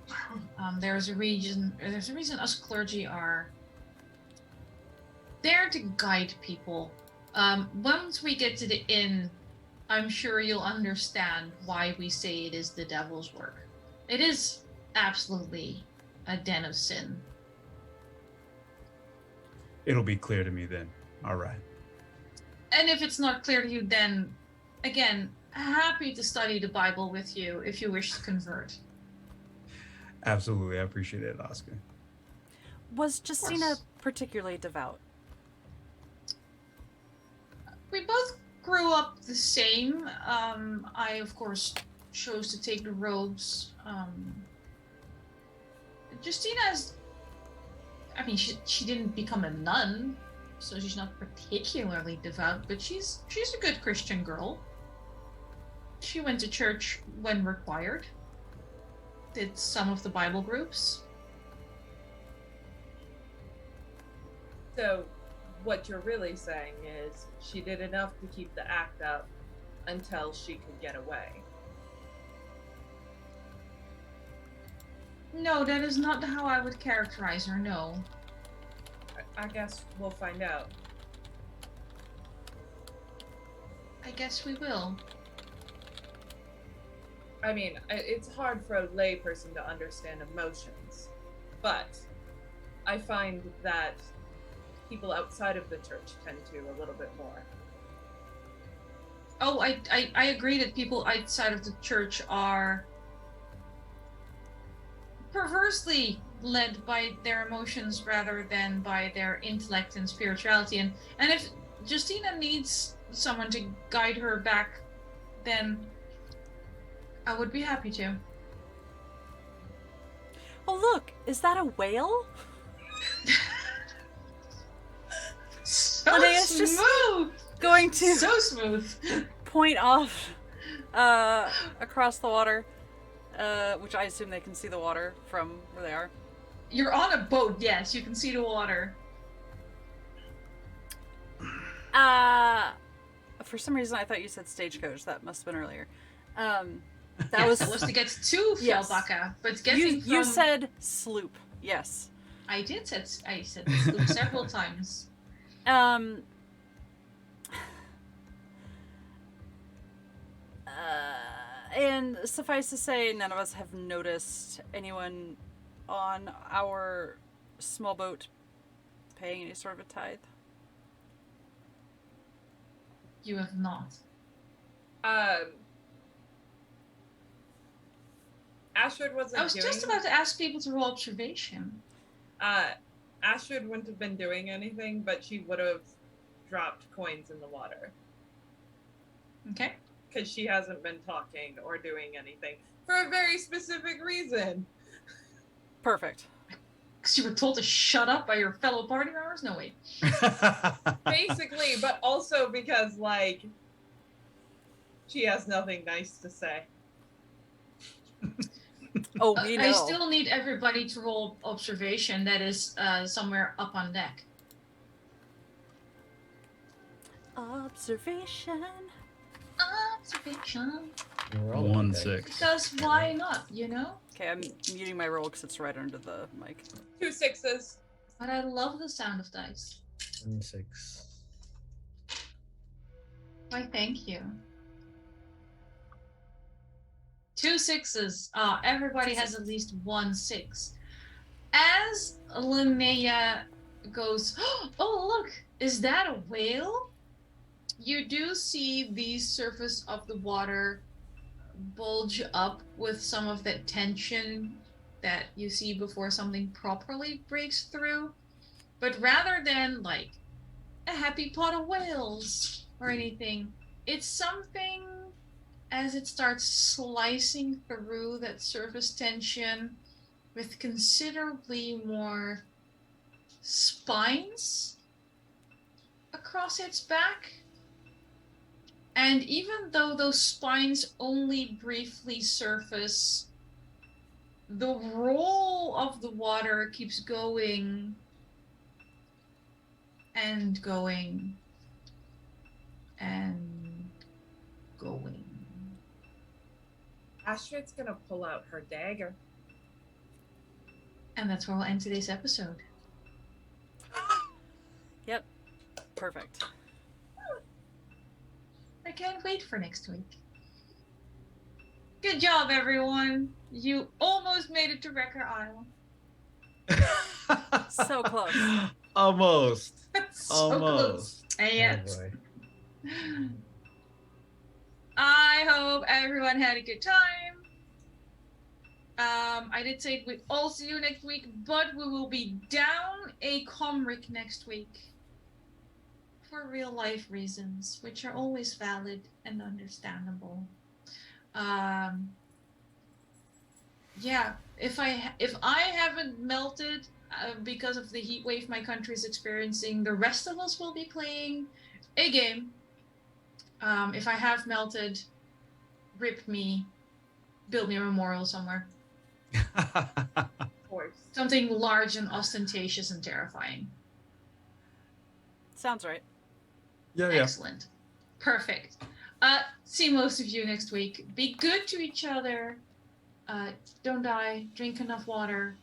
There's a reason us clergy are there to guide people. Once we get to the inn, I'm sure you'll understand why we say it is the devil's work. It is absolutely a den of sin. It'll be clear to me then. All right. And if it's not clear to you, then again, happy to study the Bible with you if you wish to convert. Absolutely. I appreciate it, Oscar. Was Justina particularly devout? We both grew up the same. I, of course, chose to take the robes. Justina's, she didn't become a nun, so she's not particularly devout, but she's a good Christian girl. She went to church when required, did some of the Bible groups. So what you're really saying is she did enough to keep the act up until she could get away. No, that is not how I would characterize her, no. I guess we'll find out. guess we will. I mean, it's hard for a layperson to understand emotions, but I find that people outside of the church tend to a little bit more. Oh, I agree that people outside of the church are perversely led by their emotions rather than by their intellect and spirituality. And if Justina needs someone to guide her back, then I would be happy to. Oh, look, is that a whale? So Linnea's just smooth! Going to So smooth! point off across the water, which I assume they can see the water from where they are. You're on a boat, yes, you can see the water. For some reason I thought you said stagecoach. That must have been earlier. That was to get to Yes. Fjellbacka, but getting You said sloop. Yes. I said sloop several times. And suffice to say, none of us have noticed anyone on our small boat paying any sort of a tithe. You have not. Astrid wasn't I was just about to ask people to roll observation. Astrid wouldn't have been doing anything, but she would have dropped coins in the water. Okay. Because she hasn't been talking or doing anything for a very specific reason. Perfect. Because you were told to shut up by your fellow party members? No, wait. Basically, but also because, like, she has nothing nice to say. Oh, we know. I still need everybody to roll observation that is somewhere up on deck. Observation. Observation. We're all 1 okay. 6. Because why not, you know? Okay, I'm muting my roll because it's right under the mic. 2 6s. But I love the sound of dice. 1 6. Why, thank you. 2 6s. Everybody has at least 1 6. As Linnea goes, oh look, is that a whale? You do see the surface of the water bulge up with some of that tension that you see before something properly breaks through. But rather than like a happy pot of whales or anything, it's something as it starts slicing through that surface tension with considerably more spines across its back. And even though those spines only briefly surface, the roll of the water keeps going and going and going. Astrid's gonna pull out her dagger. And that's where we'll end today's episode. Yep. Perfect. I can't wait for next week. Good job, everyone. You almost made it to Wrecker Isle. So close. Almost. So Almost. close. And yet. Oh boy. I hope everyone had a good time. I did say we'd all see you next week, but we will be down a Komrik next week. For real life reasons, which are always valid and understandable. Yeah, if I haven't melted because of the heat wave my country is experiencing, the rest of us will be playing a game. If I have melted, rip me, build me a memorial somewhere. Of course. Something large and ostentatious and terrifying. Sounds right. Yeah. Excellent. Perfect. See most of you next week. Be good to each other. Don't die. Drink enough water.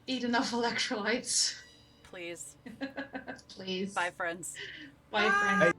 Eat enough electrolytes. Please. Please. Bye, friends. Bye, friends.